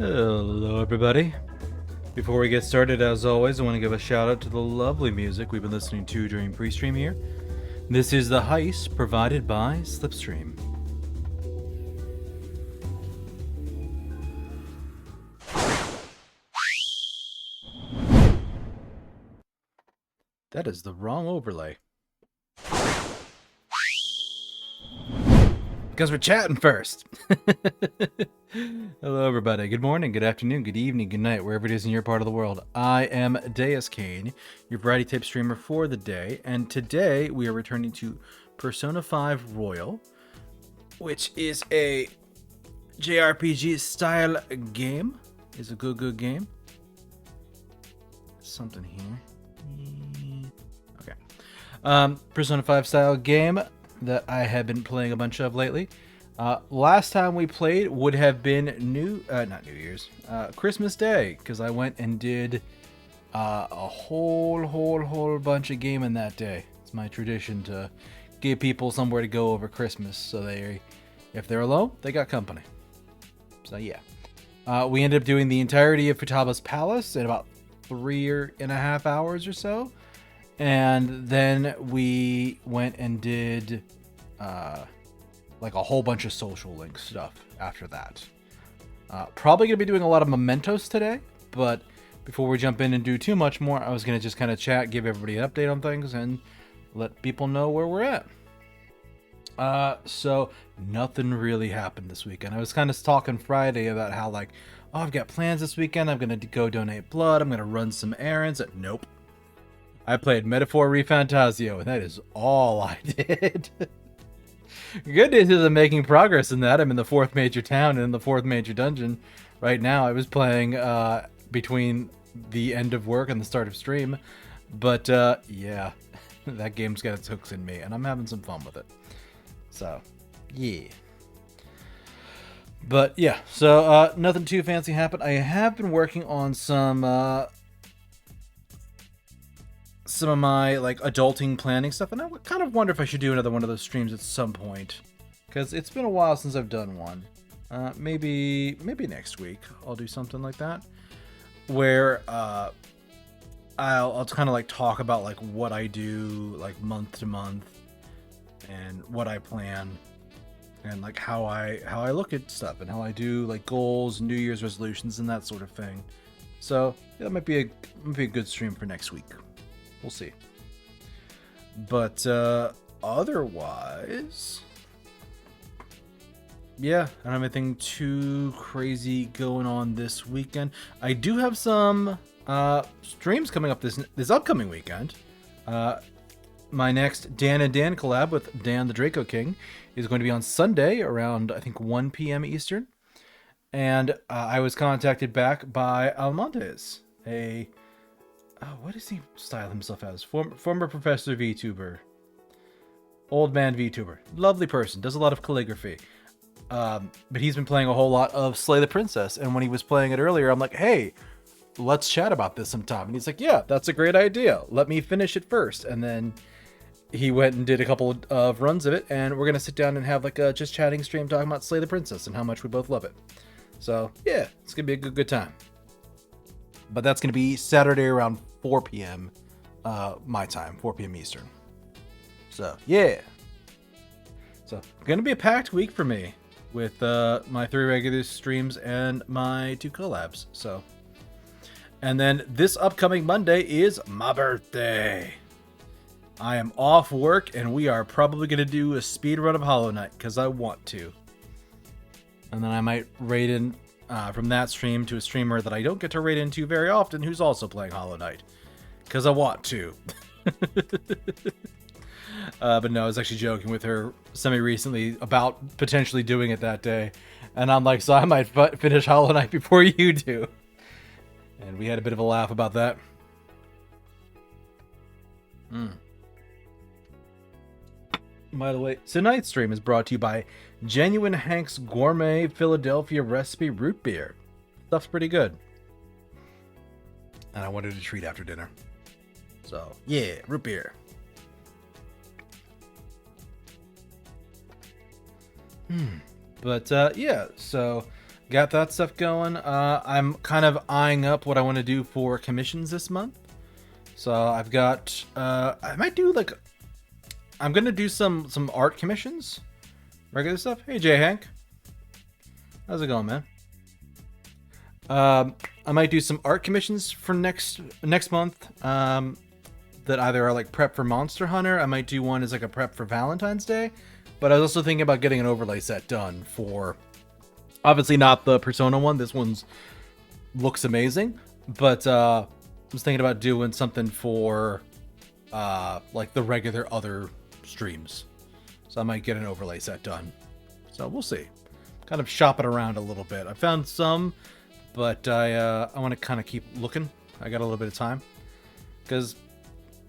Hello, everybody. Before we get started, as always, I want to give a shout out to the lovely music we've been listening to during pre-stream here. This is The Heist, provided by Slipstream. That is the wrong overlay. Because we're chatting first. Hello, everybody. Good morning, good afternoon, good evening, good night, wherever it is in your part of the world. I am Deuscain, your variety type streamer for the day, and today we are returning to Persona 5 Royal, which is a JRPG style game. It's a good game. Something here. Okay. Persona 5 style game that I have been playing a bunch of lately. Last time we played would have been not New Year's, Christmas Day, because I went and did a whole bunch of gaming that day. It's my tradition to give people somewhere to go over Christmas, so if they're alone, they got company. So yeah, we ended up doing the entirety of Futaba's palace in about 3.5 hours or so. And then we went and did like a whole bunch of social link stuff after that. Probably going to be doing a lot of Mementos today, but before we jump in and do too much more, I was going to just kind of chat, give everybody an update on things, and let people know where we're at. So nothing really happened this weekend. I was kind of talking Friday about how I've got plans this weekend. I'm going to go donate blood. I'm going to run some errands. Nope. I played Metaphor ReFantazio, and that is all I did. Good news is I'm making progress in that. I'm in the 4th major town and in the 4th major dungeon right now. I was playing between the end of work and the start of stream. But yeah, that game's got its hooks in me, and I'm having some fun with it. So, yeah. But yeah, so nothing too fancy happened. I have been working on some of my adulting planning stuff, and I kind of wonder if I should do another one of those streams at some point, because it's been a while since I've done one. Maybe next week I'll do something like that, where I'll kind of talk about what I do month to month and what I plan and how I look at stuff and how I do goals, New Year's resolutions, and that sort of thing. So yeah, that might be a good stream for next week. We'll see. But otherwise, yeah, I don't have anything too crazy going on this weekend. I do have some streams coming up this upcoming weekend. My next Dan and Dan collab with Dan the Draco King is going to be on Sunday around, I think, 1 p.m. Eastern. And I was contacted back by Almontes, what does he style himself as? Former Professor VTuber. Old man VTuber. Lovely person. Does a lot of calligraphy. But he's been playing a whole lot of Slay the Princess. And when he was playing it earlier, I'm like, hey, let's chat about this sometime. And he's like, yeah, that's a great idea. Let me finish it first. And then he went and did a couple of runs of it. And we're going to sit down and have a just chatting stream talking about Slay the Princess and how much we both love it. So, yeah, it's going to be a good time. But that's going to be Saturday around 4 p.m. My time, 4 p.m. Eastern. So, yeah. So, going to be a packed week for me with my 3 regular streams and my 2 collabs. So, and then this upcoming Monday is my birthday. I am off work, and we are probably going to do a speed run of Hollow Knight because I want to. And then I might raid in from that stream to a streamer that I don't get to raid into very often who's also playing Hollow Knight. Because I want to. But no, I was actually joking with her semi-recently about potentially doing it that day. And I'm like, so I might finish Hollow Knight before you do. And we had a bit of a laugh about that. By the way, tonight's stream is brought to you by Genuine Hank's Gourmet Philadelphia Recipe Root Beer. Stuff's pretty good. And I wanted a treat after dinner. So, yeah, root beer. But, yeah, so got that stuff going. I'm kind of eyeing up what I want to do for commissions this month. So I've got, I might do like, I'm gonna do some art commissions, regular stuff. Hey J Hank, how's it going, man? I might do some art commissions for next month. That either are like prep for Monster Hunter. I might do one as like a prep for Valentine's Day. But I was also thinking about getting an overlay set done for, obviously not the Persona one. This one's looks amazing. But I was thinking about doing something for like the regular other streams. So I might get an overlay set done. So we'll see. Kind of shop it around a little bit. I found some, but I want to kind of keep looking. I got a little bit of time. Because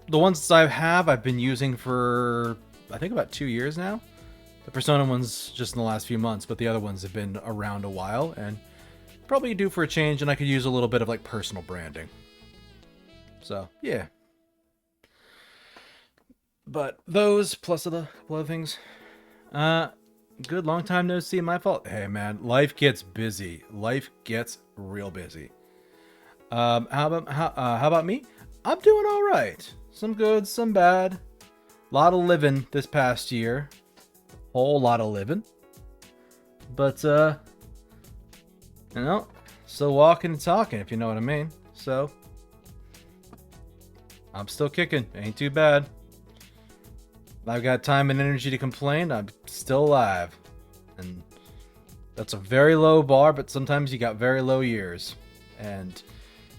the ones I've been using for, I think, about 2 years now. The Persona one's just in the last few months, but the other ones have been around a while, and probably due for a change, and I could use a little bit of, like, personal branding. So, yeah. But those, plus a couple other things. Good, long time no see, my fault. Hey, man, life gets busy. Life gets real busy. How about me? I'm doing all right. Some good, some bad. Lot of living this past year. Whole lot of living. But, you know, still walking and talking, if you know what I mean. So, I'm still kicking. Ain't too bad. I've got time and energy to complain. I'm still alive. And that's a very low bar, but sometimes you got very low years. And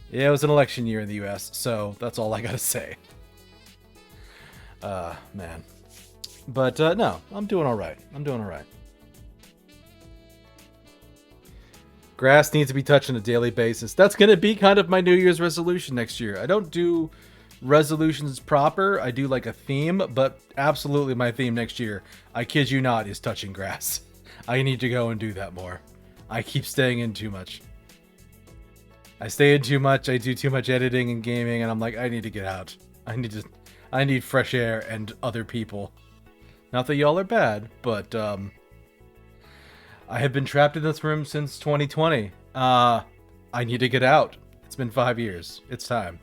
yeah, it was an election year in the US, so that's all I gotta say. Man. But, no, I'm doing alright. I'm doing alright. Grass needs to be touched on a daily basis. That's gonna be kind of my New Year's resolution next year. I don't do resolutions proper. I do like a theme, but absolutely my theme next year, I kid you not, is touching grass. I need to go and do that more. I keep staying in too much. I stay in too much, I do too much editing and gaming, and I'm like, I need to get out. I need fresh air and other people. Not that y'all are bad, but I have been trapped in this room since 2020. I need to get out. It's been 5 years. It's time.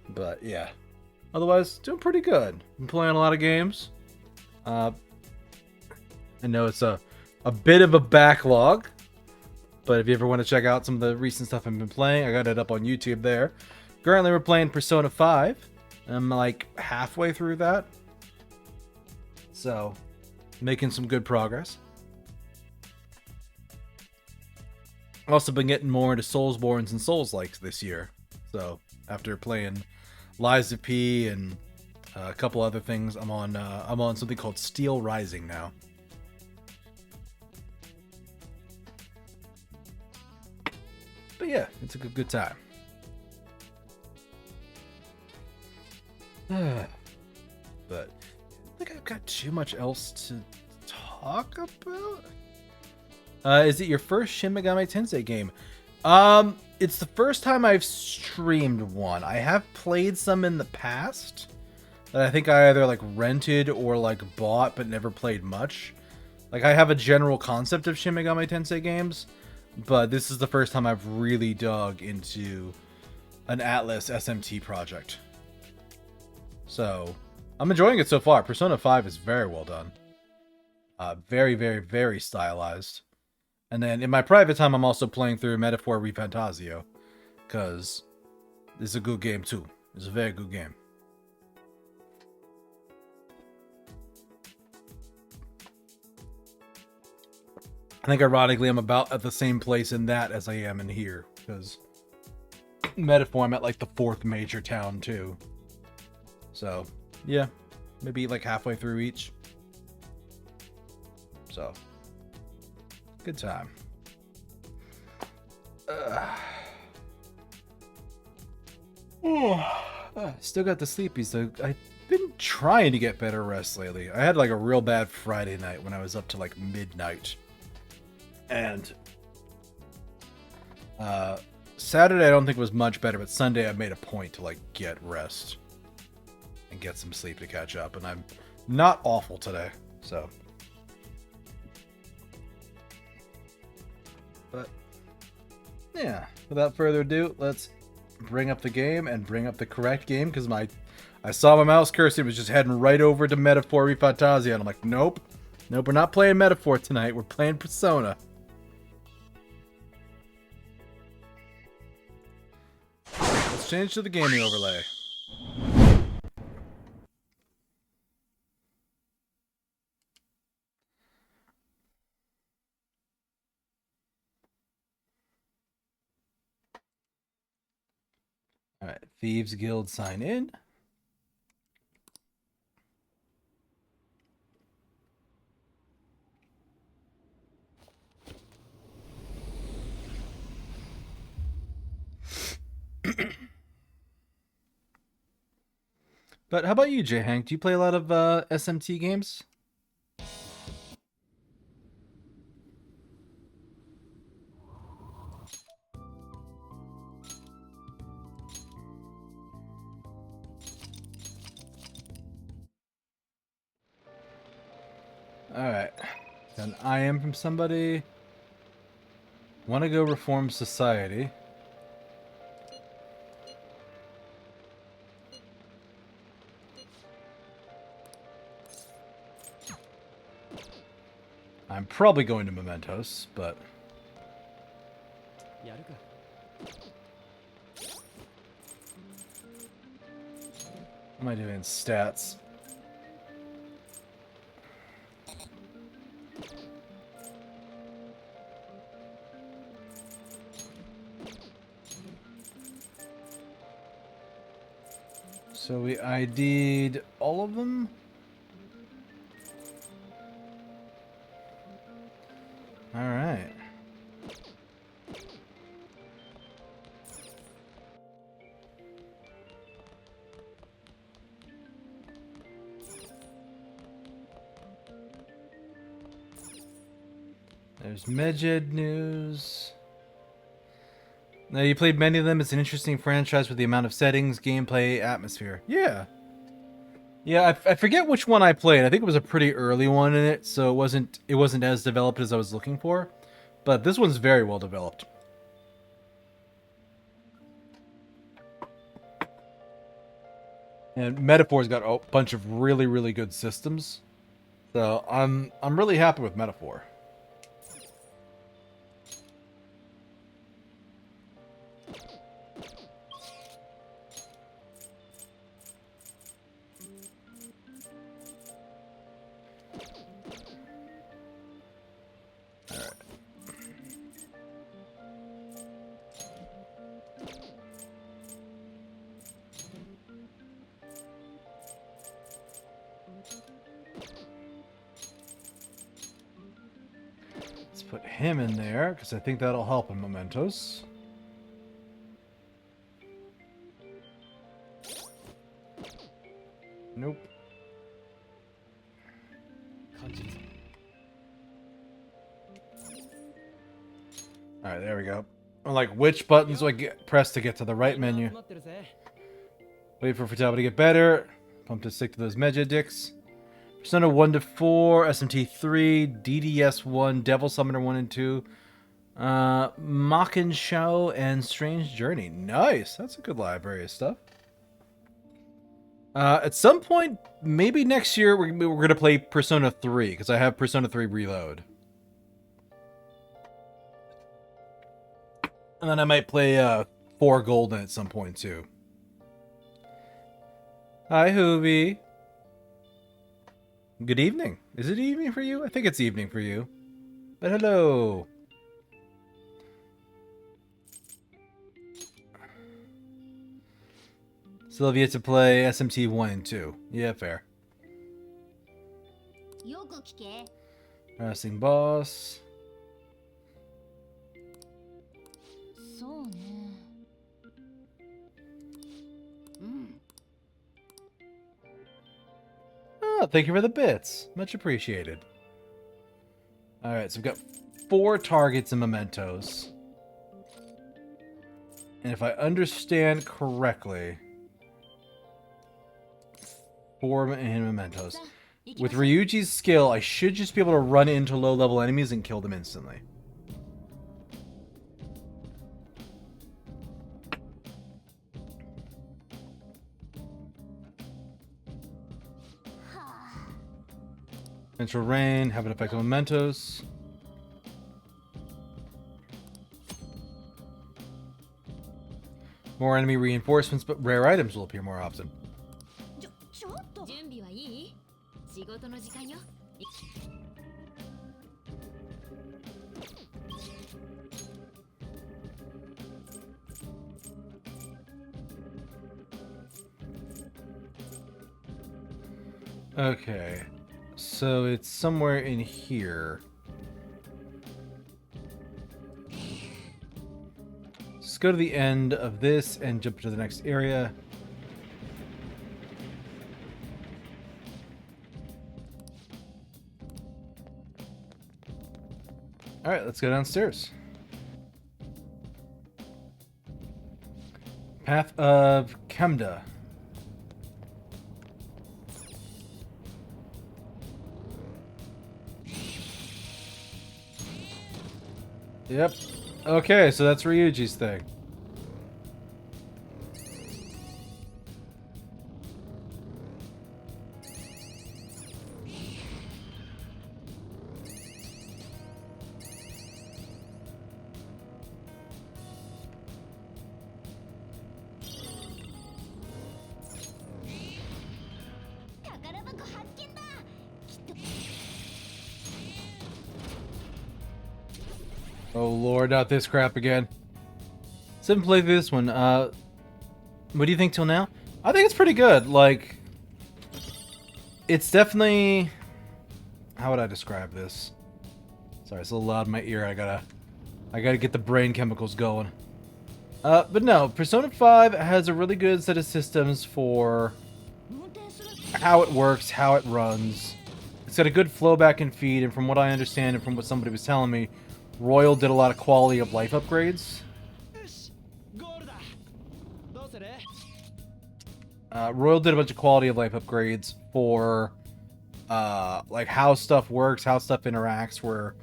But yeah. Otherwise, doing pretty good. Been playing a lot of games. I know it's a bit of a backlog. But if you ever want to check out some of the recent stuff I've been playing, I got it up on YouTube there. Currently, we're playing Persona 5. I'm like halfway through that. So, making some good progress. Also been getting more into Soulsborns and Souls-likes this year. So, after playing Lies of P and a couple other things, I'm on something called Steel Rising now. But yeah, it's a good time. But I think I've got too much else to talk about. Is it your first Shin Megami Tensei game? It's the first time I've streamed one. I have played some in the past that I think I either like rented or like bought but never played much. Like I have a general concept of Shin Megami Tensei games, but this is the first time I've really dug into an Atlas SMT project. So, I'm enjoying it so far. Persona 5 is very well done. Very, very, very stylized. And then in my private time, I'm also playing through Metaphor Refantasio, because it's a good game too. It's a very good game. I think ironically I'm about at the same place in that as I am in here, because Metaphor I'm at like the 4th major town too. So, yeah, maybe like halfway through each. So, good time. Still got the sleepies though. I've been trying to get better rest lately. I had like a real bad Friday night when I was up to like midnight. And Saturday I don't think was much better, but Sunday I made a point to like get rest and get some sleep to catch up, and I'm not awful today. So But yeah, without further ado, let's bring up the game and bring up the correct game, because I saw my mouse cursor was just heading right over to Metaphor Fantasia, and I'm like, nope, we're not playing Metaphor tonight. We're playing Persona. Let's change to the gaming overlay. All right, Thieves Guild sign in. But how about you, J. Hank? Do you play a lot of SMT games? Alright. Then I am from somebody. Want to go reform society. I'm probably going to Mementos, but... What am I doing in stats? So we ID'd all of them? Alright. There's Medjed news. Now, you played many of them. It's an interesting franchise with the amount of settings, gameplay, atmosphere. Yeah. Yeah, I forget which one I played. I think it was a pretty early one in it, so it wasn't as developed as I was looking for. But this one's very well developed. And Metaphor's got a bunch of really, really good systems. So I'm really happy with Metaphor. Put him in there, because I think that'll help in Mementos. Nope. Alright, there we go. Like, which buttons do I press to get to the right menu? Wait for Futaba to get better. Pump to stick to those Medjed dicks. Persona 1 to 4, SMT 3, DDS 1, Devil Summoner 1 and 2, Makin Shao, and Strange Journey. Nice! That's a good library of stuff. At some point, maybe next year, we're going to play Persona 3, because I have Persona 3 Reload. And then I might play 4 Golden at some point, too. Hi, Hoovie. Good evening. Is it evening for you? I think it's evening for you. But hello. Sylvia to play SMT 1 and 2. Yeah, fair. Wrestling boss. Oh, thank you for the bits. Much appreciated. Alright, so we've got 4 targets in Mementos. And if I understand correctly, 4 in Mementos. With Ryuji's skill, I should just be able to run into low-level enemies and kill them instantly. Torrential rain, have an effect on Mementos. More enemy reinforcements, but rare items will appear more often. Okay, so it's somewhere in here. Let's go to the end of this and jump to the next area. Alright, let's go downstairs. Path of Kemda. Yep. Okay, so that's Ryuji's thing. Oh lord, not this crap again. Haven't played this one. What do you think till now? I think it's pretty good. Like, it's definitely... How would I describe this? Sorry, it's a little loud in my ear. I gotta get the brain chemicals going. But no, Persona 5 has a really good set of systems for how it works, how it runs. It's got a good flow back and feed, and from what I understand and from what somebody was telling me, Royal did a lot of quality of life upgrades. Royal did a bunch of quality of life upgrades for like how stuff works, how stuff interacts, where,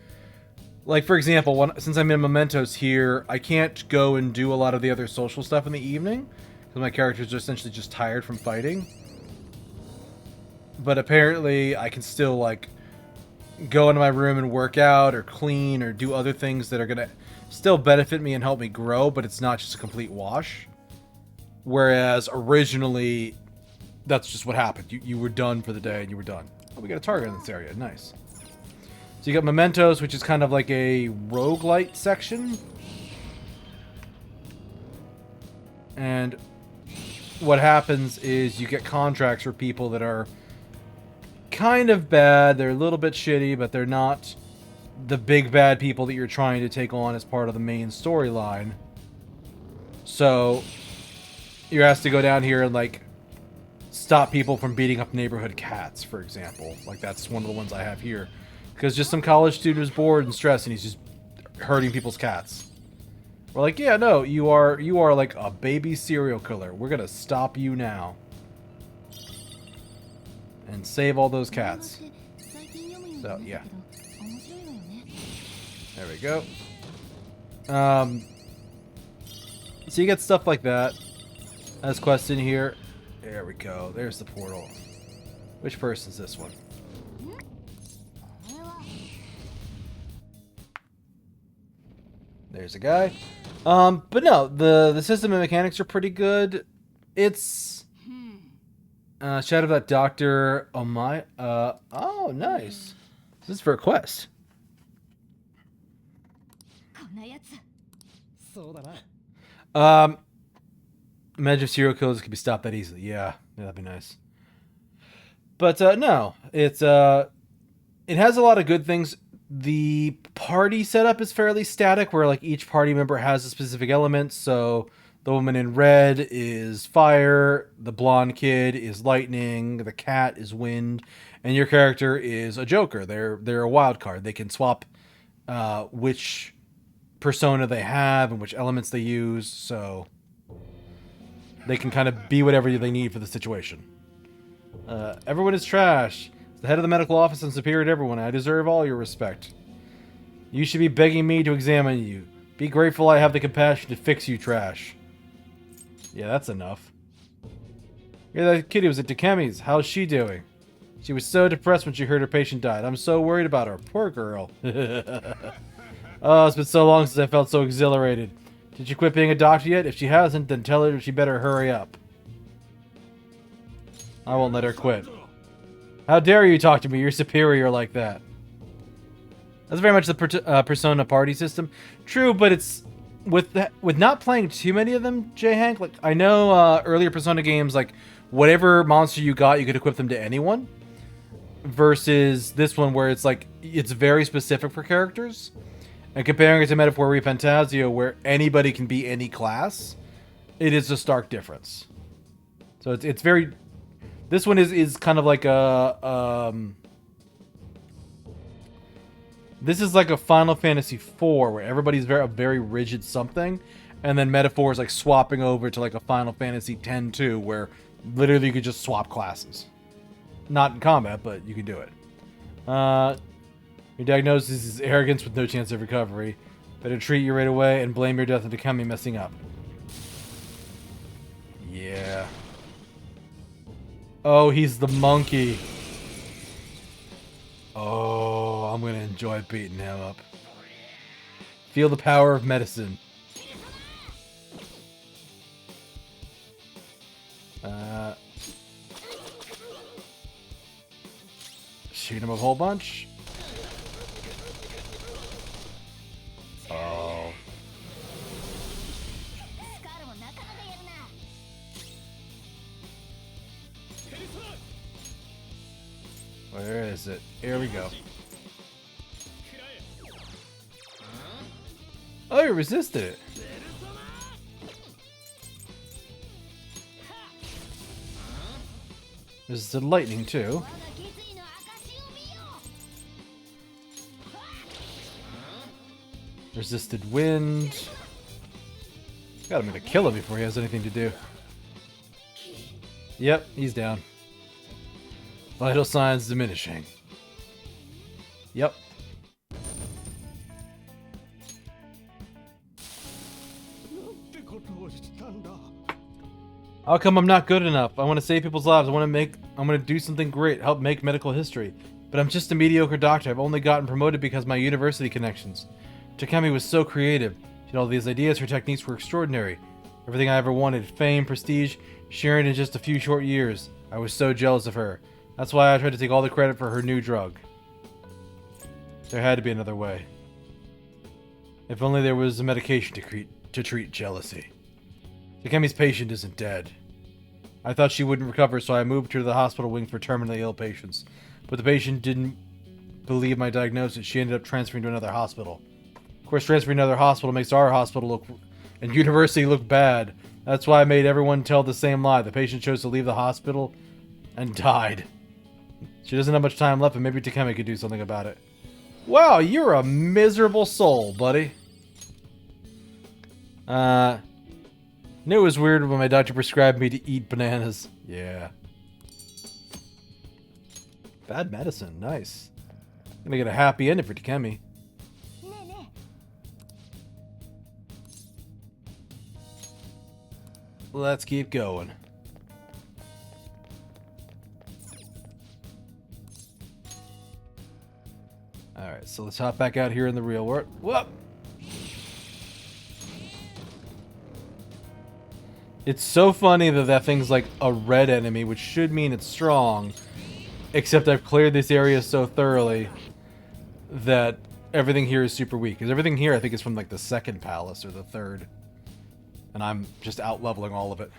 like, for example, since I'm in Mementos here, I can't go and do a lot of the other social stuff in the evening because my characters are essentially just tired from fighting. But apparently I can still, like, go into my room and work out or clean or do other things that are gonna still benefit me and help me grow, but it's not just a complete wash. Whereas originally, that's just what happened. You were done for the day and you were done. Oh, we got a target in this area. Nice. So you got Mementos, which is kind of like a roguelite section. And what happens is you get contracts for people that are kind of bad. They're a little bit shitty, but they're not the big bad people that you're trying to take on as part of the main storyline. So you're asked to go down here and, like, stop people from beating up neighborhood cats, for example. Like, that's one of the ones I have here. Because just some college student is bored and stressed and he's just hurting people's cats. We're like, yeah, no, you are like a baby serial killer. We're gonna stop you now. And save all those cats. So, yeah. There we go. So you get stuff like that. As quest in here. There we go. There's the portal. Which person's this one? There's a guy. But no, the system and mechanics are pretty good. It's shout out that Dr. Oh my oh nice. This is for a quest. Imagine if serial killers could be stopped that easily. Yeah, that'd be nice. But no, it has a lot of good things. The party setup is fairly static, where, like, each party member has a specific element. So the woman in red is fire, the blonde kid is lightning, the cat is wind, and your character is a joker. They're a wild card. They can swap which persona they have and which elements they use, so they can kind of be whatever they need for the situation. Everyone is trash. As the head of the medical office and superior to everyone, I deserve all your respect. You should be begging me to examine you. Be grateful I have the compassion to fix you, trash. Yeah, that's enough. Yeah, that kid who was at Dikemi's. How's she doing? She was so depressed when she heard her patient died. I'm so worried about her. Poor girl. Oh, it's been so long since I felt so exhilarated. Did she quit being a doctor yet? If she hasn't, then tell her she better hurry up. I won't let her quit. How dare you talk to me? You're superior like that. That's very much the Persona party system. True, but it's with not playing too many of them, J-Hank. Like I know earlier Persona games, like whatever monster you got, you could equip them to anyone. Versus this one, where it's like it's very specific for characters. And comparing it to Metaphor Refantasio, where anybody can be any class, it is a stark difference. So it's very. This one is kind of like a. This is like a Final Fantasy IV, where everybody's a very rigid something, and then Metaphor is like swapping over to like a Final Fantasy X-2, where literally you could just swap classes. Not in combat, but you can do it. Your diagnosis is arrogance with no chance of recovery. Better treat you right away and blame your death on Deuscain messing up. Yeah. Oh, he's the monkey. Oh, I'm gonna enjoy beating him up. Feel the power of medicine. Shoot him a whole bunch. Oh. Where is it? Here we go. Oh, you resisted it. Resisted lightning too. Resisted wind. Got him to kill him before he has anything to do. Yep, he's down. Vital signs diminishing. Yep. How come I'm not good enough? I want to save people's lives. I want to do something great, help make medical history. But I'm just a mediocre doctor. I've only gotten promoted because of my university connections. Takemi was so creative. She had all these ideas. Her techniques were extraordinary. Everything I ever wanted, fame, prestige, sharing in just a few short years. I was so jealous of her. That's why I tried to take all the credit for her new drug. There had to be another way. If only there was a medication to treat jealousy. Takemi's patient isn't dead. I thought she wouldn't recover, so I moved her to the hospital wing for terminally ill patients. But the patient didn't believe my diagnosis. She ended up transferring to another hospital. Of course, transferring to another hospital makes our hospital and university look bad. That's why I made everyone tell the same lie. The patient chose to leave the hospital and died. She doesn't have much time left, and maybe Takemi could do something about it. Wow, you're a miserable soul, buddy. Knew it was weird when my doctor prescribed me to eat bananas. Yeah. Bad medicine, nice. Gonna get a happy ending for Takemi. Let's keep going. Alright, so let's hop back out here in the real world. Whoop! It's so funny that that thing's like a red enemy, which should mean it's strong. Except I've cleared this area so thoroughly that everything here is super weak. Because everything here I think is from like the second palace or the third. And I'm just out-leveling all of it.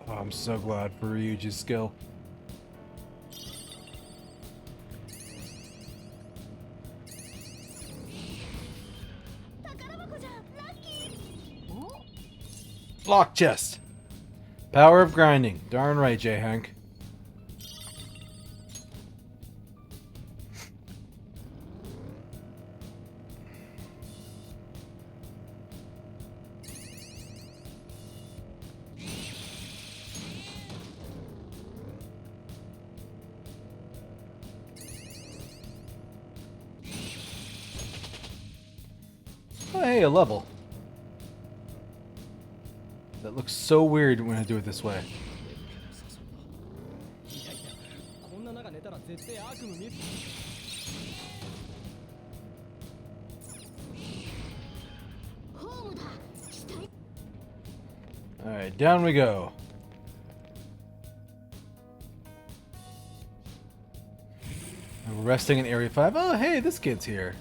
Oh, I'm so glad for Ryuji's skill. Block chest. Power of grinding. Darn right, J-Hank. Hey, a level. That looks so weird when I do it this way. Alright, down we go. We're resting in Area 5. Oh, hey, this kid's here.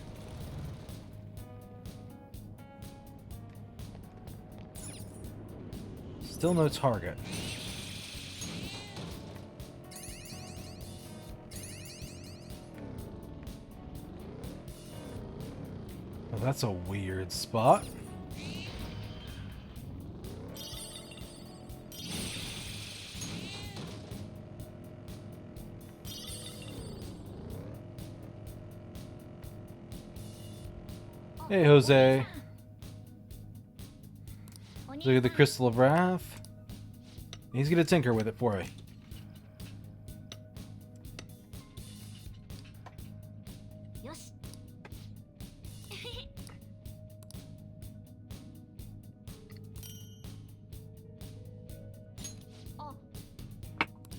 Still no target. Oh, that's a weird spot. Hey, Jose. Look at the Crystal of Wrath. He's gonna tinker with it for me.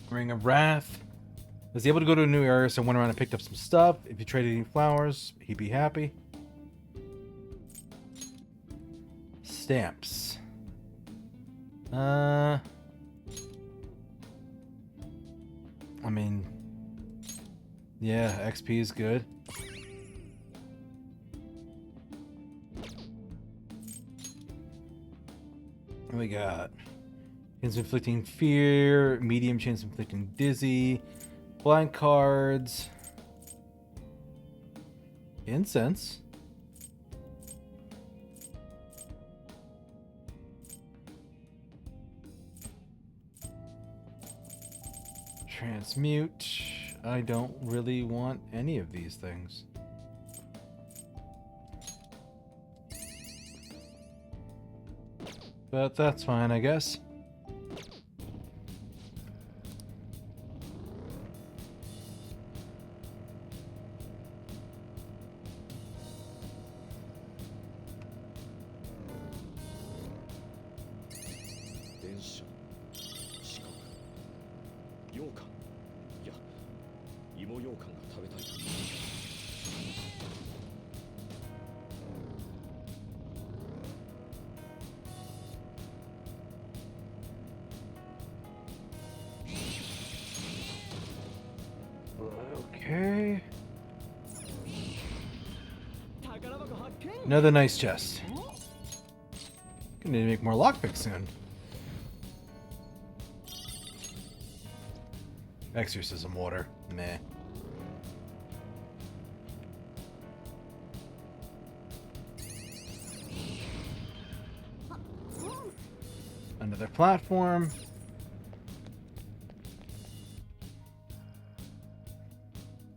Ring of Wrath. Was he able to go to a new area, so I went around and picked up some stuff. If you traded any flowers, he'd be happy. Stamps. I mean, yeah, XP is good. What we got? Chance inflicting fear, medium chance inflicting dizzy, blank cards, incense. Transmute. I don't really want any of these things. But that's fine, I guess. Okay. Another nice chest. Gonna need to make more lockpicks soon. Exorcism water. Meh. Another platform.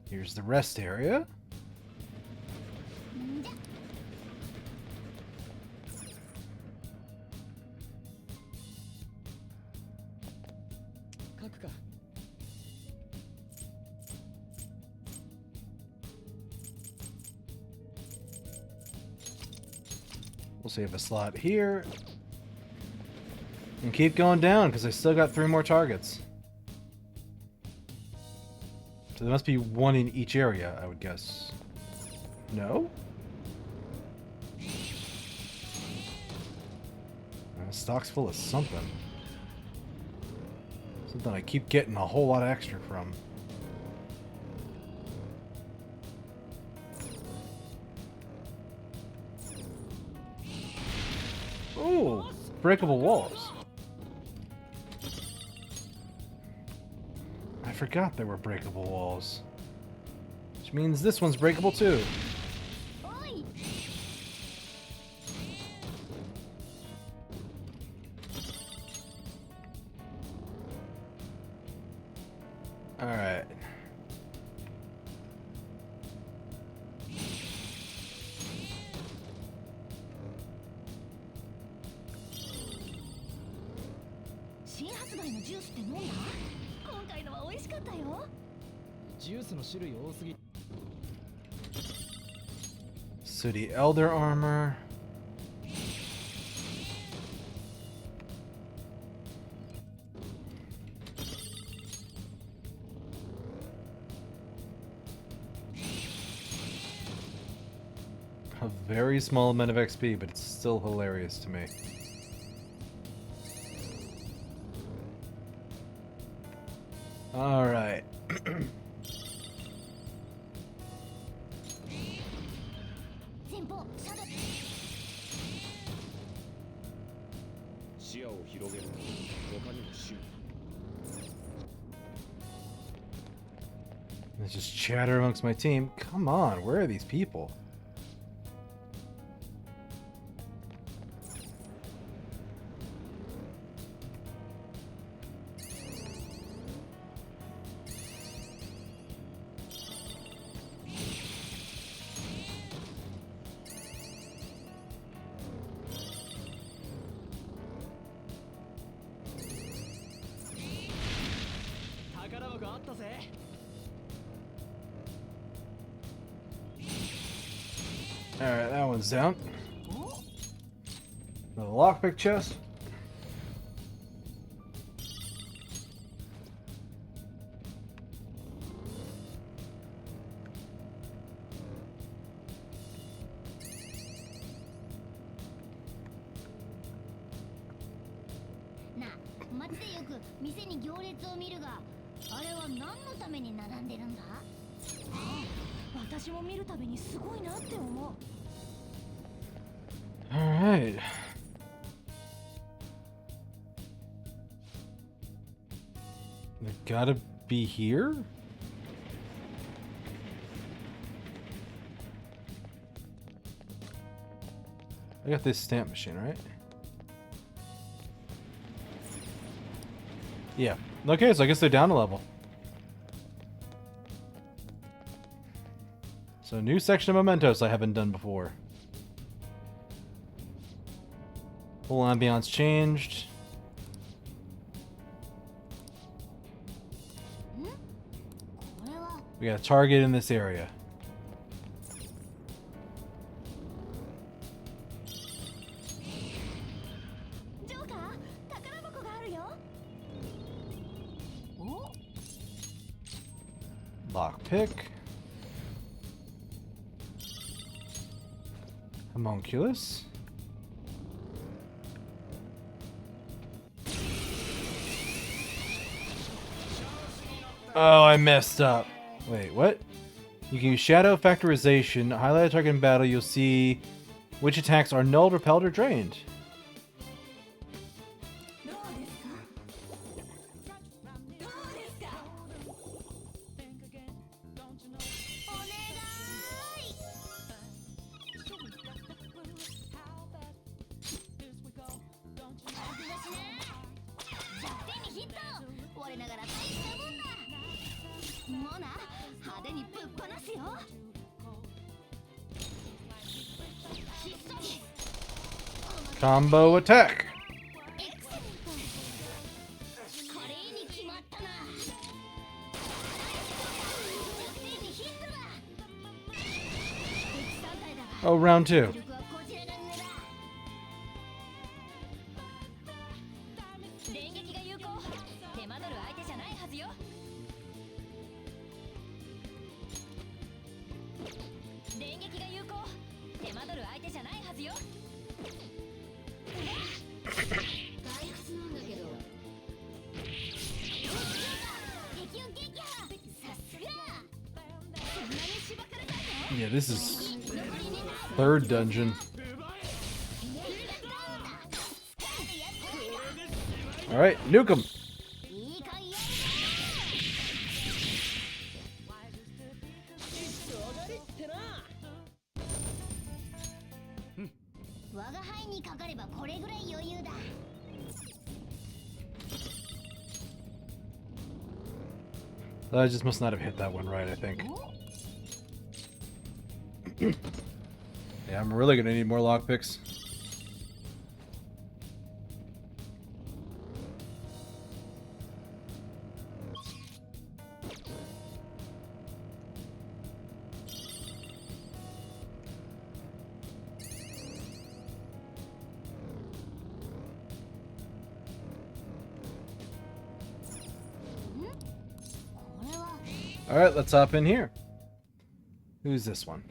Here's the rest area. We'll save a slot here. And keep going down, because I still got 3 more targets. So there must be one in each area, I would guess. No? Stock's full of something. Something I keep getting a whole lot extra from. Ooh, breakable walls. I forgot there were breakable walls. Which means this one's breakable too. Alright. City Elder armor. a very small amount of XP, but it's still hilarious to me. Alright. There's just chatter amongst my team. Come on, where are these people? Alright, that one's down. The lockpick chest. Alright. They gotta be here? I got this stamp machine, right? Yeah. Okay, so I guess they're down a level. So new section of Mementos I haven't done before. Whole ambiance changed. We got a target in this area. Lockpick. Homunculus. Oh, I messed up. Wait, what? You can use shadow factorization. Highlight a target in battle. You'll see which attacks are nulled, repelled, or drained. Combo attack. Oh, round two. Yeah, this is third dungeon. All right, nuke him. I just must not have hit that one right, I think. Yeah, I'm really gonna need more lockpicks. Alright, let's hop in here. Who's this one?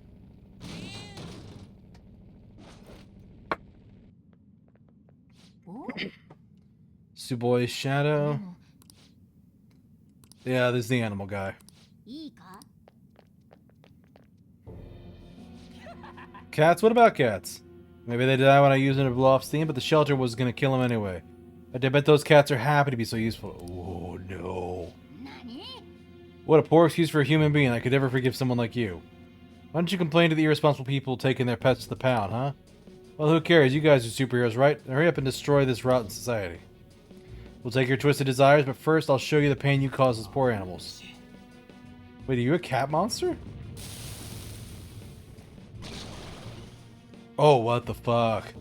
Suboy's shadow. Yeah, this is the animal guy. Cats? What about cats? Maybe they die when I use them to blow off steam, but the shelter was gonna kill them anyway. I bet those cats are happy to be so useful. Oh no. What a poor excuse for a human being. I could never forgive someone like you. Why don't you complain to the irresponsible people taking their pets to the pound, huh? Well, who cares? You guys are superheroes, right? Hurry up and destroy this rotten society. We'll take your twisted desires, but first I'll show you the pain you cause those poor animals. Wait, are you a cat monster? Oh, what the fuck?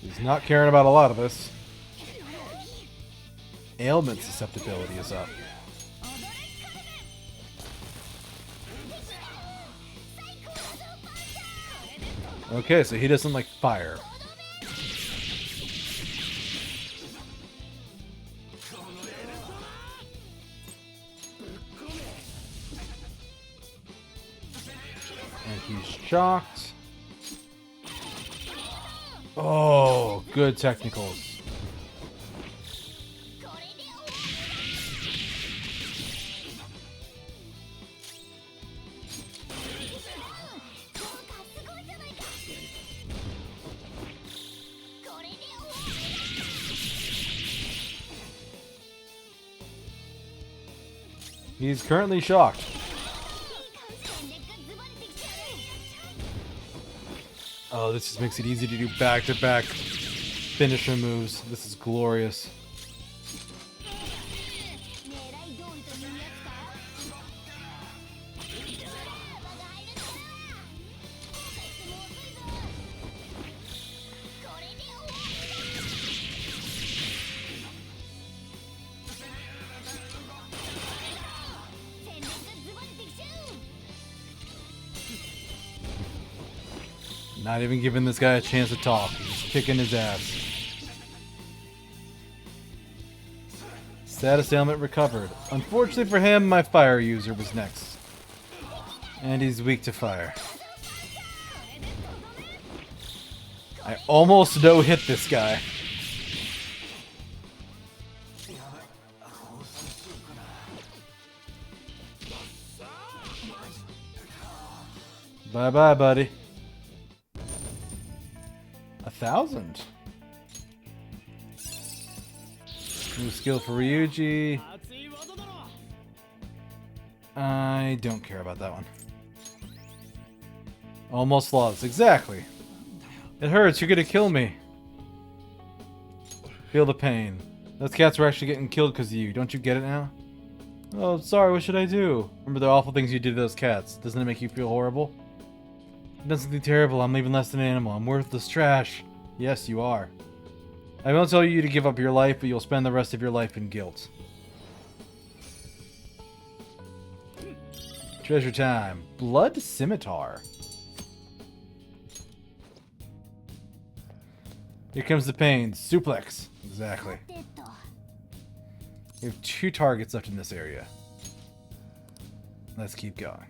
He's not caring about a lot of this. Ailment susceptibility is up. Okay, so he doesn't like fire. And he's shocked. Oh, good technicals. He's currently shocked. Oh, this just makes it easy to do back-to-back finisher moves. This is glorious. Not even giving this guy a chance to talk. Just kicking his ass. Status ailment recovered. Unfortunately for him, my fire user was next. And he's weak to fire. I almost no-hit this guy. Bye-bye, buddy. 1,000. New skill for Ryuji. I don't care about that one. Almost flawless. Exactly. It hurts. You're gonna kill me. Feel the pain. Those cats were actually getting killed because of you. Don't you get it now? Oh, sorry. What should I do? Remember the awful things you did to those cats. Doesn't it make you feel horrible? I've done something terrible. I'm even less than an animal. I'm worthless trash. Yes, you are. I won't tell you to give up your life, but you'll spend the rest of your life in guilt. Treasure time. Blood Scimitar. Here comes the pain. Suplex. Exactly. We have 2 targets left in this area. Let's keep going.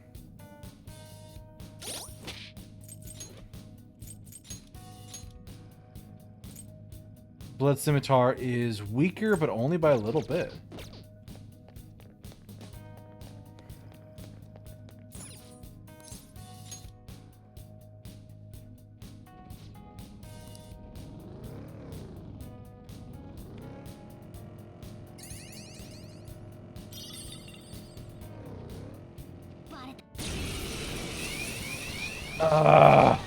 Blood Scimitar is weaker, but only by a little bit. Ah.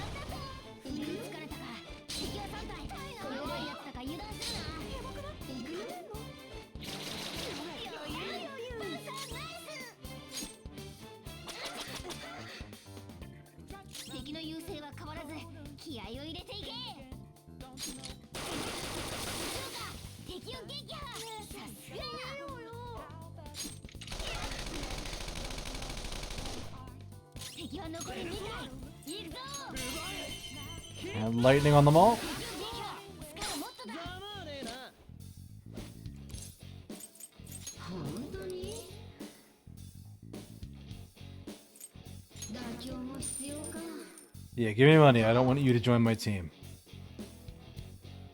And lightning on them all. Yeah, give me money. I don't want you to join my team.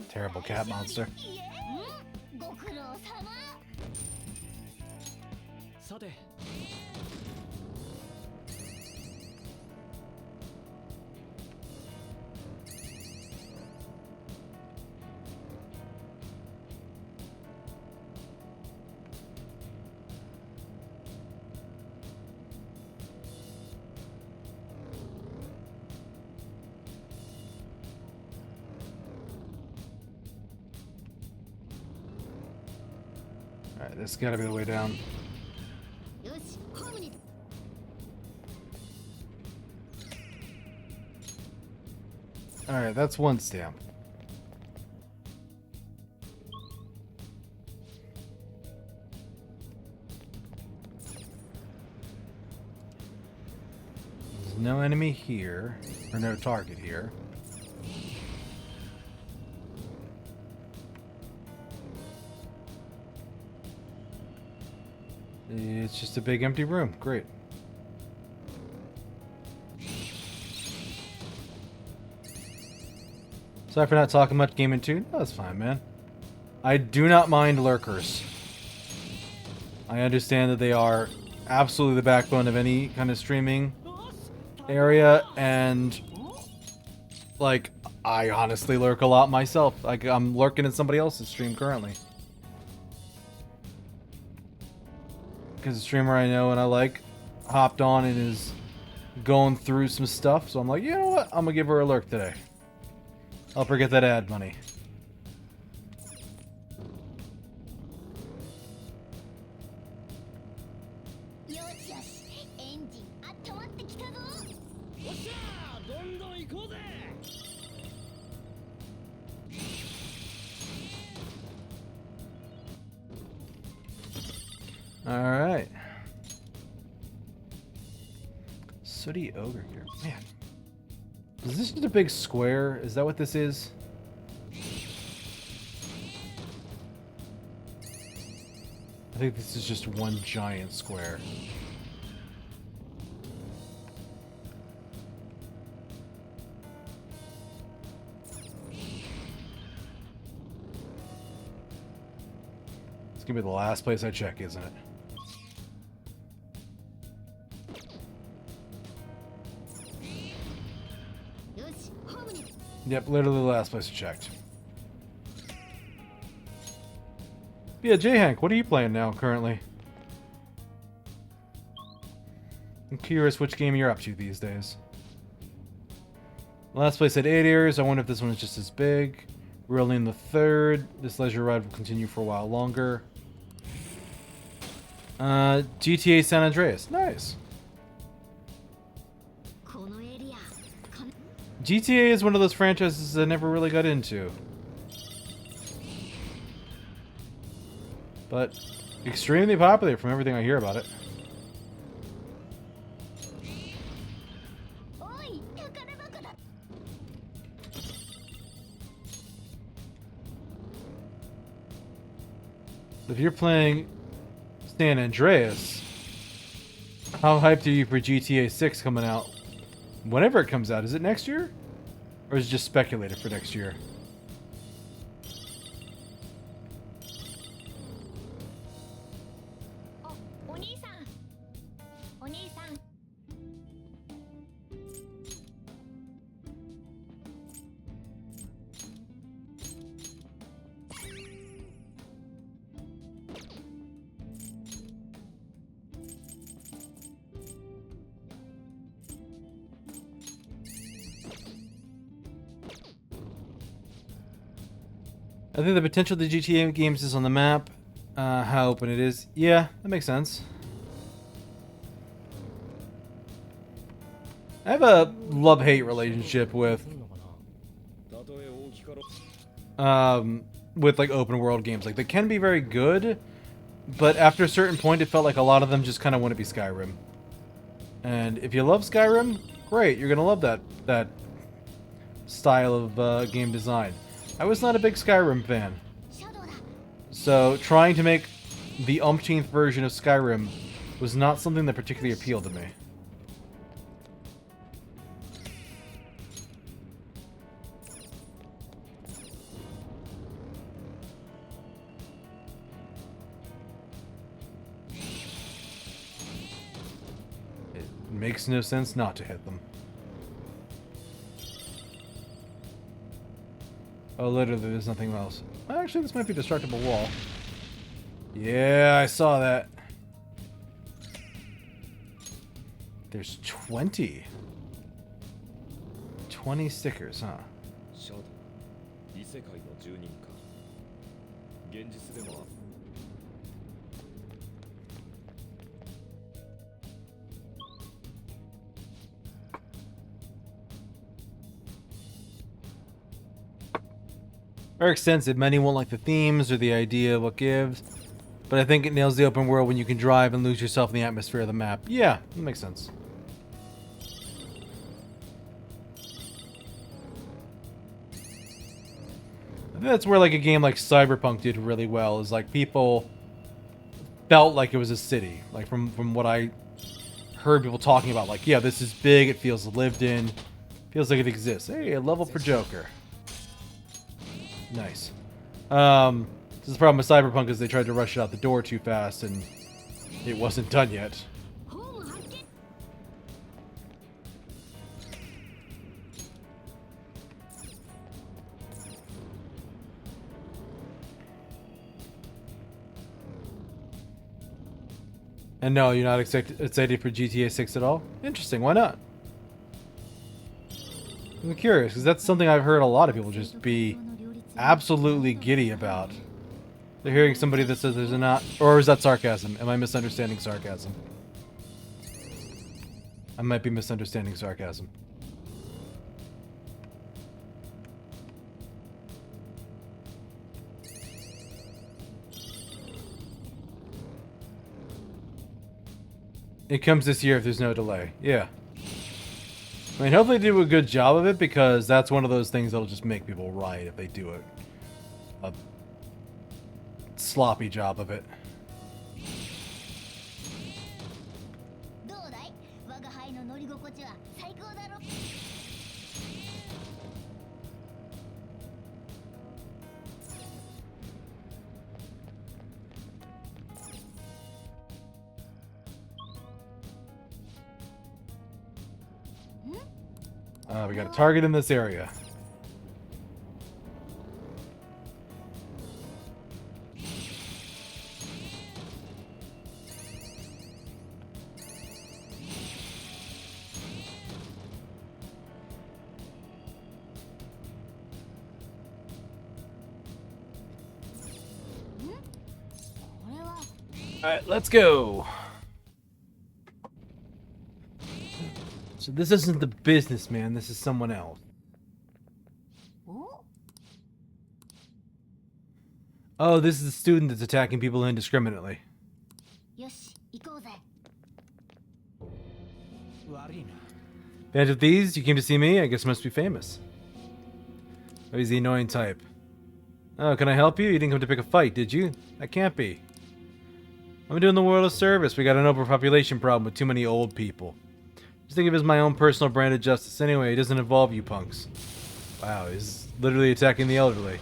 Terrible cat monster. Alright, this has got to be the way down. Alright, that's one stamp. There's no enemy here, or no target here. It's just a big empty room. Great. Sorry for not talking much Game 2. No, that's fine, man. I do not mind lurkers. I understand that they are absolutely the backbone of any kind of streaming area, and like, I honestly lurk a lot myself. Like, I'm lurking in somebody else's stream currently. Because a streamer I know and I like hopped on and is going through some stuff, so I'm like, you know what? I'm gonna give her a lurk today. Help her get that ad money. Alright. Sooty ogre here. Man. Is this just a big square? Is that what this is? I think this is just one giant square. It's gonna be the last place I check, isn't it? Yep, literally the last place I checked. Yeah, J-Hank, what are you playing now, currently? I'm curious which game you're up to these days. Last place had 8 ears. I wonder if this one is just as big. We're only in the 3rd. This leisure ride will continue for a while longer. GTA San Andreas. Nice. GTA is one of those franchises I never really got into. But extremely popular from everything I hear about it. If you're playing San Andreas, how hyped are you for GTA 6 coming out? Whenever it comes out, is it next year? Or is it just speculated for next year? I think the potential of the GTA games is on the map. How open it is. Yeah, that makes sense. I have a love-hate relationship with like open world games. Like, they can be very good, but after a certain point it felt like a lot of them just kind of want to be Skyrim. And if you love Skyrim, great, you're gonna love that style of game design. I was not a big Skyrim fan, so trying to make the umpteenth version of Skyrim was not something that particularly appealed to me. It makes no sense not to hit them. Oh, literally, there's nothing else. Actually, this might be a destructible wall. Yeah, I saw that. There's 20. 20 stickers, huh? Very extensive. Many won't like the themes or the idea of what gives, but I think it nails the open world when you can drive and lose yourself in the atmosphere of the map. Yeah, that makes sense. I think that's where like a game like Cyberpunk did really well, is like people felt like it was a city. Like from what I heard people talking about, like, yeah, this is big, it feels lived in, feels like it exists. Hey, a level for Joker. Nice. This is the problem with Cyberpunk, is they tried to rush it out the door too fast and it wasn't done yet. And no, you're not excited for GTA 6 at all? Interesting, why not? I'm curious, because that's something I've heard a lot of people just be absolutely giddy about. They're hearing somebody that says there's not... Or is that sarcasm? Am I misunderstanding sarcasm? I might be misunderstanding sarcasm. It comes this year if there's no delay. Yeah. I mean, hopefully they do a good job of it, because that's one of those things that'll just make people riot if they do a sloppy job of it. We got a target in this area. Alright, let's go. So this isn't the businessman, this is someone else. Oh, this is the student that's attacking people indiscriminately. Band of thieves, you came to see me? I guess you must be famous. Oh, he's the annoying type. Oh, can I help you? You didn't come to pick a fight, did you? That can't be. I'm doing the world a service. We got an overpopulation problem with too many old people. Just think of it as my own personal brand of justice. Anyway, it doesn't involve you punks. Wow, he's literally attacking the elderly.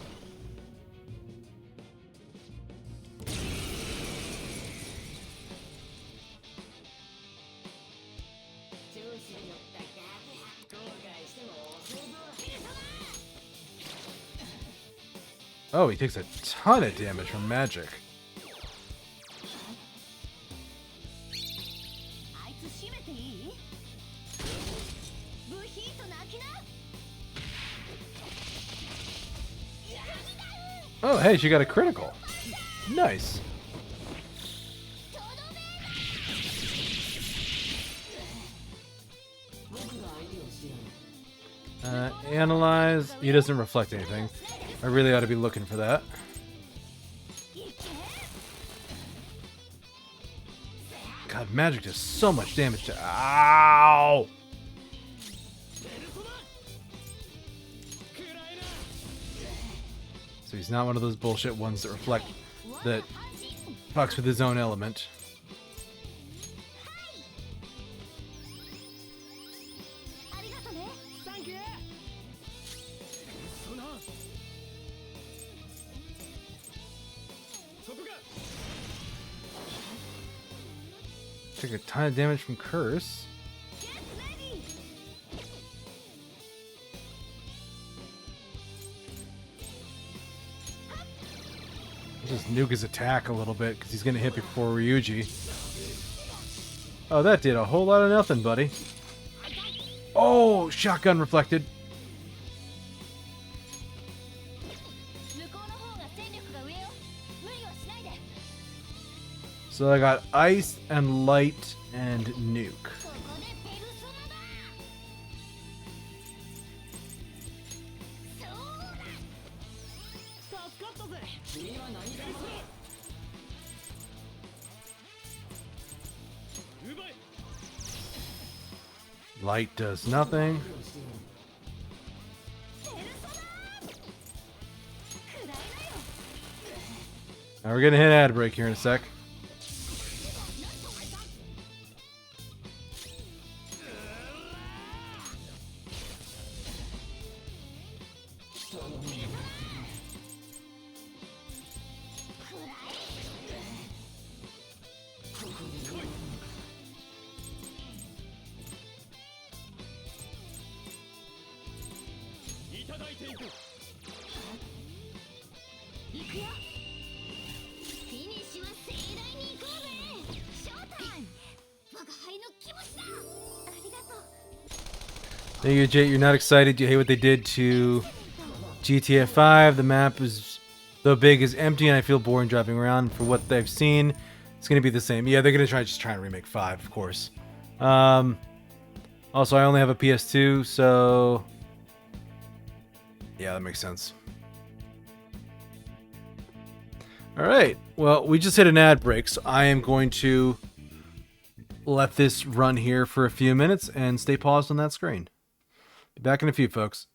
Oh, he takes a ton of damage from magic. Oh, hey, she got a critical. Nice. Analyze. He doesn't reflect anything. I really ought to be looking for that. God, magic does so much damage to... Ow! So he's not one of those bullshit ones that reflect... that fucks with his own element. Took a ton of damage from Curse. I'll just nuke his attack a little bit because he's going to hit before Ryuji. Oh, that did a whole lot of nothing, buddy. Oh, shotgun reflected. So I got ice and light and nuke. Light does nothing. Now we're gonna hit ad break here in a sec. Thank you, Jay. You're not excited. You hate what they did to GTA 5. The map is, though big, is empty, and I feel boring driving around. For what they've seen, it's going to be the same. Yeah, they're going to try and remake 5, of course. Also, I only have a PS2, so... yeah, that makes sense. Alright, well, we just hit an ad break, so I am going to let this run here for a few minutes and stay paused on that screen. Be back in a few, folks.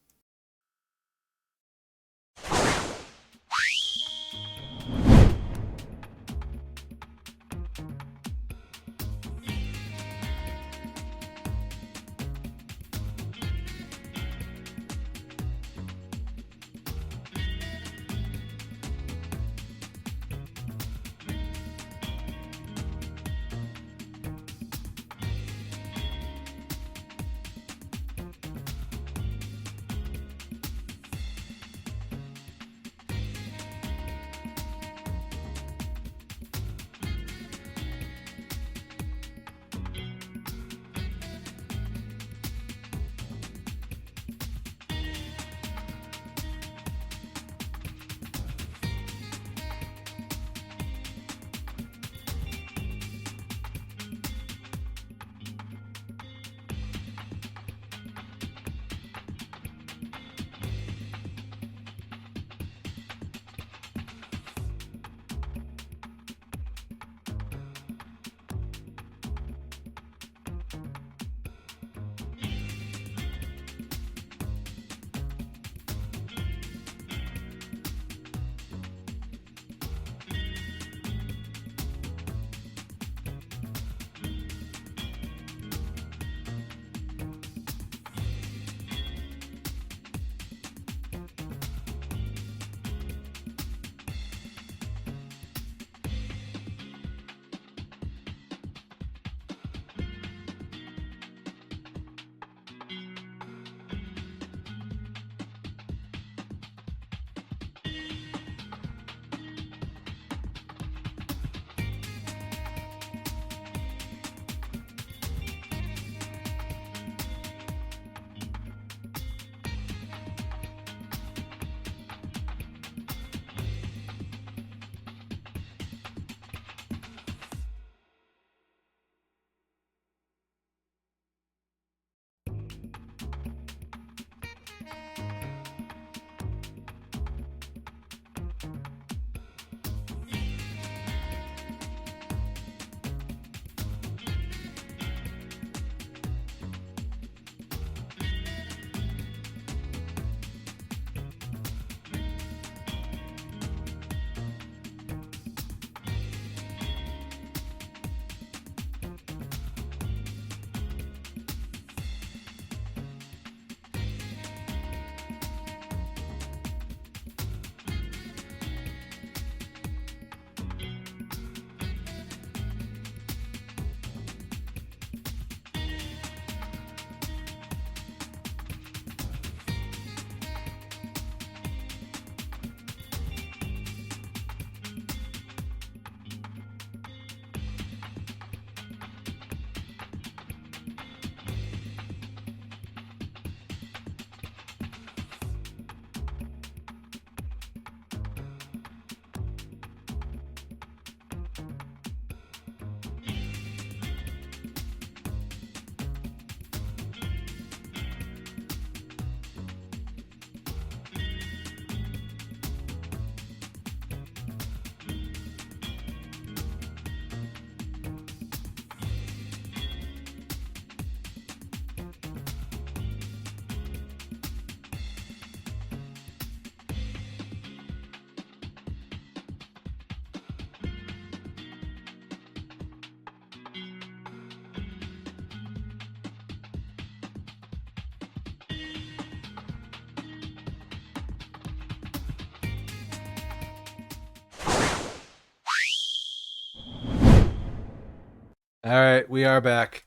All right, we are back.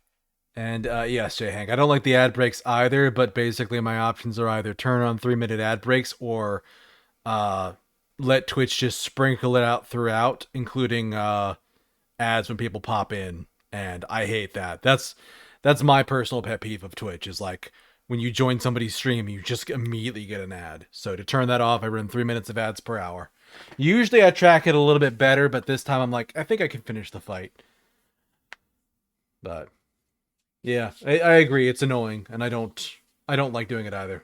And yes, Jay Hank, I don't like the ad breaks either, but basically my options are either turn on 3-minute ad breaks or let Twitch just sprinkle it out throughout, including ads when people pop in. And I hate that. That's my personal pet peeve of Twitch is like when you join somebody's stream, you just immediately get an ad. So to turn that off, I run 3 minutes of ads per hour. Usually I track it a little bit better, but this time I'm like, I think I can finish the fight. But yeah, I agree. It's annoying, and I don't like doing it either.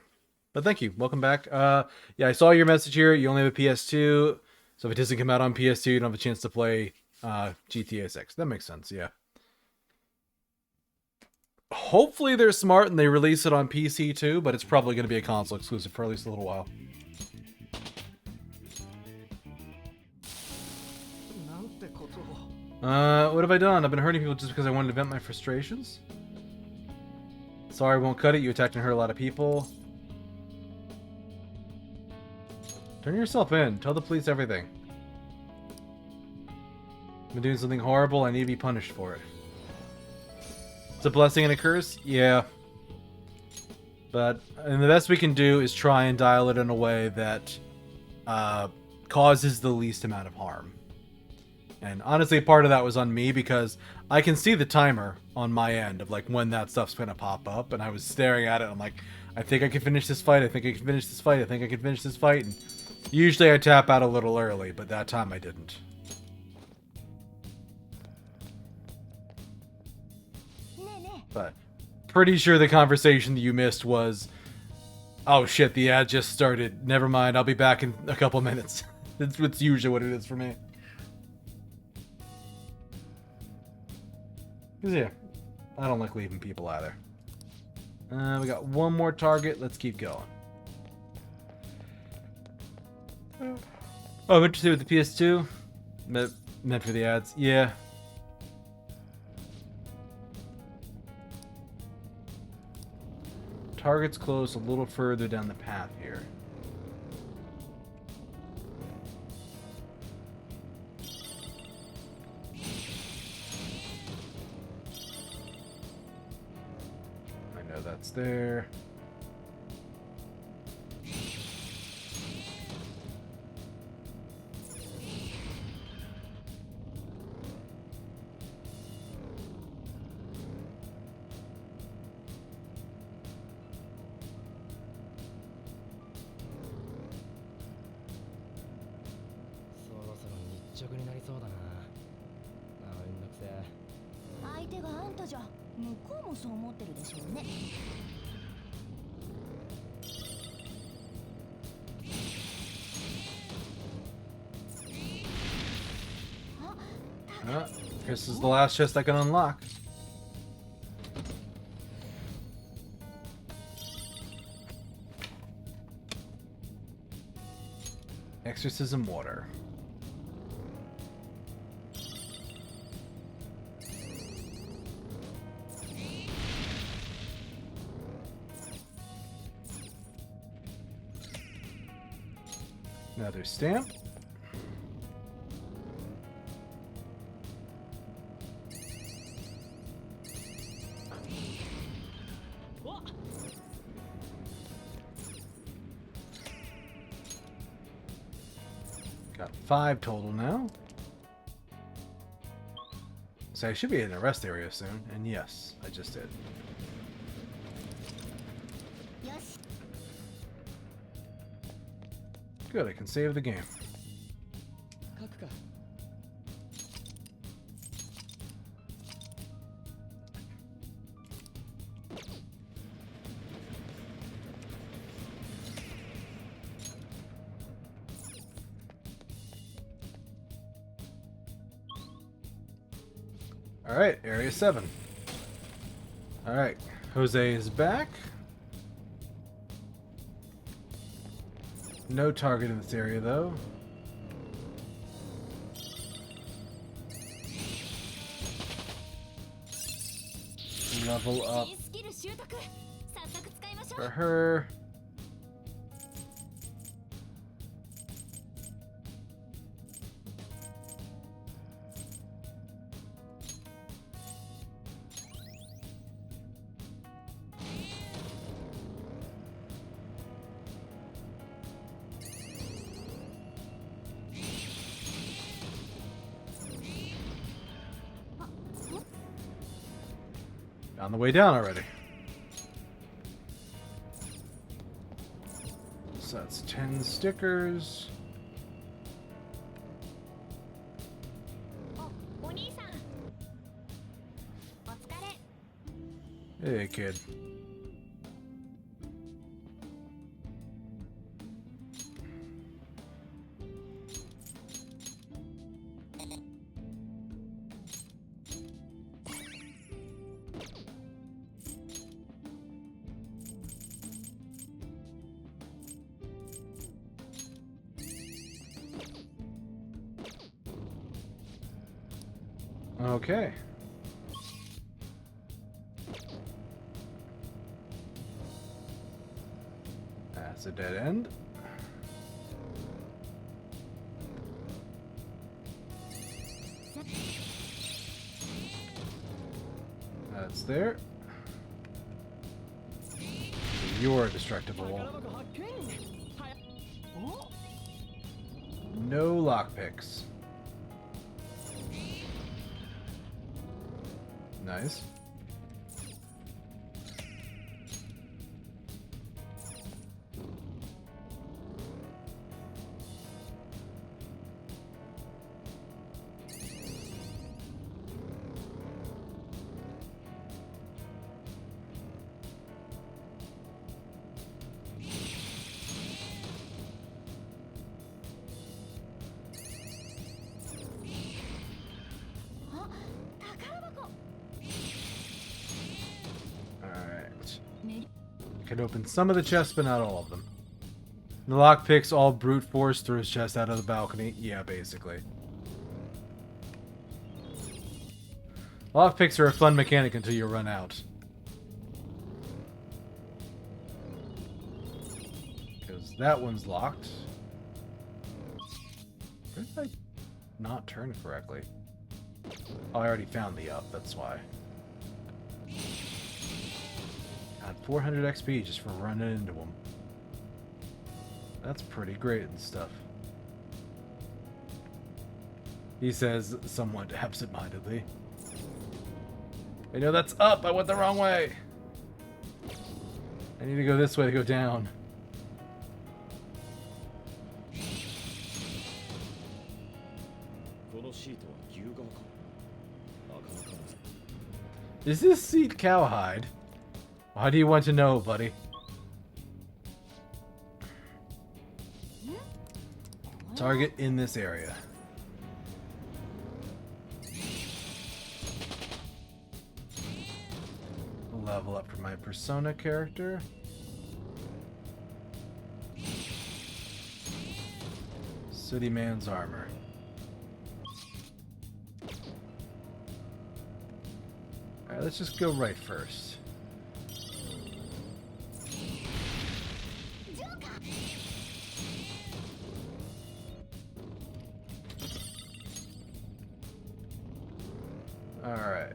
But thank you. Welcome back. Yeah, I saw your message here. You only have a PS2, so if it doesn't come out on PS2, you don't have a chance to play GTA 6. That makes sense. Yeah. Hopefully they're smart and they release it on PC too, but it's probably going to be a console exclusive for at least a little while. What have I done? I've been hurting people just because I wanted to vent my frustrations. Sorry, won't cut it. You attacked and hurt a lot of people. Turn yourself in. Tell the police everything. I've been doing something horrible. I need to be punished for it. It's a blessing and a curse? Yeah. And the best we can do is try and dial it in a way that causes the least amount of harm. And honestly, part of that was on me because I can see the timer on my end of like when that stuff's gonna pop up, and I was staring at it. I'm like, I think I can finish this fight. I think I can finish this fight. I think I can finish this fight. And usually I tap out a little early, but that time I didn't. But pretty sure the conversation that you missed was, oh shit, the ad just started. Never mind, I'll be back in a couple minutes. That's usually what it is for me. Because yeah, I don't like leaving people either. We got one more target. Let's keep going. Oh, I'm interested with the PS2. Meant for the ads. Yeah. Target's close a little further down the path here. I know that's there. This is the last chest I can unlock. Exorcism water. Another stamp. Got 5 total now. So I should be in a rest area soon, and yes, I just did. Good, I can save the game. Alright, Area 7. Alright, Jose is back. No target in this area, though. Level up for her. On the way down already. So that's 10 stickers. Hey, kid. Okay. That's a dead end. That's there. You're destructible. No lockpicks. Nice. Could open some of the chests, but not all of them. The lockpicks all brute force through his chest out of the balcony. Yeah, basically. Lockpicks are a fun mechanic until you run out. Because that one's locked. Where did I not turn correctly? Oh, I already found the up, that's why. God, 400 XP just for running into them. That's pretty great and stuff. He says somewhat absent-mindedly. I know that's up, I went the wrong way. I need to go this way to go down. Is this seat cowhide? How do you want to know, buddy? Target in this area. Level up for my persona character. City Man's armor. Alright, let's just go right first. Alright.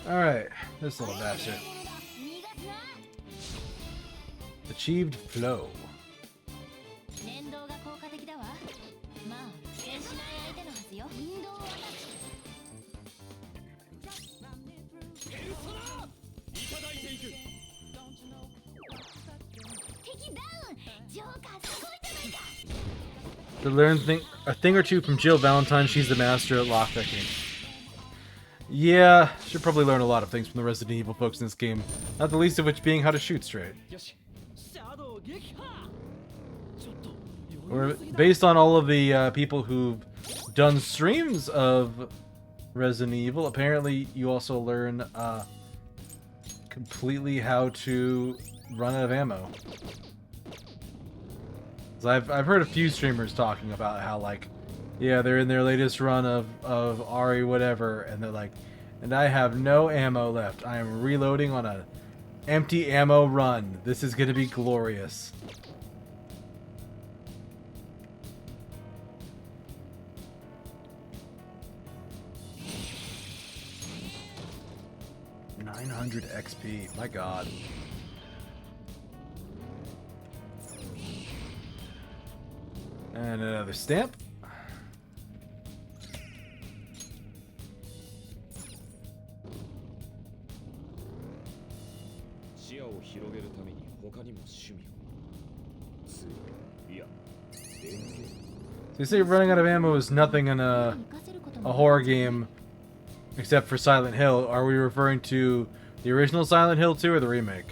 Alright, this little bastard. Achieved flow. To learn a thing or two from Jill Valentine, she's the master at lockpicking. Yeah, should probably learn a lot of things from the Resident Evil folks in this game, not the least of which being how to shoot straight. Or based on all of the people who've done streams of Resident Evil, apparently you also learn completely how to run out of ammo. So I've heard a few streamers talking about how, like, yeah, they're in their latest run of Ari whatever, and they're like, and I have no ammo left. I am reloading on an empty ammo run. This is going to be glorious. $900 XP. My God. And another stamp. So you say running out of ammo is nothing in a horror game except for Silent Hill. Are we referring to the original Silent Hill 2 or the remake?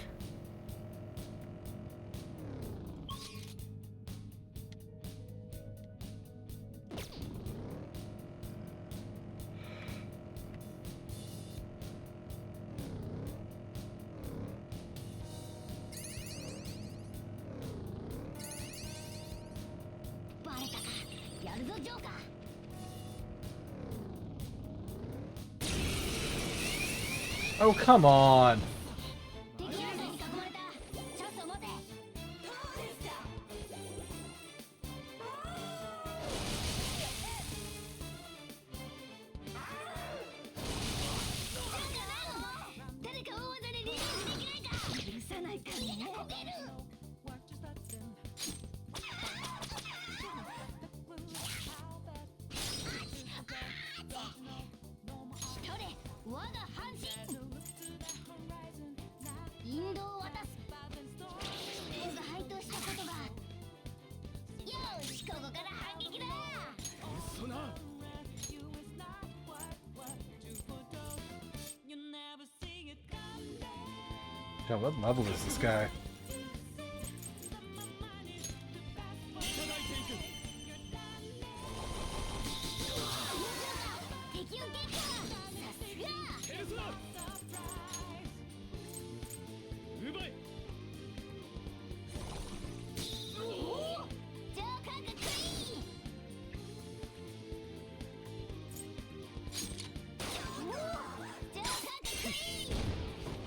Oh, come on. God, what level is this guy?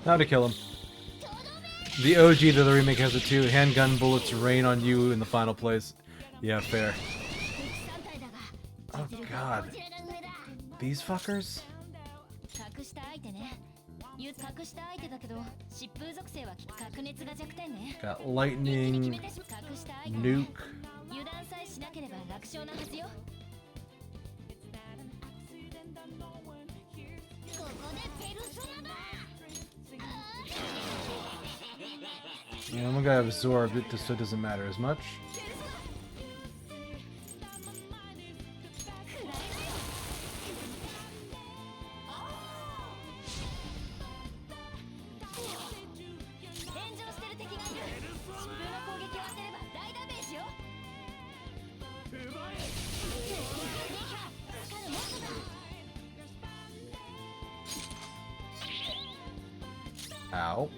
Now to kill him. The OG to the remake has it too. Handgun bullets rain on you in the final place. Yeah, fair. Oh god. These fuckers? Got lightning, nuke. Yeah, I'm gonna absorb it just so it doesn't matter as much. Ow.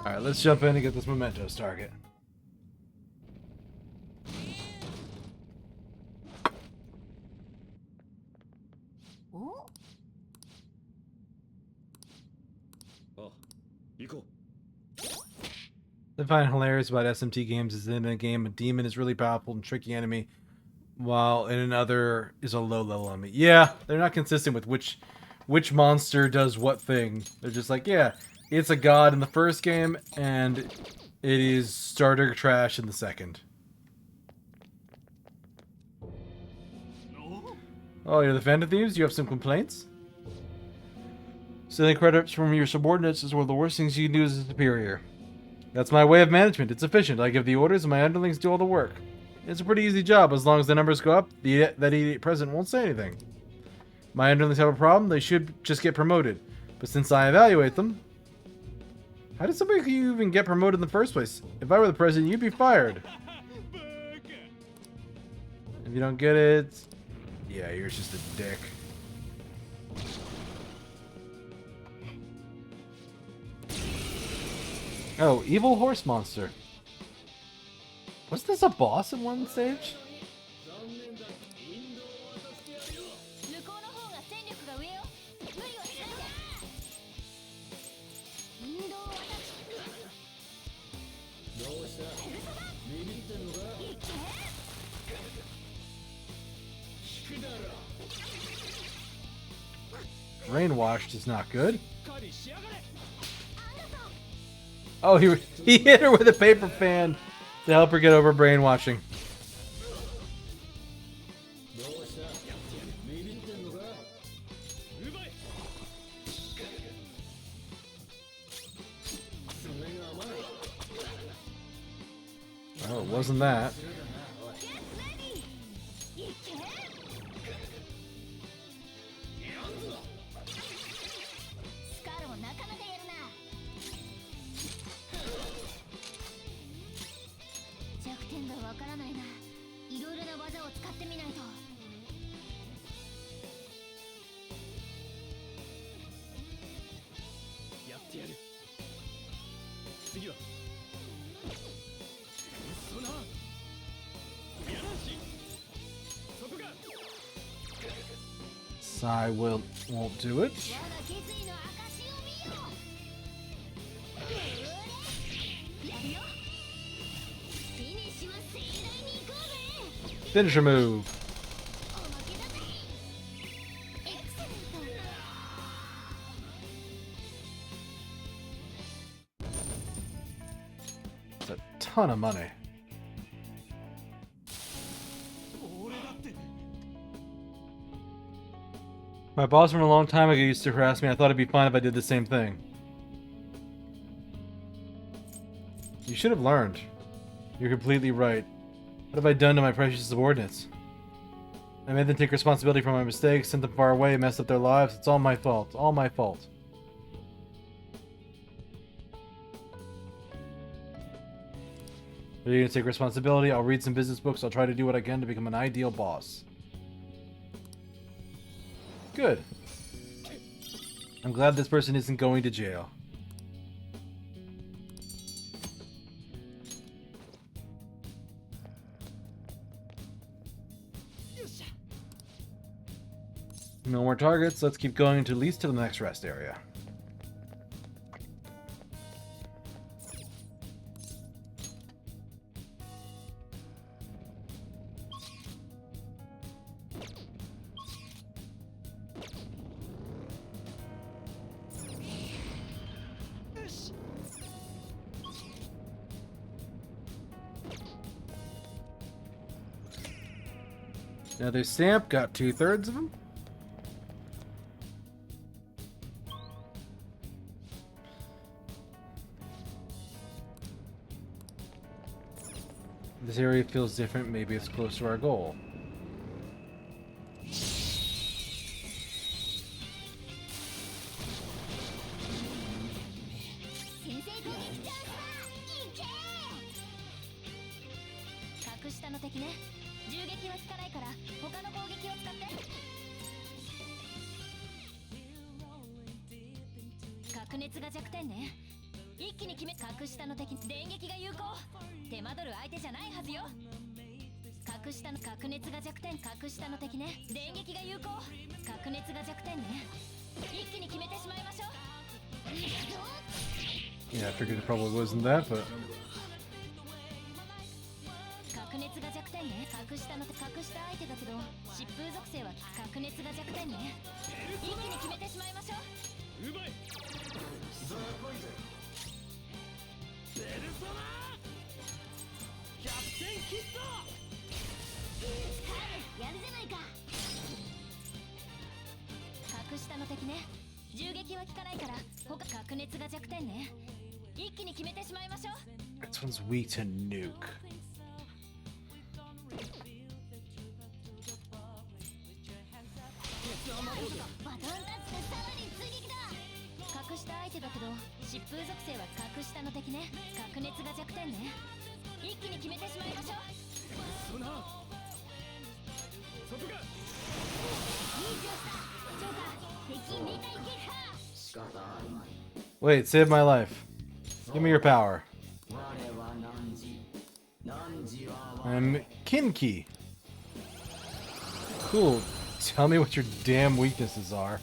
Alright, let's jump in and get this Mementos target. What I find hilarious about SMT games is that in a game a demon is really powerful and tricky enemy, while in another is a low-level enemy. Yeah, they're not consistent with which monster does what thing. They're just like, yeah, it's a god in the first game, and it is starter trash in the second. Oh, you're the Phantom Thieves? You have some complaints? Stealing credits from your subordinates is one of the worst things you can do as a superior. That's my way of management. It's efficient. I give the orders and my underlings do all the work. It's a pretty easy job. As long as the numbers go up, that idiot president won't say anything. My underlings have a problem, they should just get promoted. But since I evaluate them... How did somebody even get promoted in the first place? If I were the president, you'd be fired. If you don't get it... Yeah, you're just a dick. Oh, evil horse monster. Wasn't this a boss in one stage? Brainwashed is not good. Oh, he hit her with a paper fan to help her get over brainwashing. Oh, it wasn't that. I won't do it. Finisher move. It's a ton of money. My boss from a long time ago used to harass me. I thought it'd be fine if I did the same thing. You should have learned. You're completely right. What have I done to my precious subordinates? I made them take responsibility for my mistakes, sent them far away, messed up their lives. It's all my fault. All my fault. Are you going to take responsibility? I'll read some business books. I'll try to do what I can to become an ideal boss. Good. I'm glad this person isn't going to jail. No more targets. Let's keep going to at least to the next rest area. Another stamp, got 2/3 of them. This area feels different, maybe it's close to our goal. Yeah, I figured it probably wasn't that, but... This one's weak to nuke. Wait, save my life. Give me your power. I'm Kinki. Cool. Tell me what your damn weaknesses are.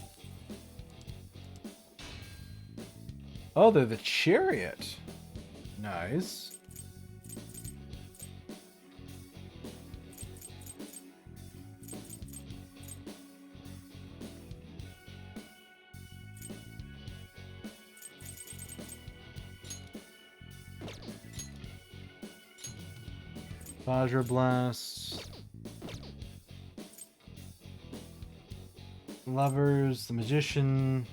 Oh, they're the chariot. Nice. Vajra Blast. Lovers, the Magician.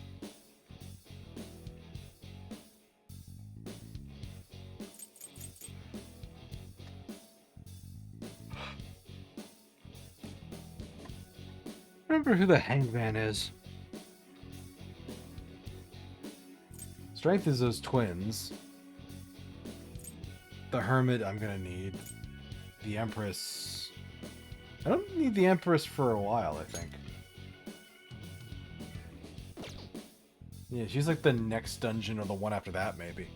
Remember who the Hangman is. Strength is those twins. The Hermit I'm gonna need. The Empress. I don't need the Empress for a while, I think. Yeah, she's like the next dungeon or the one after that, maybe.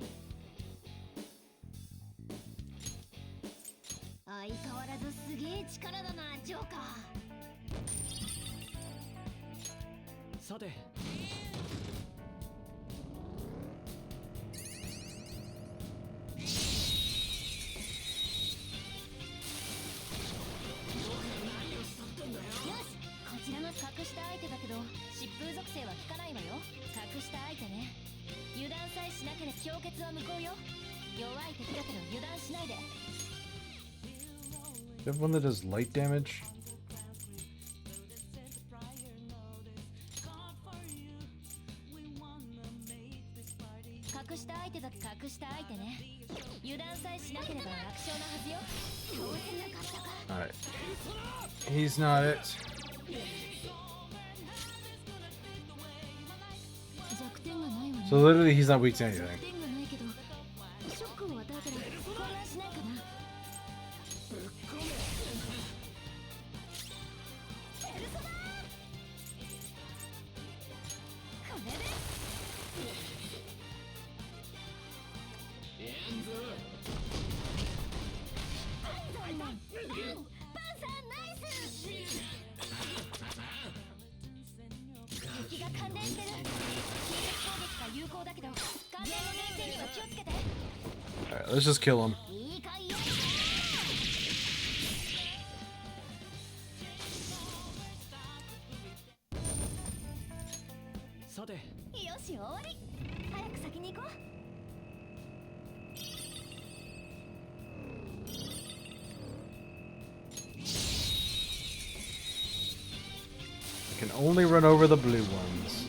Do you have one that does light damage? Alright. He's not it. So literally he's not weak to anything. Alright, let's just kill him. I can only run over the blue ones.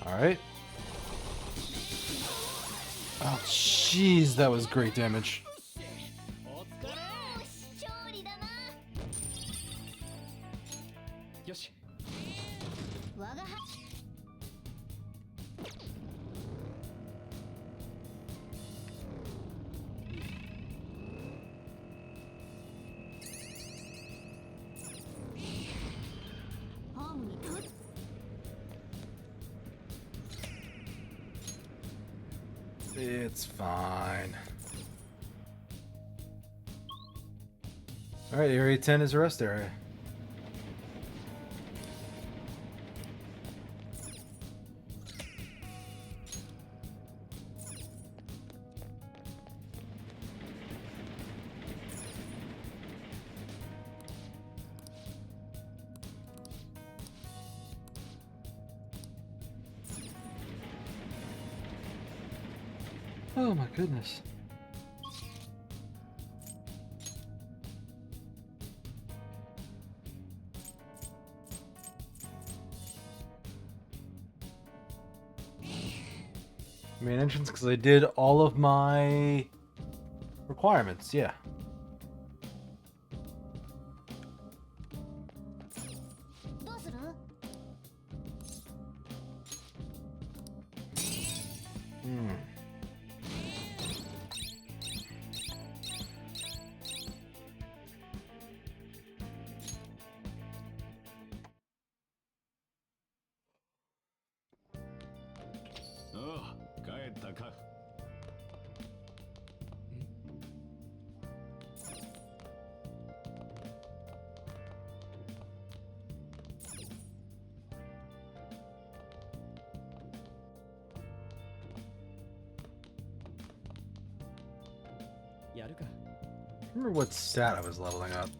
Alright. Oh, jeez, that was great damage. It's fine. Alright, Area 10 is a rest area. Oh my goodness. Main entrance because I did all of my requirements, yeah. Remember what stat I was leveling up.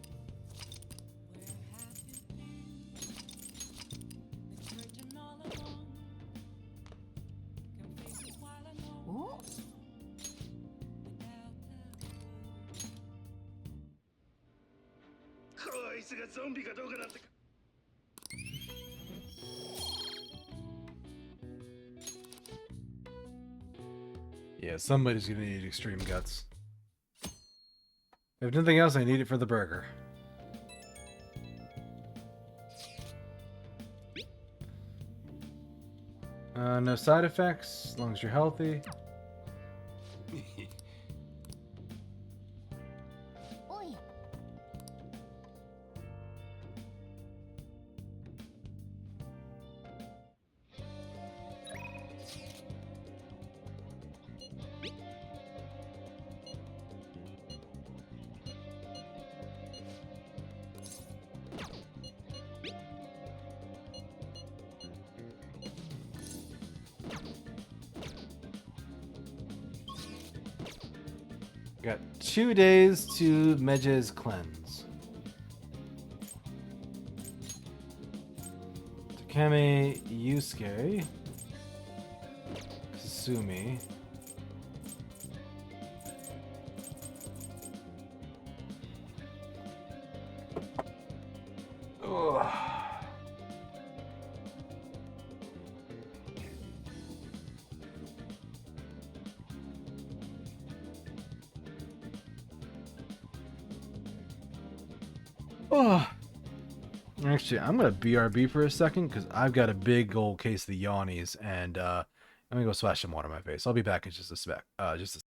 Yeah, somebody's gonna need extreme guts. If nothing else, I need it for the burger. No side effects, as long as you're healthy. Got 2 days to Medjed's cleanse. Takemi Yusuke. Kasumi. Ugh. Oh. Actually, I'm gonna BRB for a second because I've got a big old case of the yawnies, and I'm gonna go splash some water on my face. I'll be back in just a sec. Just a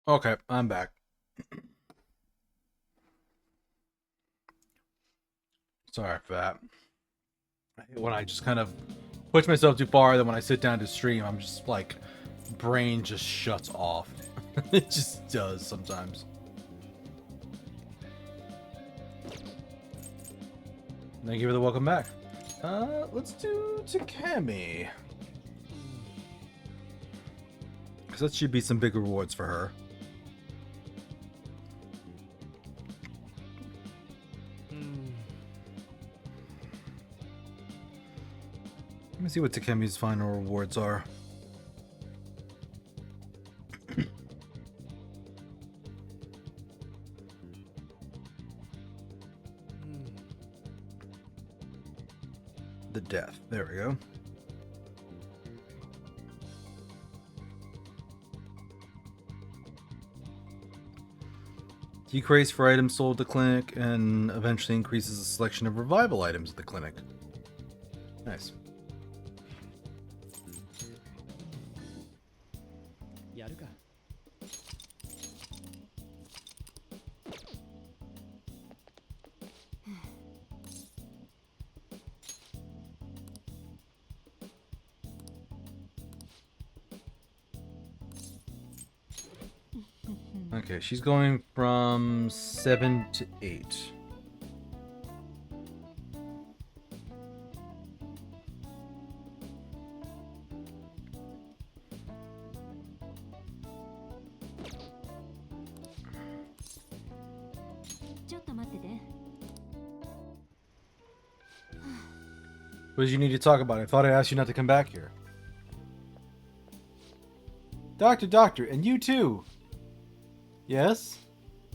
Okay, I'm back. Sorry for that. When I just kind of push myself too far, then when I sit down to stream, I'm just like, brain just shuts off. It just does sometimes. Thank you for the welcome back. Let's do Takemi. Because that should be some big rewards for her. Let me see what Takemi's final rewards are. The death. There we go. Decrease for items sold at the clinic and eventually increases the selection of revival items at the clinic. Nice. Okay, she's going from 7 to 8. What did you need to talk about? I thought I asked you not to come back here. Doctor, and you too! Yes?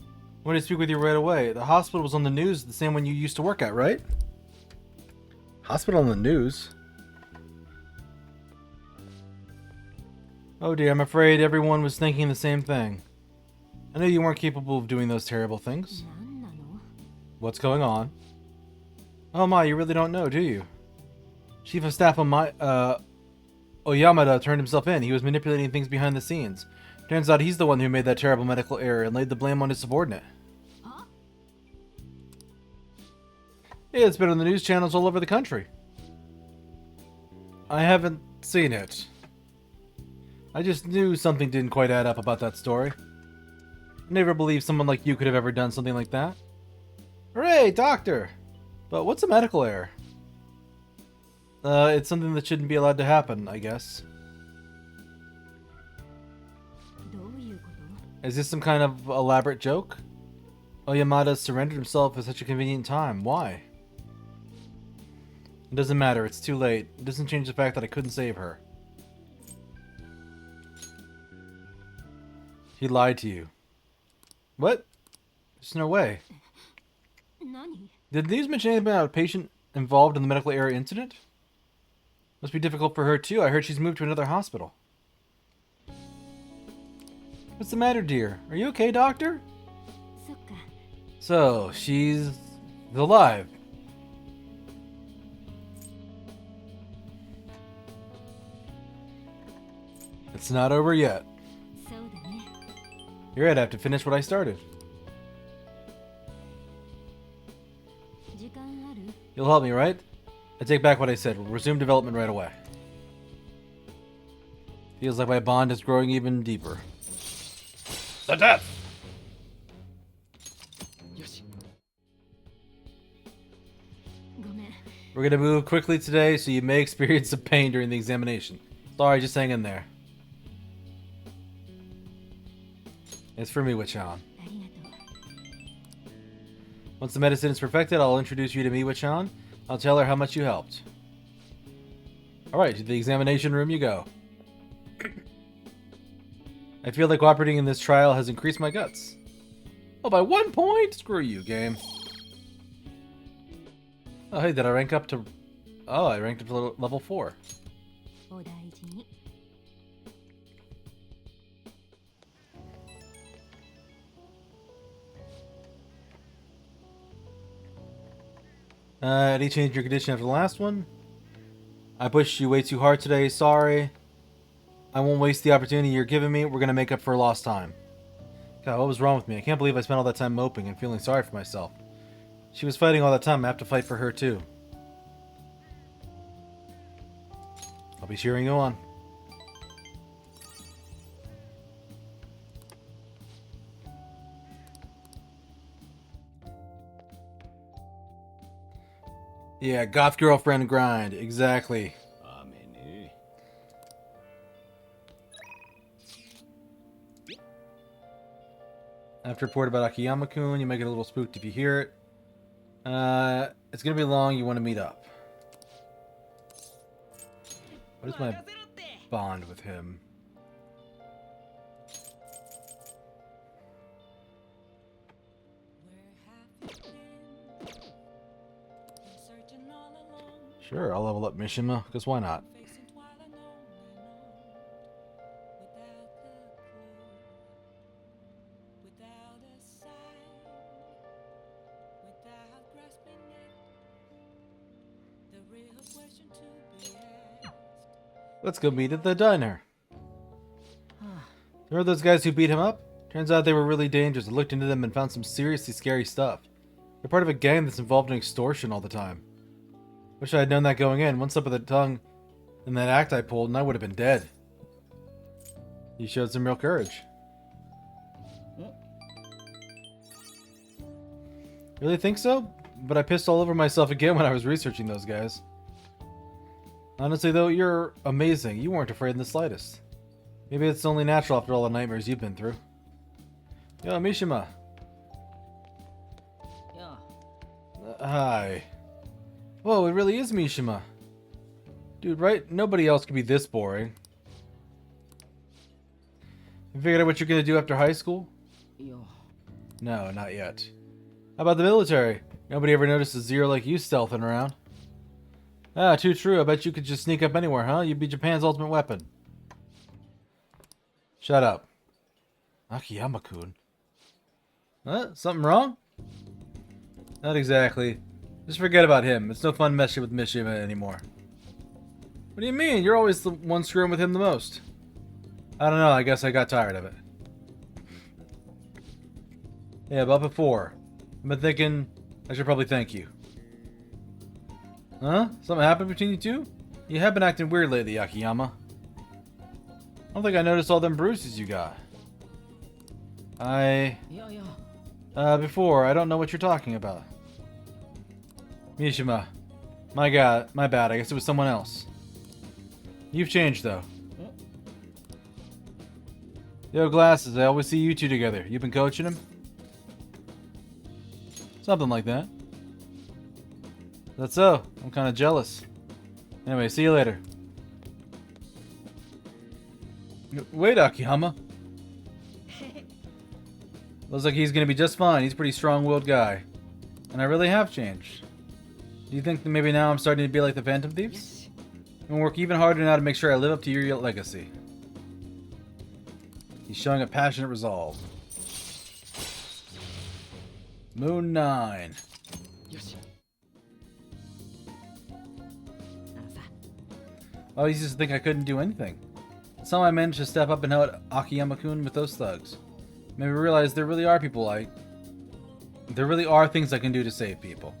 I wanted to speak with you right away. The hospital was on the news, the same one you used to work at, right? Hospital on the news? Oh dear, I'm afraid everyone was thinking the same thing. I knew you weren't capable of doing those terrible things. What's going on? Oh my, you really don't know, do you? Chief of Staff Oyamada turned himself in. He was manipulating things behind the scenes. Turns out he's the one who made that terrible medical error and laid the blame on his subordinate. Huh? Yeah, it's been on the news channels all over the country. I haven't seen it. I just knew something didn't quite add up about that story. I never believed someone like you could have ever done something like that. Hooray, doctor! But what's a medical error? It's something that shouldn't be allowed to happen, I guess. Is this some kind of elaborate joke? Oyamada surrendered himself at such a convenient time. Why? It doesn't matter. It's too late. It doesn't change the fact that I couldn't save her. He lied to you. What? There's no way. Did the news mention anything about a patient involved in the medical error incident? Must be difficult for her too. I heard she's moved to another hospital. What's the matter, dear? Are you okay, doctor? So, she's alive. It's not over yet. You're right, I have to finish what I started. You'll help me, right? I take back what I said. We'll resume development right away. Feels like my bond is growing even deeper. The death! We're gonna move quickly today, so you may experience some pain during the examination. Sorry, just hang in there. It's for Miwa-chan. Once the medicine is perfected, I'll introduce you to Miwa-chan. I'll tell her how much you helped. Alright, to the examination room you go. I feel like cooperating in this trial has increased my guts. Oh, by 1 point? Screw you, game. Oh, hey, did I rank up to... Oh, I ranked up to level 4. Any change your condition after the last one? I pushed you way too hard today, sorry. I won't waste the opportunity you're giving me. We're gonna make up for lost time. God, what was wrong with me? I can't believe I spent all that time moping and feeling sorry for myself. She was fighting all that time. I have to fight for her, too. I'll be cheering you on. Yeah, goth girlfriend grind. Exactly. After report about Akiyama-kun, you might get a little spooked if you hear it. It's gonna be long. You want to meet up. What is my bond with him? Sure, I'll level up Mishima, because why not? Let's go meet at the diner. Remember those guys who beat him up? Turns out they were really dangerous. I looked into them and found some seriously scary stuff. They're part of a gang that's involved in extortion all the time. Wish I had known that going in. One slip of the tongue in that act I pulled and I would have been dead. You showed some real courage. Really think so? But I pissed all over myself again when I was researching those guys. Honestly though, you're amazing. You weren't afraid in the slightest. Maybe it's only natural after all the nightmares you've been through. Yo, Mishima. Yeah. Hi. Whoa, it really is Mishima. Dude, right? Nobody else could be this boring. You figured out what you're gonna do after high school? Yo. No, not yet. How about the military? Nobody ever noticed a zero like you stealthing around. Ah, too true. I bet you could just sneak up anywhere, huh? You'd be Japan's ultimate weapon. Shut up. Akiyama-kun. Huh? Something wrong? Not exactly. Just forget about him. It's no fun messing with Mishima anymore. What do you mean? You're always the one screwing with him the most. I don't know. I guess I got tired of it. Yeah, about before. I've been thinking I should probably thank you. Huh? Something happened between you two? You have been acting weird lately, Akiyama. I don't think I noticed all them bruises you got. Before, I don't know what you're talking about. Mishima. My God, my bad. I guess it was someone else. You've changed, though. Yo, Glasses, I always see you two together. You've been coaching him? Something like that. That's so. I'm kind of jealous. Anyway, see you later. Wait, Akiyama. Looks like he's gonna be just fine. He's a pretty strong-willed guy. And I really have changed. Do you think that maybe now I'm starting to be like the Phantom Thieves? I'm gonna work even harder now to make sure I live up to your legacy. He's showing a passionate resolve. Moon 9. Oh, you just think I couldn't do anything. Somehow I managed to step up and help Akiyama-kun with those thugs. Made me realize there really are things I can do to save people.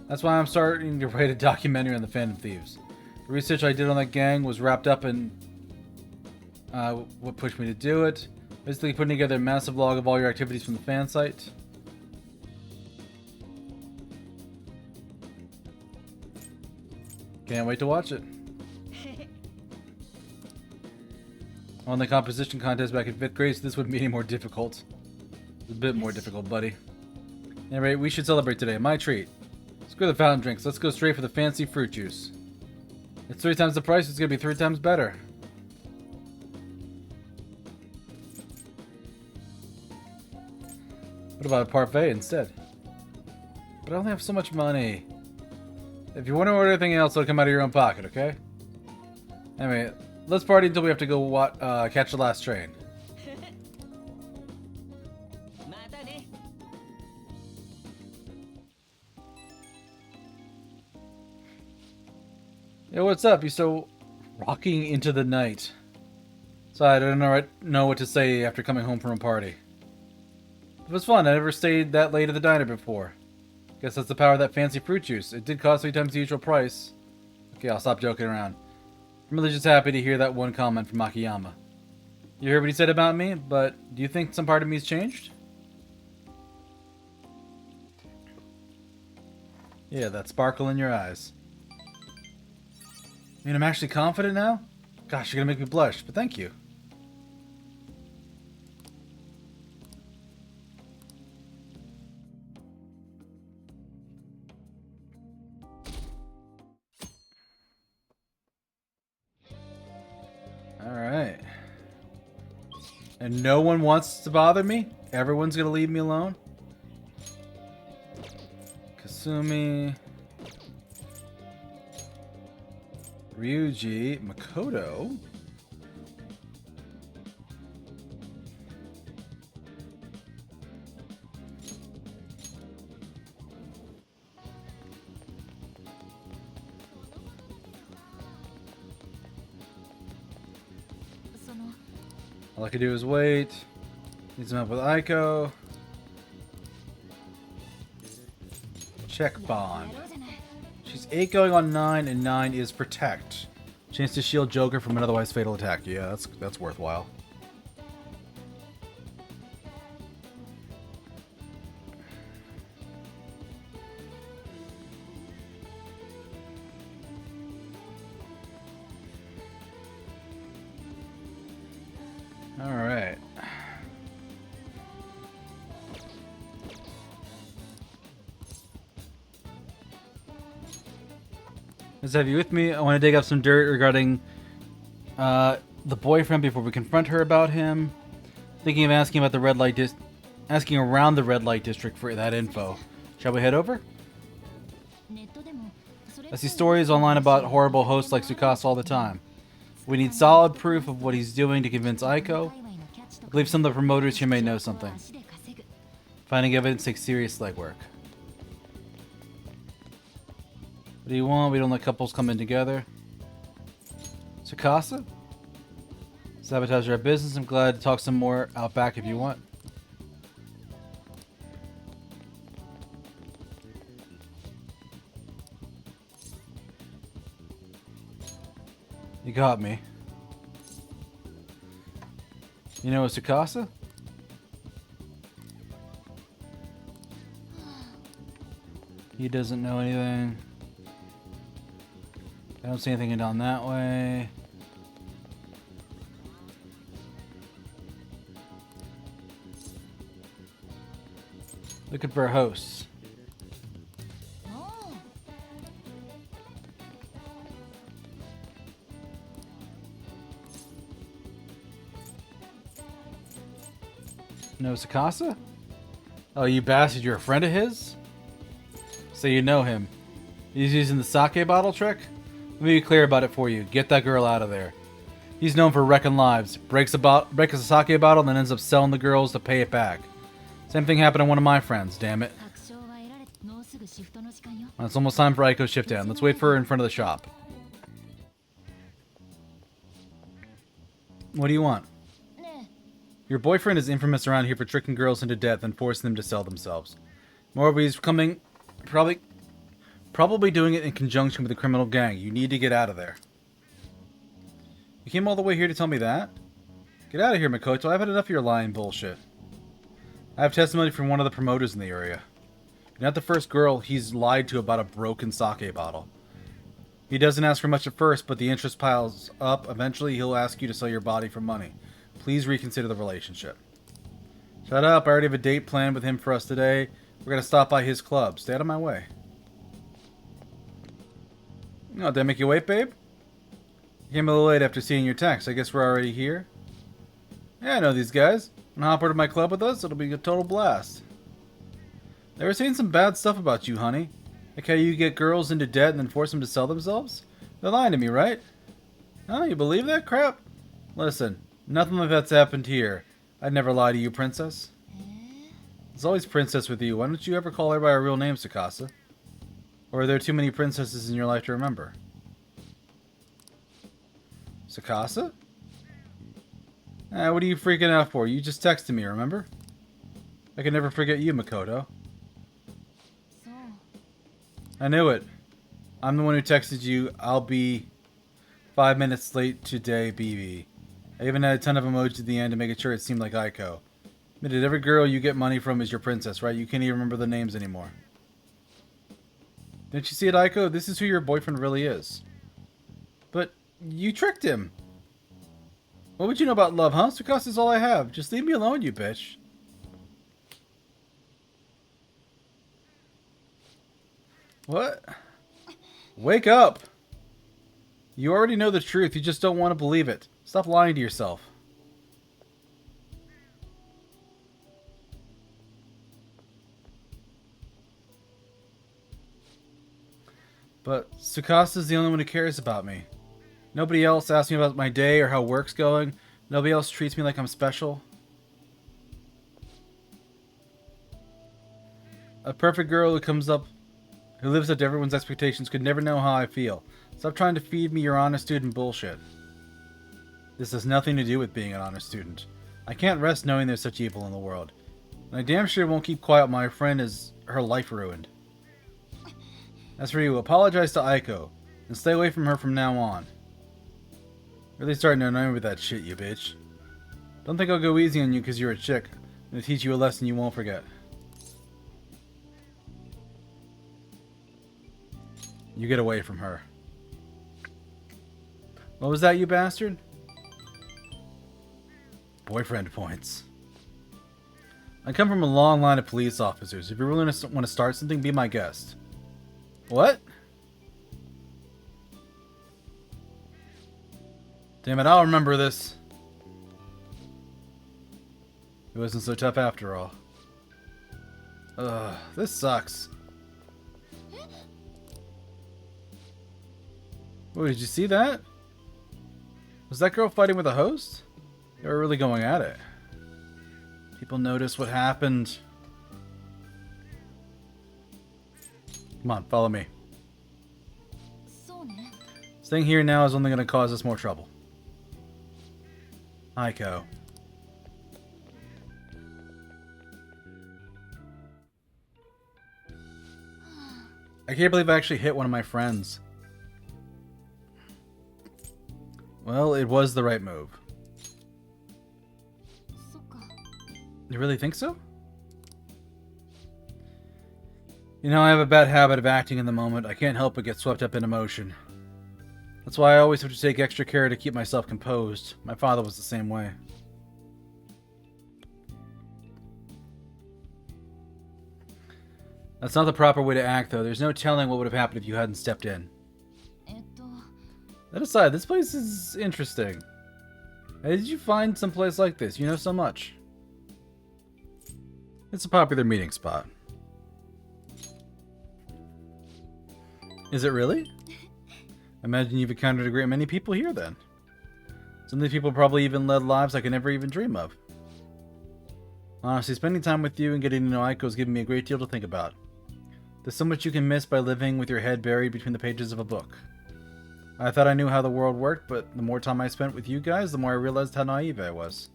That's why I'm starting to write a documentary on the Phantom Thieves. The research I did on that gang was wrapped up in what pushed me to do it. Basically putting together a massive log of all your activities from the fan site. Can't wait to watch it. On the composition contest back in 5th grade, so this wouldn't be any more difficult. It's a bit more difficult, buddy. Anyway, we should celebrate today. My treat. Screw the fountain drinks. Let's go straight for the fancy fruit juice. It's 3 times the price. It's going to be 3 times better. What about a parfait instead? But I only have so much money. If you want to order anything else, it'll come out of your own pocket, okay? Anyway, let's party until we have to go catch the last train. Yo, what's up? You so rocking into the night. Sorry, I don't know what to say after coming home from a party. It was fun. I never stayed that late at the diner before. Guess that's the power of that fancy fruit juice. It did cost 3 times the usual price. Okay, I'll stop joking around. I'm really just happy to hear that one comment from Akiyama. You heard what he said about me, but do you think some part of me's changed? Yeah, that sparkle in your eyes. I mean, I'm actually confident now? Gosh, you're gonna make me blush, but thank you. Alright. And no one wants to bother me? Everyone's gonna leave me alone? Kasumi... Ryuji... Makoto... All I can do is wait. Need some help with Aiko. Check bond. She's 8 going on 9, and 9 is protect. Chance to shield Joker from an otherwise fatal attack. Yeah, that's worthwhile. Alright. Let's have you with me. I want to dig up some dirt regarding the boyfriend before we confront her about him. Thinking of asking about the red light asking around the red light district for that info. Shall we head over? I see stories online about horrible hosts like Tsukasa all the time. We need solid proof of what he's doing to convince Aiko. I believe some of the promoters here may know something. Finding evidence takes serious legwork. What do you want? We don't let couples come in together. Tsukasa? Sabotage our business. I'm glad to talk some more out back if you want. You got me. You know a Tsukasa? He doesn't know anything. I don't see anything down that way. Looking for a host. No Tsukasa? Oh, you bastard, you're a friend of his? So you know him. He's using the sake bottle trick? Let me be clear about it for you. Get that girl out of there. He's known for wrecking lives. Breaks a sake bottle and then ends up selling the girls to pay it back. Same thing happened to one of my friends, damn it. Well, it's almost time for Aiko's shift down. Let's wait for her in front of the shop. What do you want? Your boyfriend is infamous around here for tricking girls into debt and forcing them to sell themselves. Moreover, he's probably doing it in conjunction with a criminal gang. You need to get out of there. You came all the way here to tell me that? Get out of here, Makoto. I've had enough of your lying bullshit. I have testimony from one of the promoters in the area. You're not the first girl he's lied to about a broken sake bottle. He doesn't ask for much at first, but the interest piles up. Eventually, he'll ask you to sell your body for money. Please reconsider the relationship. Shut up. I already have a date planned with him for us today. We're going to stop by his club. Stay out of my way. Oh, did I make you wait, babe? You came a little late after seeing your text. I guess we're already here. Yeah, I know these guys. Wanna hop over to my club with us? It'll be a total blast. They were saying some bad stuff about you, honey. Like how you get girls into debt and then force them to sell themselves? They're lying to me, right? Oh, you believe that crap? Listen, nothing like that's happened here. I'd never lie to you, princess. It's always princess with you. Why don't you ever call her by her real name, Tsukasa? Or are there too many princesses in your life to remember? Tsukasa? What are you freaking out for? You just texted me, remember? I can never forget you, Makoto. So, I knew it. I'm the one who texted you, I'll be 5 minutes late today, BB. I even had a ton of emojis at the end to make sure it seemed like Aiko. Admitted, every girl you get money from is your princess, right? You can't even remember the names anymore. Didn't you see it, Aiko? This is who your boyfriend really is. But you tricked him. What would you know about love, huh? Sakuras all I have. Just leave me alone, you bitch. What? Wake up! You already know the truth. You just don't want to believe it. Stop lying to yourself. But Sakuras is the only one who cares about me. Nobody else asks me about my day or how work's going. Nobody else treats me like I'm special. A perfect girl who lives up to everyone's expectations could never know how I feel. Stop trying to feed me your honest student bullshit. This has nothing to do with being an honest student. I can't rest knowing there's such evil in the world. And I damn sure won't keep quiet my friend is her life ruined. As for you, apologize to Aiko, and stay away from her from now on. Really starting to annoy me with that shit, you bitch. Don't think I'll go easy on you because you're a chick. I'm gonna teach you a lesson you won't forget. You get away from her. What was that, you bastard? Boyfriend points. I come from a long line of police officers. If you really want to start something, be my guest. What? Damn it, I'll remember this. It wasn't so tough after all. Ugh, this sucks. Oh, did you see that? Was that girl fighting with a host? They were really going at it. People notice what happened. Come on, follow me. Staying here now is only going to cause us more trouble. Aiko. I can't believe I actually hit one of my friends. Well, it was the right move. You really think so? You know, I have a bad habit of acting in the moment. I can't help but get swept up in emotion. That's why I always have to take extra care to keep myself composed. My father was the same way. That's not the proper way to act, though. There's no telling what would have happened if you hadn't stepped in. That aside, this place is interesting. How did you find some place like this? You know so much. It's a popular meeting spot. Is it really? Imagine you've encountered a great many people here then. Some of these people probably even led lives I could never even dream of. Honestly, spending time with you and getting to know Aiko has given me a great deal to think about. There's so much you can miss by living with your head buried between the pages of a book. I thought I knew how the world worked, but the more time I spent with you guys, the more I realized how naive I was.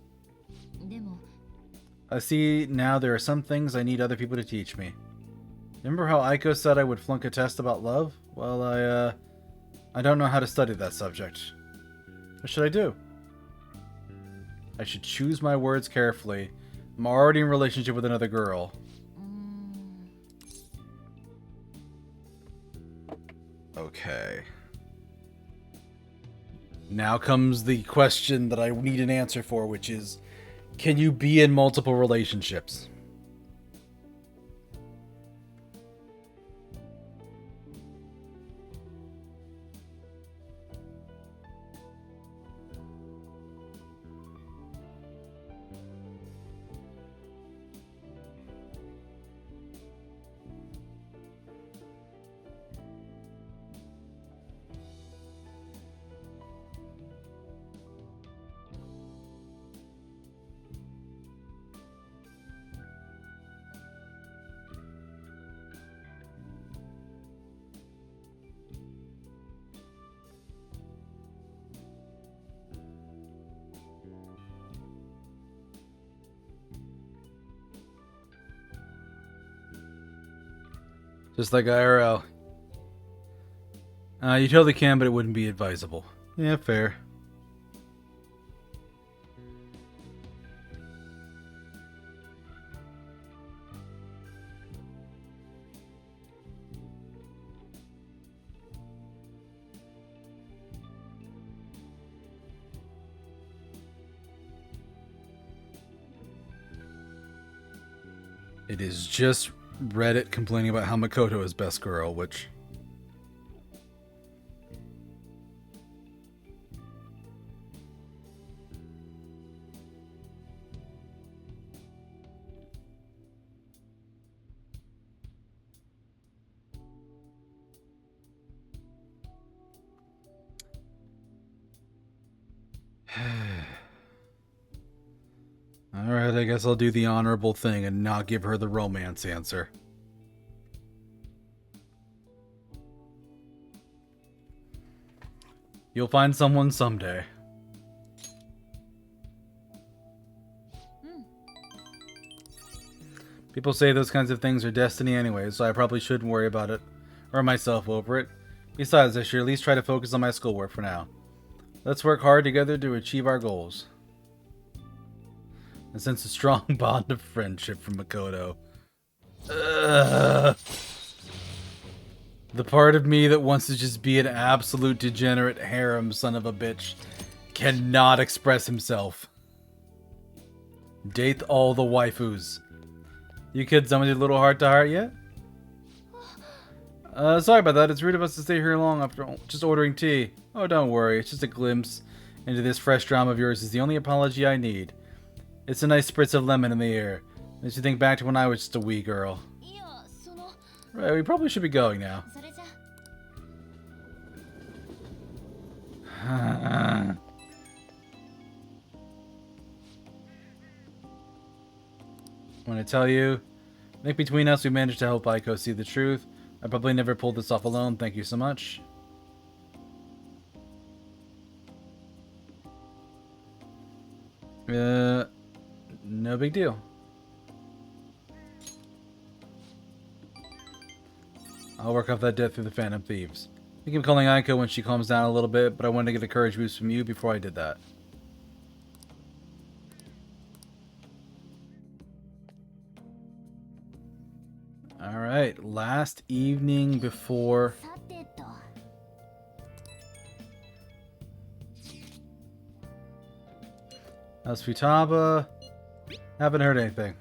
I see now there are some things I need other people to teach me. Remember how Aiko said I would flunk a test about love? Well, I don't know how to study that subject. What should I do? I should choose my words carefully. I'm already in a relationship with another girl. Okay. Now comes the question that I need an answer for, which is, can you be in multiple relationships? Just like IRL. You totally can, but it wouldn't be advisable. Yeah, fair. It is just Reddit complaining about how Makoto is best girl, which... Alright, I guess I'll do the honorable thing and not give her the romance answer. You'll find someone someday. People say those kinds of things are destiny anyway, so I probably shouldn't worry about it or myself over it. Besides, I should at least try to focus on my schoolwork for now. Let's work hard together to achieve our goals. I sense a strong bond of friendship from Makoto. Ugh. The part of me that wants to just be an absolute degenerate harem son of a bitch cannot express himself. Date all the waifus. You kids done with your little heart-to-heart yet? Sorry about that. It's rude of us to stay here long after just ordering tea. Oh, don't worry. It's just a glimpse into this fresh drama of yours is the only apology I need. It's a nice spritz of lemon in the air. Makes you think back to when I was just a wee girl. Right, we probably should be going now. When I tell you, I think between us we managed to help Aiko see the truth. I probably never pulled this off alone. Thank you so much. No big deal. I'll work off that debt through the Phantom Thieves. I keep calling Aiko when she calms down a little bit, but I wanted to get a courage boost from you before I did that. Alright, last evening before... How's Futaba? Haven't heard anything.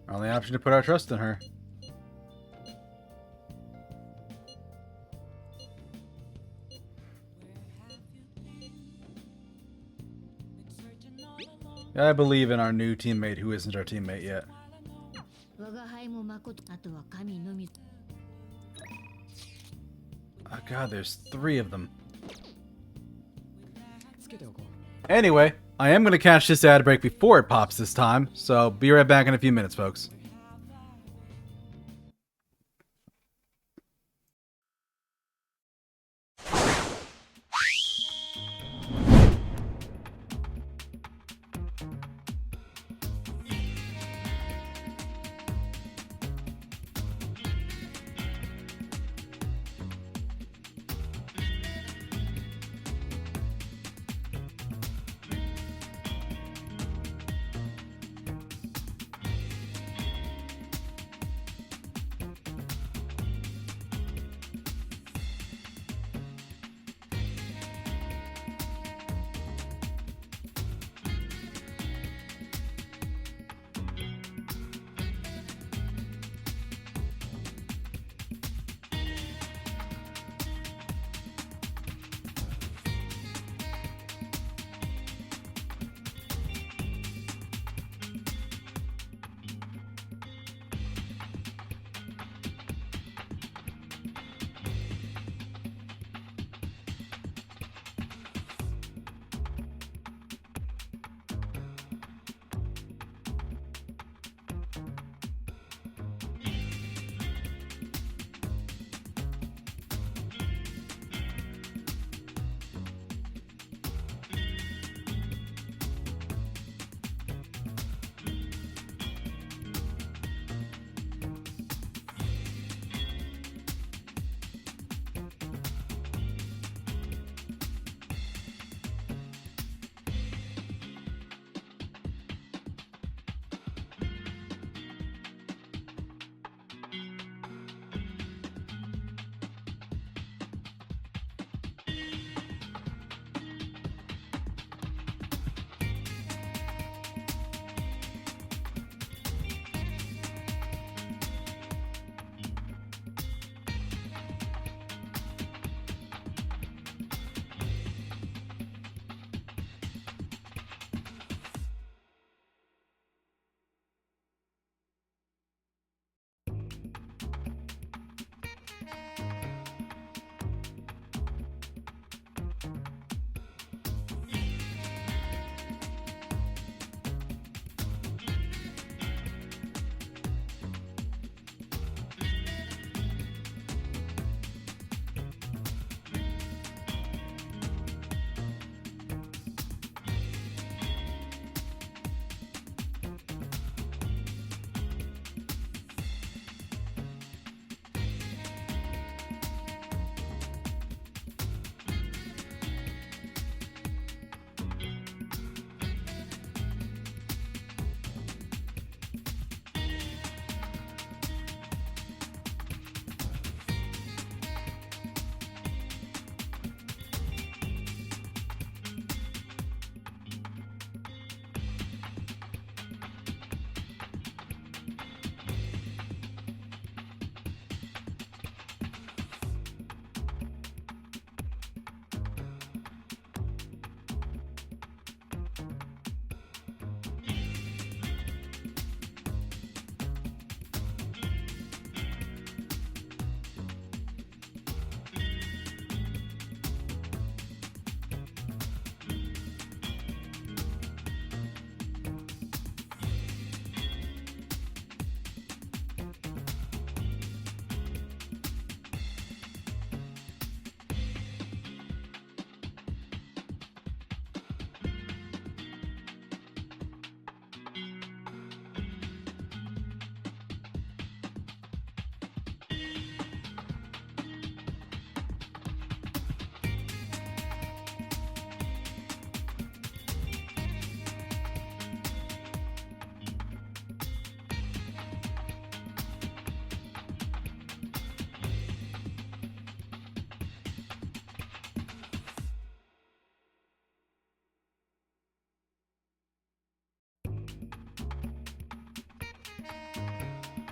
Our only option to put our trust in her. I believe in our new teammate who isn't our teammate yet. Oh god, there's 3 of them. Anyway, I am going to catch this ad break before it pops this time, so be right back in a few minutes, folks.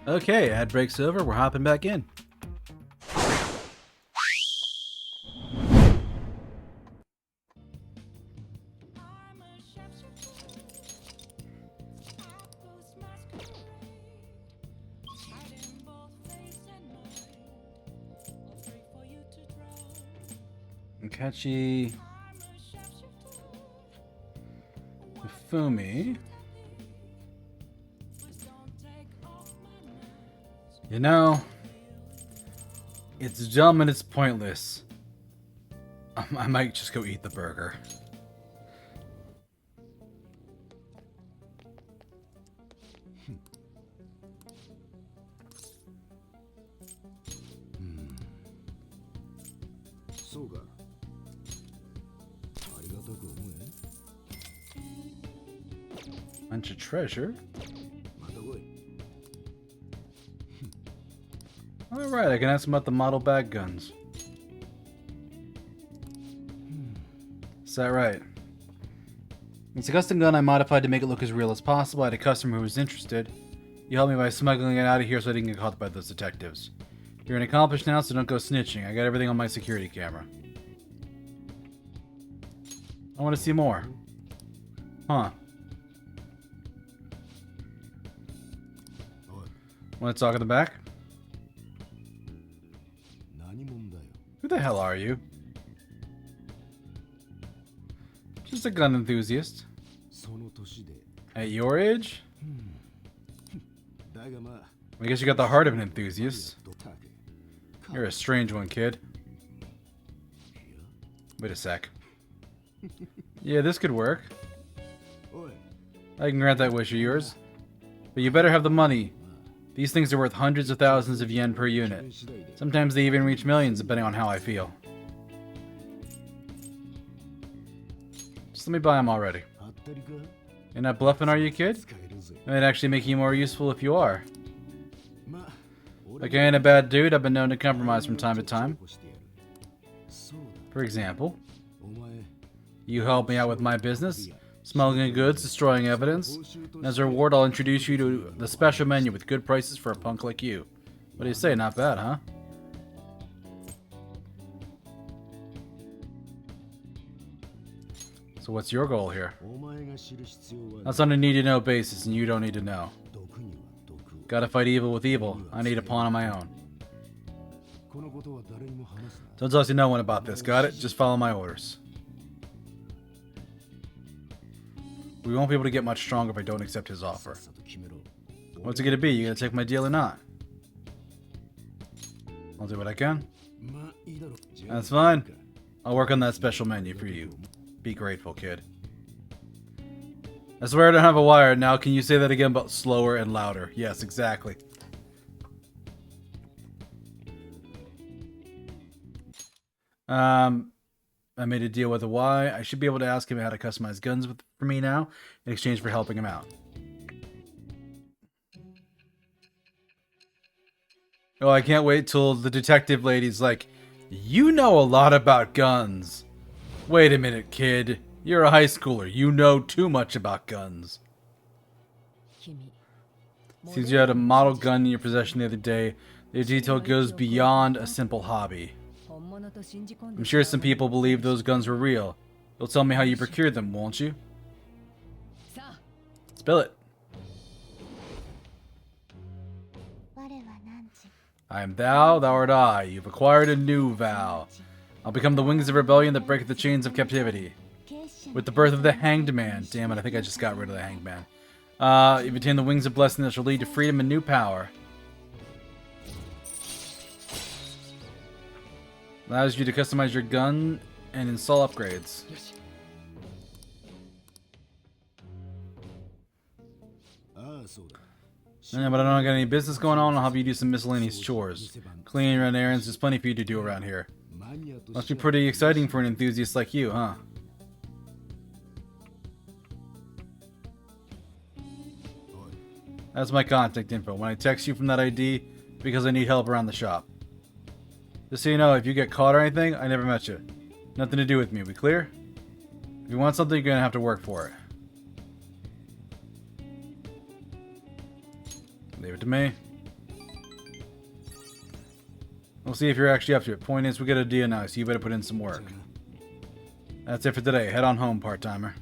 Okay, ad break's over. We're hopping back in. Catchy Fumi. You know, it's dumb and it's pointless. I might just go eat the burger. Bunch of treasure. Alright, I can ask him about the model bag guns. Is that right? It's a custom gun I modified to make it look as real as possible. I had a customer who was interested. You helped me by smuggling it out of here so I didn't get caught by those detectives. You're an accomplished now, so don't go snitching. I got everything on my security camera. I want to see more. Huh. Want to talk in the back? Who the hell are you? Just a gun enthusiast. At your age? I guess you got the heart of an enthusiast. You're a strange one, kid. Wait a sec. Yeah, this could work. I can grant that wish of yours. But you better have the money. These things are worth hundreds of thousands of yen per unit. Sometimes they even reach millions, depending on how I feel. Just let me buy them already. You're not bluffing, are you, kid? It might actually make you more useful if you are. Like I ain't a bad dude, I've been known to compromise from time to time. For example, you help me out with my business, smuggling goods, destroying evidence, and as a reward I'll introduce you to the special menu with good prices for a punk like you. What do you say, not bad, huh? So what's your goal here? That's on a need-to-know basis, and you don't need to know. Gotta fight evil with evil. I need a pawn on my own. Don't talk to no one about this, got it? Just follow my orders. We won't be able to get much stronger if I don't accept his offer. What's it gonna be? You gonna take my deal or not? I'll do what I can. That's fine. I'll work on that special menu for you. Be grateful, kid. I swear I don't have a wire. Now can you say that again, but slower and louder? Yes, exactly. I made a deal with a Y. I should be able to ask him how to customize guns for me now in exchange for helping him out. Oh, I can't wait till the detective lady's like, you know a lot about guns. Wait a minute, kid. You're a high schooler. You know too much about guns. Seems you had a model gun in your possession the other day. The detail goes beyond a simple hobby. I'm sure some people believe those guns were real. You'll tell me how you procured them, won't you? Spill it. I am thou, thou art I. You've acquired a new vow. I'll become the wings of rebellion that break the chains of captivity. With the birth of the Hanged Man. Damn it, I think I just got rid of the Hanged Man. You've attained the wings of blessing that shall lead to freedom and new power. Allows you to customize your gun and install upgrades. Yeah, but I don't got any business going on. I'll help you do some miscellaneous chores. Cleaning, run errands, there's plenty for you to do around here. Must be pretty exciting for an enthusiast like you, huh? That's my contact info. When I text you from that ID, because I need help around the shop. Just so you know, if you get caught or anything, I never met you. Nothing to do with me, we clear? If you want something, you're gonna have to work for it. Leave it to me. We'll see if you're actually up to it. Point is, we get a deal now, so you better put in some work. That's it for today. Head on home, part-timer.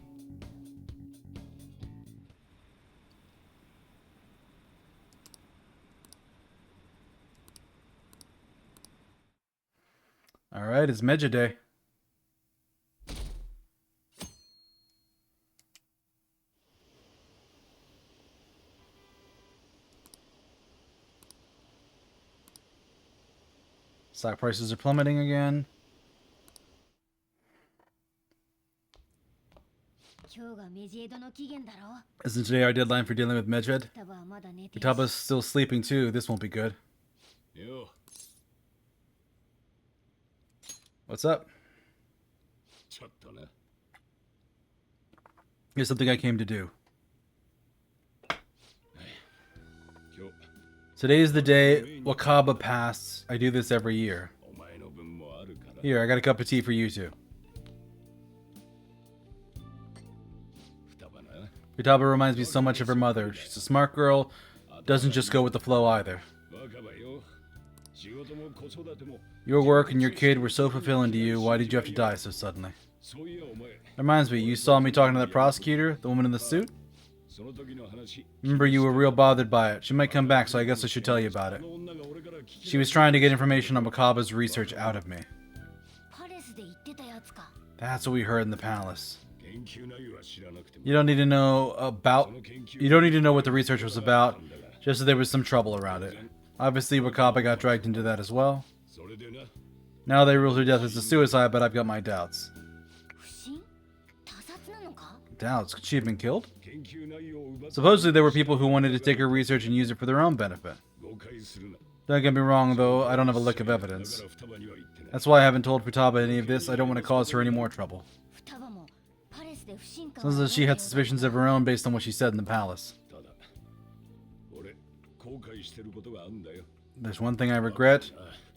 Alright, it's Medjed Day. Stock prices are plummeting again. Isn't today our deadline for dealing with Medjed? Futaba's still sleeping too. This won't be good. What's up? Here's something I came to do. Today is the day Wakaba passed. I do this every year. Here, I got a cup of tea for you two. Futaba reminds me so much of her mother. She's a smart girl, doesn't just go with the flow either. Your work and your kid were so fulfilling to you, why did you have to die so suddenly? Reminds me, you saw me talking to that prosecutor, the woman in the suit? Remember, you were real bothered by it. She might come back, so I guess I should tell you about it. She was trying to get information on Wakaba's research out of me. That's what we heard in the palace. You don't need to know what the research was about, just that there was some trouble around it. Obviously, Wakaba got dragged into that as well. Now they rule her death as a suicide, but I've got my doubts. Doubts? Could she have been killed? Supposedly there were people who wanted to take her research and use it for their own benefit. Don't get me wrong, though, I don't have a lick of evidence. That's why I haven't told Futaba any of this. I don't want to cause her any more trouble. Sounds as she had suspicions of her own based on what she said in the palace. There's one thing I regret.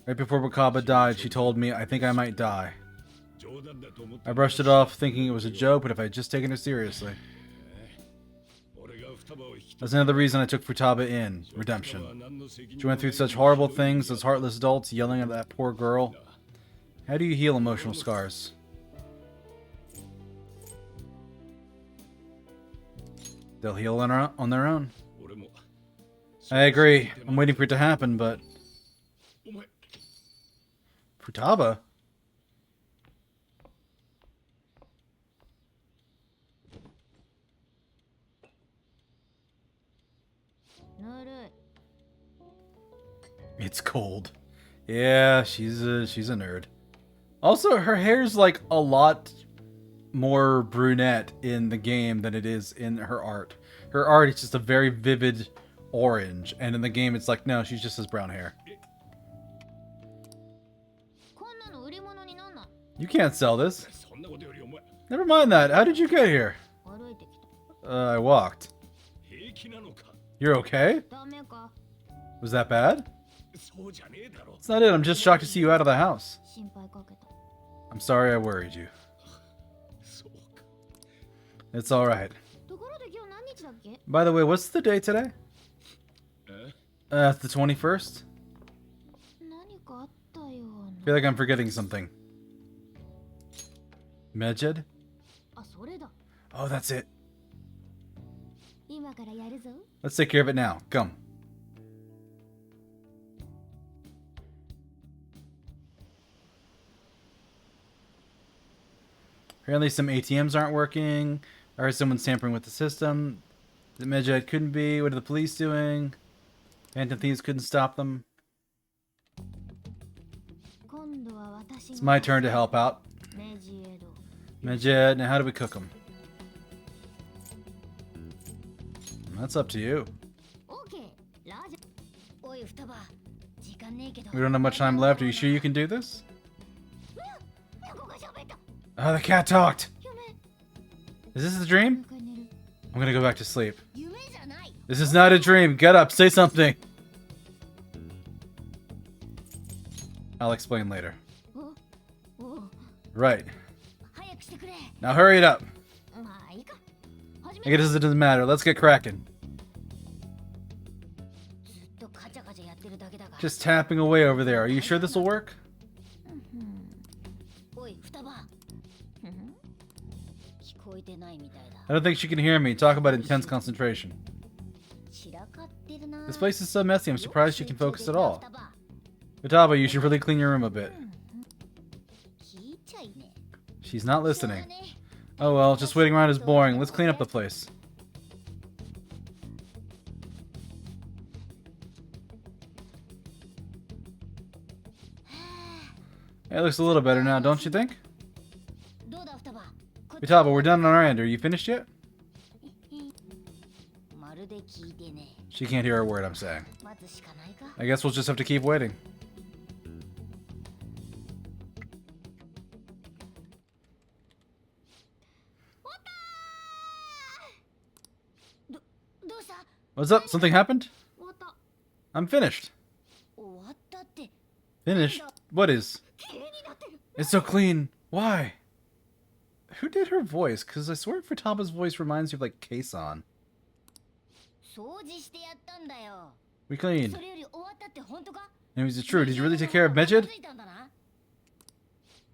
Right before Wakaba died, she told me, I think I might die. I brushed it off, thinking it was a joke, but if I had just taken her seriously. That's another reason I took Futaba in. Redemption. She went through such horrible things, those heartless adults yelling at that poor girl. How do you heal emotional scars? They'll heal on their own. I agree. I'm waiting for it to happen, but... Futaba? It's cold. Yeah, she's a nerd. Also, her hair's like a lot more brunette in the game than it is in her art. Her art is just a very vivid orange, and in the game it's like, no, she's just has brown hair. You can't sell this. Never mind that. How did you get here? I walked. You're okay? Was that bad? It's not it. I'm just shocked to see you out of the house. I'm sorry I worried you. It's alright. By the way, what's the day today? It's the 21st? I feel like I'm forgetting something. Medjed? Oh, that's it. Let's take care of it now. Come. Apparently some ATMs aren't working. I heard someone's tampering with the system. The Medjed couldn't be. What are the police doing? Phantom thieves couldn't stop them. It's my turn to help out. Medjed, now how do we cook them? That's up to you. We don't have much time left. Are you sure you can do this? Oh, the cat talked! Is this a dream? I'm gonna go back to sleep. This is not a dream. Get up, say something! I'll explain later. Right. Now hurry it up. I guess it doesn't matter. Let's get cracking. Just tapping away over there. Are you sure this will work? おい、双葉。聞こえてないみたいだ。 I don't think she can hear me. Talk about intense concentration. 散らかってるな。 This place is so messy, I'm surprised she can focus at all. Futaba, you should really clean your room a bit. 聞いちゃいね。 She's not listening. Oh well, just waiting around is boring. Let's clean up the place. It looks a little better now, don't you think? どうだ、双葉。 Futaba, we're done on our end. Are you finished yet? まるで聞いてね。 She can't hear a word I'm saying. 待つしかないか。 I guess we'll just have to keep waiting. What's up? Something happened? 終わった。 I'm finished. 終わったって。 Finished? What is? 綺麗になってる。 It's so clean. Why? Who did her voice? Because I swear Futaba's voice reminds you of like Keisan. 掃除してやったんだよ。 We cleaned. それより終わったって本当か？ And is it true? Did you really take care of Medjed?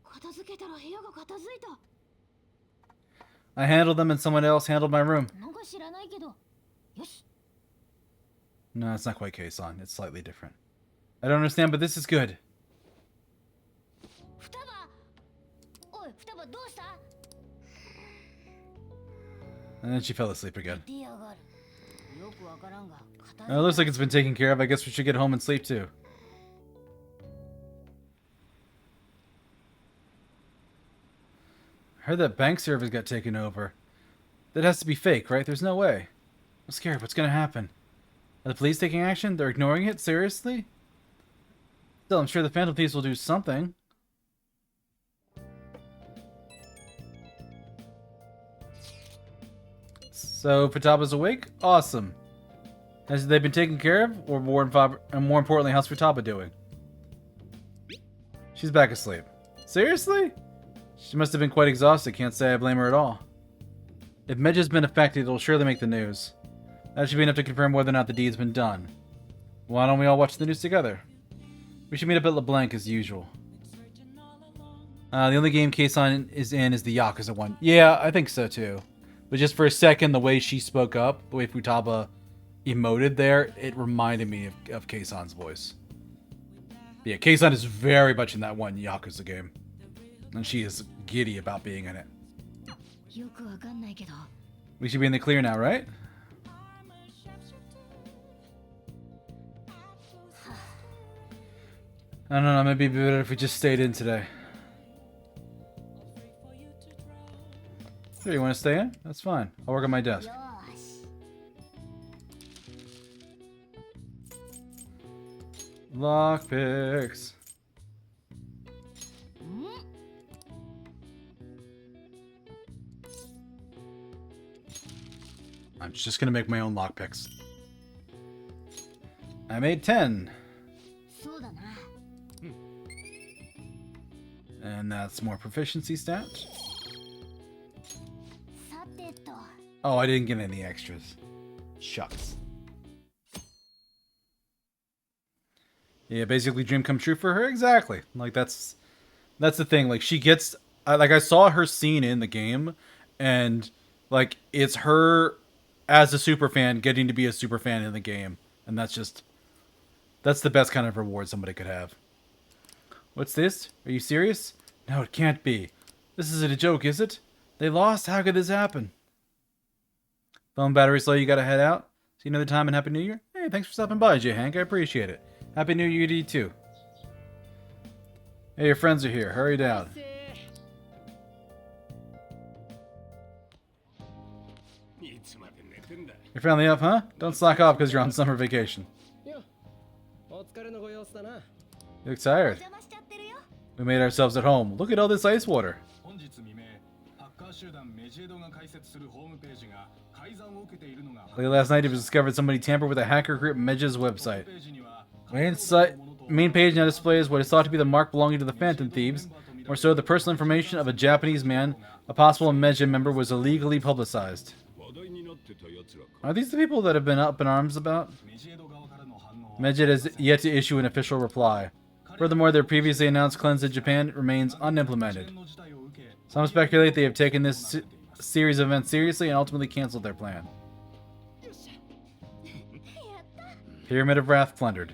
片付けたら部屋が片付いた。 I handled them and someone else handled my room. なんか知らないけど。よし。 No, it's not quite Keisan. It's slightly different. I don't understand, but this is good. 双葉。おい、双葉どうした？ And then she fell asleep again. 出やがる。よくわからんが。 It looks like it's been taken care of. I guess we should get home and sleep too. I heard that bank servers got taken over. That has to be fake, right? There's no way. I'm scared. What's gonna happen? Are the police taking action? They're ignoring it? Seriously? Still, I'm sure the Phantom Thieves will do something. So, Futaba's awake? Awesome. Has they been taken care of? Or more importantly, how's Futaba doing? She's back asleep. Seriously? She must have been quite exhausted. Can't say I blame her at all. If Medjed's been affected, it'll surely make the news. That should be enough to confirm whether or not the deed's been done. Why don't we all watch the news together? We should meet up at LeBlanc as usual. The only game Keisan is in is the Yakuza one. Yeah, I think so too. But just for a second, the way she spoke up, the way Futaba emoted there, it reminded me of Keisan's voice. But yeah, Keisan is very much in that one Yakuza game. And she is giddy about being in it. よくわかんないけど。 We should be in the clear now, right? I don't know, maybe it'd be better if we just stayed in today. Here, you want to stay in? That's fine. I'll work on my desk. よーし。 Lockpicks. I'm just gonna make my own lockpicks. I made 10. そうだな。 And that's more proficiency stat. さてと。 Oh, I didn't get any extras. Shucks. Yeah, basically dream come true for her. Exactly. Like that's the thing. Like she gets I saw her scene in the game and like it's her as a super fan getting to be a super fan in the game. And that's the best kind of reward somebody could have. What's this? Are you serious? No, it can't be. This isn't a joke, is it? They lost? How could this happen? Phone battery's low, you gotta head out. See you another time and Happy New Year. Hey, thanks for stopping by, J. Hank. I appreciate it. Happy New Year to you too. Hey, your friends are here. Hurry down. You're finally up, huh? Don't slack off because you're on summer vacation. You look tired. 邪魔しちゃってるよ。 We made ourselves at home. Look at all this ice water. Late last night, it was discovered somebody tampered with a hacker group Medjed's website. Main page now displays what is thought to be the mark belonging to the Phantom Thieves, or so the personal information of a Japanese man, a possible Medjed member, was illegally publicized. Are these the people that have been up in arms about? Medjed has yet to issue an official reply. Furthermore, their previously announced cleanse in Japan remains unimplemented. Some speculate they have taken this series of events seriously and ultimately canceled their plan. Pyramid of Wrath plundered.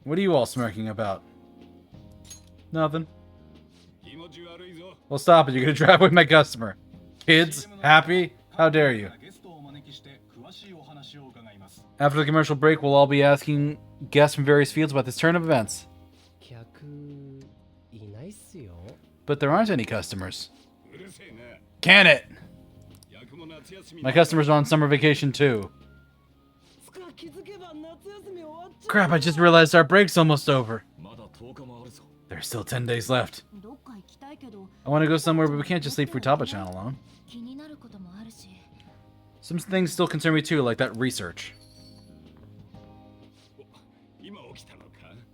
What are you all smirking about? Nothing. Well, stop it. You're going to drive away my customer. Kids? Happy? How dare you? After the commercial break, we'll all be asking guests from various fields about this turn of events. But there aren't any customers. Can it? My customers are on summer vacation too. Crap, I just realized our break's almost over. There's still 10 days left. I want to go somewhere, but we can't just leave Futaba-chan alone. Some things still concern me too, like that research.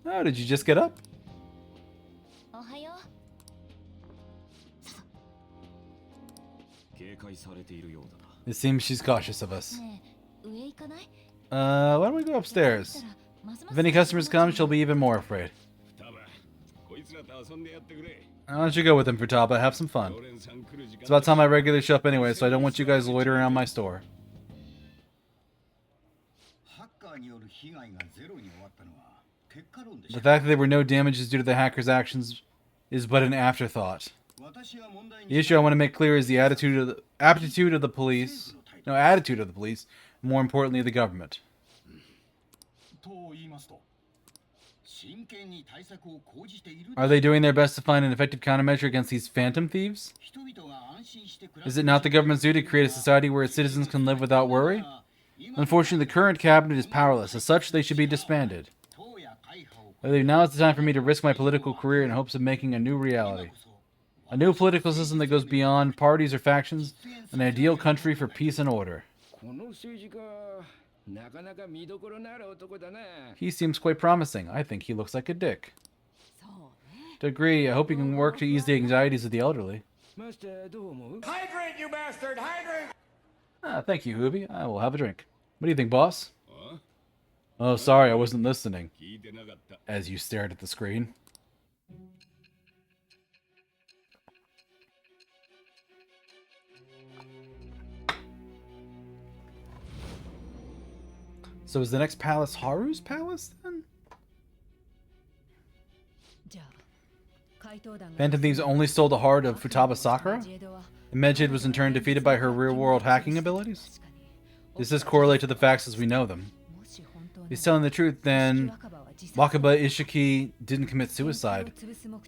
Oh, did you just get up? It seems she's cautious of us. Why don't we go upstairs? If any customers come, she'll be even more afraid. Why don't you go with them, Futaba? Have some fun. It's about time I regularly show up anyway, so I don't want you guys loitering around my store. The fact that there were no damages due to the hackers' actions is but an afterthought. The issue I want to make clear is the aptitude of the police, more importantly, the government. Are they doing their best to find an effective countermeasure against these phantom thieves? Is it not the government's duty to create a society where its citizens can live without worry? Unfortunately, the current cabinet is powerless. As such, they should be disbanded. I believe now is the time for me to risk my political career in hopes of making a new reality. A new political system that goes beyond parties or factions, an ideal country for peace and order. He seems quite promising. I think he looks like a dick. To agree, I hope he can work to ease the anxieties of the elderly. Hydrate, you bastard! Hydrate! Thank you, Hooby. I will have a drink. What do you think, boss? Oh, sorry, I wasn't listening. As you stared at the screen. So is the next palace Haru's palace, then? Phantom Thieves only stole the heart of Futaba Sakura? And Medjed was in turn defeated by her real-world hacking abilities? Does this correlate to the facts as we know them? If he's telling the truth, then Wakaba Ishiki didn't commit suicide.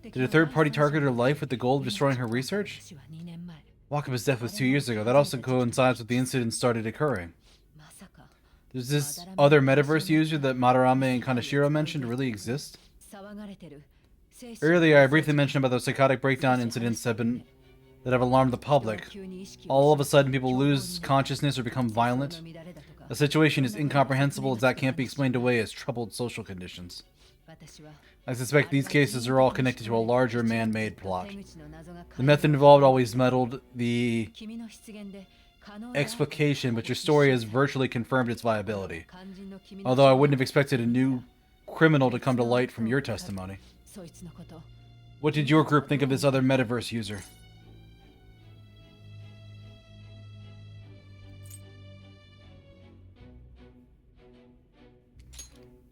Did a third party target her life with the goal of destroying her research? Wakaba's death was 2 years ago. That also coincides with the incident started occurring. Does this other metaverse user that Madarame and Kaneshiro mentioned really exist? Earlier, I briefly mentioned about those psychotic breakdown incidents that have alarmed the public. All of a sudden, people lose consciousness or become violent. A situation as incomprehensible as that can't be explained away as troubled social conditions. I suspect these cases are all connected to a larger man-made plot. The method involved always muddled the explication, but your story has virtually confirmed its viability. Although I wouldn't have expected a new criminal to come to light from your testimony. What did your group think of this other metaverse user?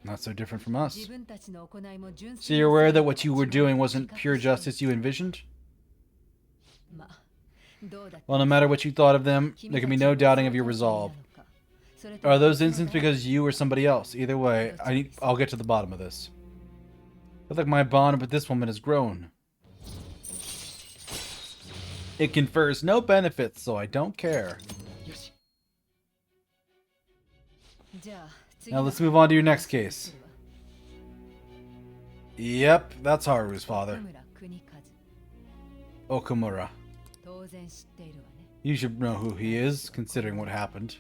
Not so different from us. So you're aware that what you were doing wasn't pure justice you envisioned? Well, no matter what you thought of them, there can be no doubting of your resolve. Are those incidents because you or somebody else? Either way, I'll get to the bottom of this. I feel like my bond with this woman has grown. It confers no benefits, so I don't care. Now let's move on to your next case. Yep, that's Haru's father. Okamura. You should know who he is, considering what happened.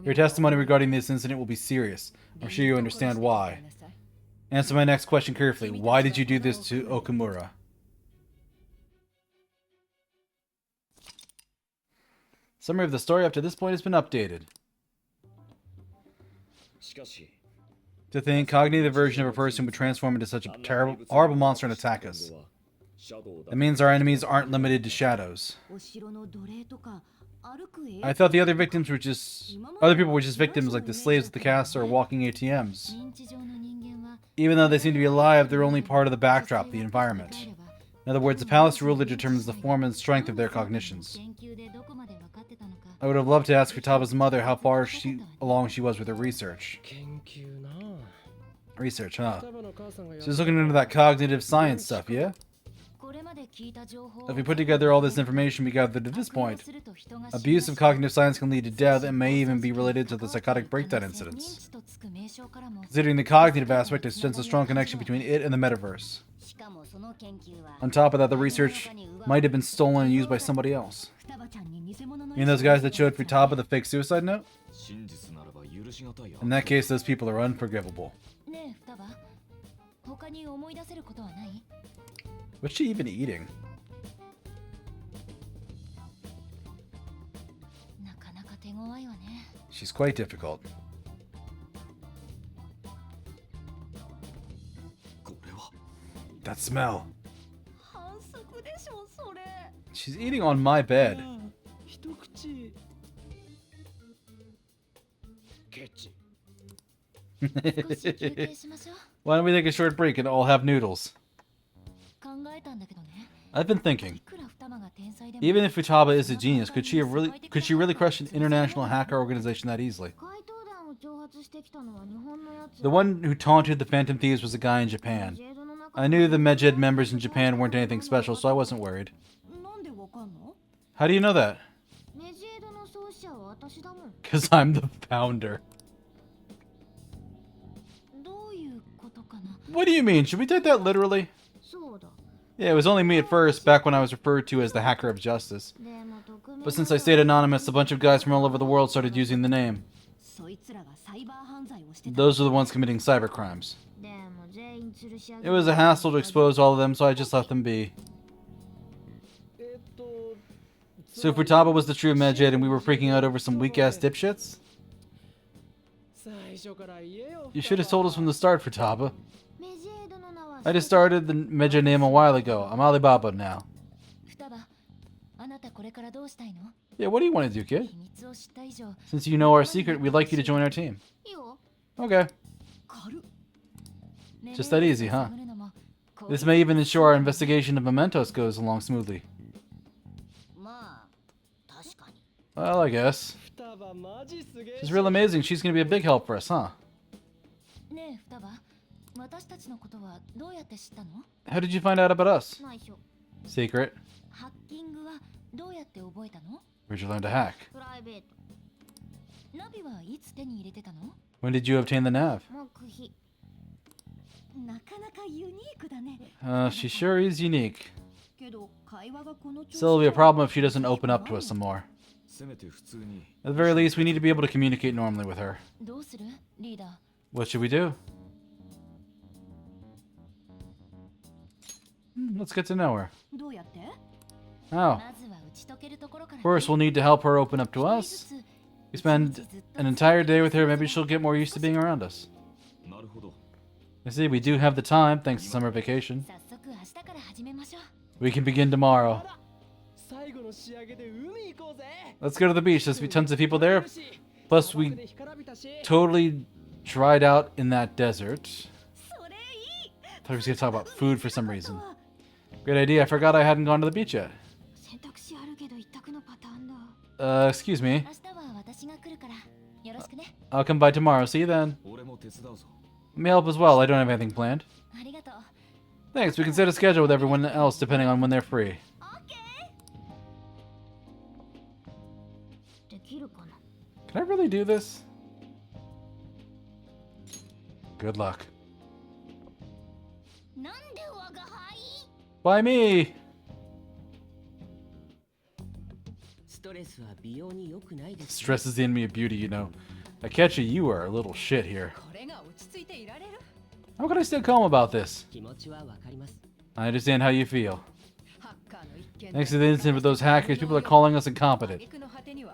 Your testimony regarding this incident will be serious. I'm sure you understand why. Answer my next question carefully. Why did you do this to Okamura? Summary of the story up to this point has been updated. To think cognitive version of a person would transform into such a terrible, horrible monster and attack us. That means our enemies aren't limited to shadows. I thought the other victims were just... Other people were just victims like the slaves at the castle or walking ATMs. Even though they seem to be alive, they're only part of the backdrop, the environment. In other words, the palace ruler determines the form and strength of their cognitions. I would have loved to ask Futaba's mother how far along she was with her research. Research, huh? She's looking into that cognitive science stuff, yeah? If we put together all this information we gathered to this point, abuse of cognitive science can lead to death and may even be related to the psychotic breakdown incidents. Considering the cognitive aspect, it sends a strong connection between it and the metaverse. On top of that, the research might have been stolen and used by somebody else. You mean those guys that showed Futaba the fake suicide note? In that case, those people are unforgivable. What's she even eating? She's quite difficult. That smell. She's eating on my bed. Why don't we take a short break and all have noodles? I've been thinking, even if Futaba is a genius, could she really crush an international hacker organization that easily? The one who taunted the Phantom Thieves was a guy in Japan. I knew the Medjed members in Japan weren't anything special, so I wasn't worried. How do you know that? Because I'm the founder. What do you mean? Should we take that literally? Yeah, it was only me at first, back when I was referred to as the Hacker of Justice. But since I stayed anonymous, a bunch of guys from all over the world started using the name. Those are the ones committing cybercrimes. It was a hassle to expose all of them, so I just let them be. So Futaba was the true Medjed and we were freaking out over some weak-ass dipshits? You should have told us from the start, Futaba. I just started the Medjed name a while ago. I'm Alibaba now. Yeah, what do you want to do, kid? Since you know our secret, we'd like you to join our team. Okay. Just that easy, huh? This may even ensure our investigation of Mementos goes along smoothly. Well, I guess. She's real amazing. She's going to be a big help for us, huh? How did you find out about us? Secret. Where'd you learn to hack? When did you obtain the nav? She sure is unique. Still, it'll be a problem if she doesn't open up to us some more. At the very least, we need to be able to communicate normally with her. What should we do? Let's get to know her. How? First, we'll need to help her open up to us. We spend an entire day with her, maybe she'll get more used to being around us. You see, we do have the time, thanks to summer vacation. We can begin tomorrow. Let's go to the beach, there's tons of people there. Plus, we totally dried out in that desert. I thought we were going to talk about food for some reason. Great idea, I forgot I hadn't gone to the beach yet. Excuse me. I'll come by tomorrow, see you then. Let me help as well, I don't have anything planned. Thanks, we can set a schedule with everyone else depending on when they're free. Can I really do this? Good luck. Why me? Stress is the enemy of beauty, you know. I catch you are a little shit here. How can I stay calm about this? I understand how you feel. Thanks to the incident with those hackers, people are calling us incompetent.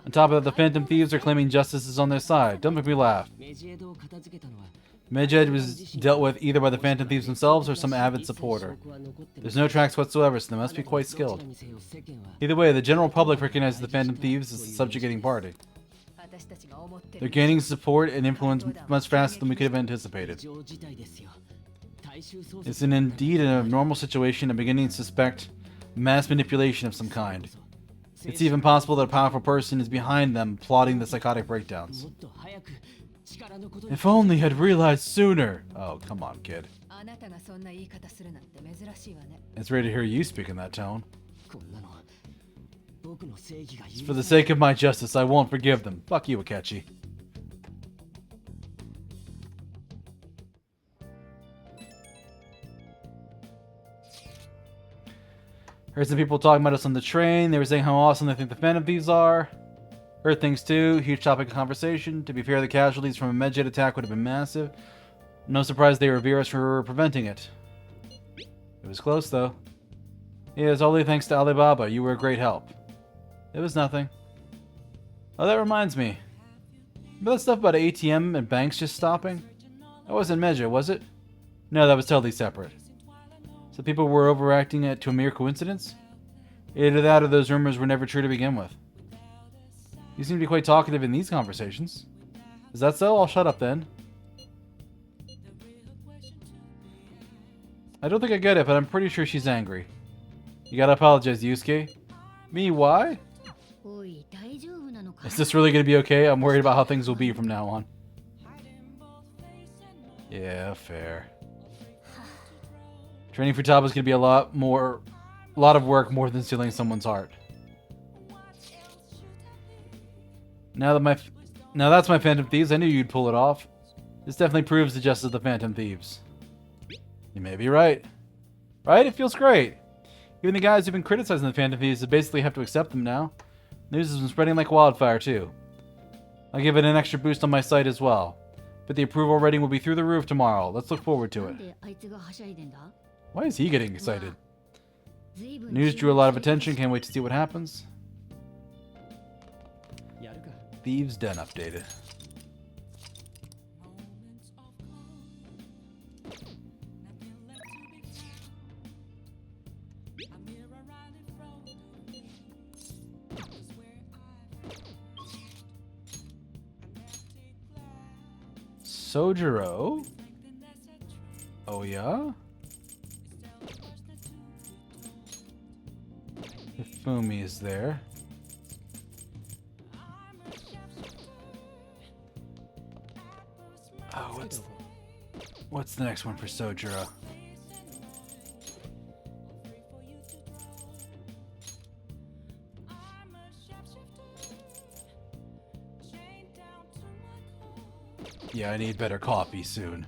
On top of that, the Phantom Thieves are claiming justice is on their side. Don't make me laugh. Medjed was dealt with either by the Phantom Thieves themselves or some avid supporter. There's no tracks whatsoever, so they must be quite skilled. Either way, the general public recognizes the Phantom Thieves as the subjugating party. They're gaining support and influence much faster than we could have anticipated. It's indeed an abnormal situation and beginning to suspect mass manipulation of some kind. It's even possible that a powerful person is behind them plotting the psychotic breakdowns. If only I'd realized sooner! Oh, come on, kid. It's rare to hear you speak in that tone. For the sake of my justice, I won't forgive them. Fuck you, Akechi. Heard some people talking about us on the train. They were saying how awesome they think the Phantom Thieves are. Heard things too. Huge topic of conversation. To be fair, the casualties from a Medjed attack would have been massive. No surprise they revere us for preventing it. It was close, though. Yeah, it's only thanks to Alibaba. You were a great help. It was nothing. Oh, that reminds me. Remember that stuff about ATM and banks just stopping? That wasn't Medjed, was it? No, that was totally separate. So people were overacting it to a mere coincidence? Either that or those rumors were never true to begin with. You seem to be quite talkative in these conversations. Is that so? I'll shut up then. I don't think I get it, but I'm pretty sure she's angry. You gotta apologize, Deuscain. Me, why? Is this really gonna be okay? I'm worried about how things will be from now on. Yeah, fair. Training Futaba is gonna be a lot of work more than stealing someone's heart. Now that's my Phantom Thieves. I knew you'd pull it off. This definitely proves the justice of the Phantom Thieves. You may be right. Right? It feels great. Even the guys who've been criticizing the Phantom Thieves basically have to accept them now. News has been spreading like wildfire too. I'll give it an extra boost on my site as well. But the approval rating will be through the roof tomorrow. Let's look forward to it. Why is he getting excited? News drew a lot of attention. Can't wait to see what happens. Thieves' Den updated. Sojiro? Oh yeah? Fumi is there. Oh, what's the next one for Sojiro? Yeah, I need better coffee soon.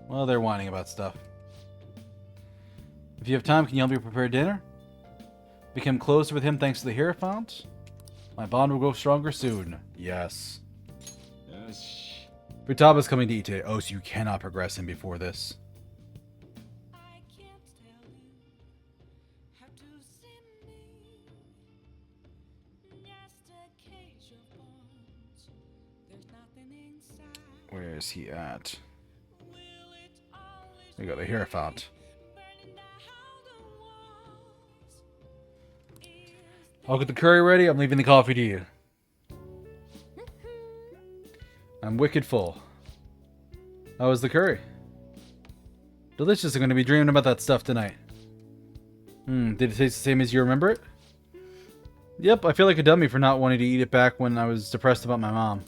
Well, they're whining about stuff. If you have time, can you help me prepare dinner? Become closer with him thanks to the Hierophant? My bond will grow stronger soon. Yes. Futaba's coming to eat today. Oh, so you cannot progress him before this. Where is he at? There you go, the Hierophant. I'll get the curry ready. I'm leaving the coffee to you. I'm wicked full. How was the curry? Delicious. I'm going to be dreaming about that stuff tonight. Did it taste the same as you remember it? Yep, I feel like a dummy for not wanting to eat it back when I was depressed about my mom.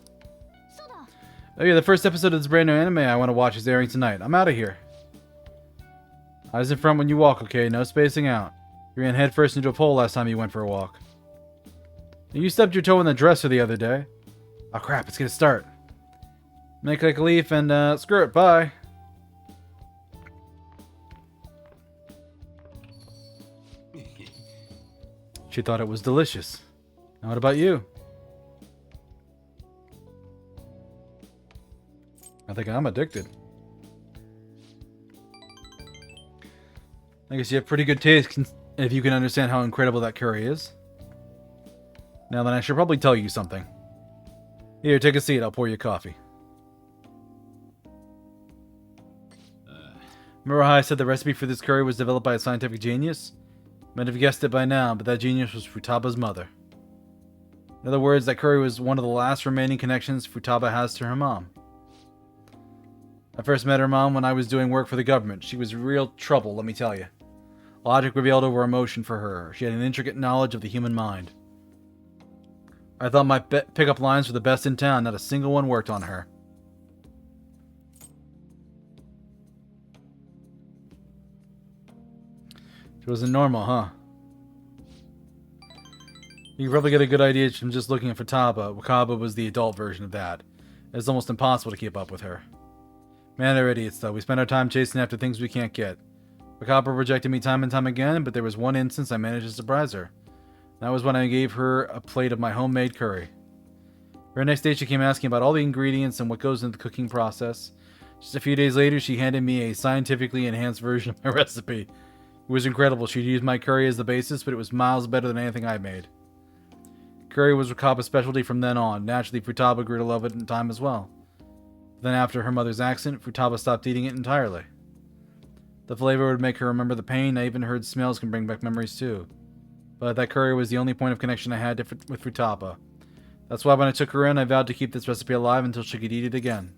Oh yeah, the first episode of this brand new anime I want to watch is airing tonight. I'm out of here. Eyes in front when you walk, okay? No spacing out. You ran headfirst into a pole last time you went for a walk. You stubbed your toe in the dresser the other day. Oh crap, it's gonna start. Make like a leaf and screw it, bye. She thought it was delicious. Now what about you? I think I'm addicted. I guess you have pretty good taste if you can understand how incredible that curry is. Now then, I should probably tell you something. Here, take a seat. I'll pour you coffee. Remember how I said the recipe for this curry was developed by a scientific genius? Might have guessed it by now, but that genius was Futaba's mother. In other words, that curry was one of the last remaining connections Futaba has to her mom. I first met her mom when I was doing work for the government. She was real trouble, let me tell you. Logic prevailed over emotion for her. She had an intricate knowledge of the human mind. I thought my pickup lines were the best in town. Not a single one worked on her. She wasn't normal, huh? You can probably get a good idea from just looking at Futaba. Wakaba was the adult version of that. It's almost impossible to keep up with her. Man, they're idiots, though. We spend our time chasing after things we can't get. Wakaba rejected me time and time again, but there was one instance I managed to surprise her. That was when I gave her a plate of my homemade curry. Very next day, she came asking about all the ingredients and what goes into the cooking process. Just a few days later, she handed me a scientifically enhanced version of my recipe. It was incredible. She'd used my curry as the basis, but it was miles better than anything I made. Curry was Wakaba's specialty from then on. Naturally, Futaba grew to love it in time as well. Then after her mother's accident, Futaba stopped eating it entirely. The flavor would make her remember the pain. I even heard smells can bring back memories too. But that curry was the only point of connection I had with Futaba. That's why when I took her in, I vowed to keep this recipe alive until she could eat it again.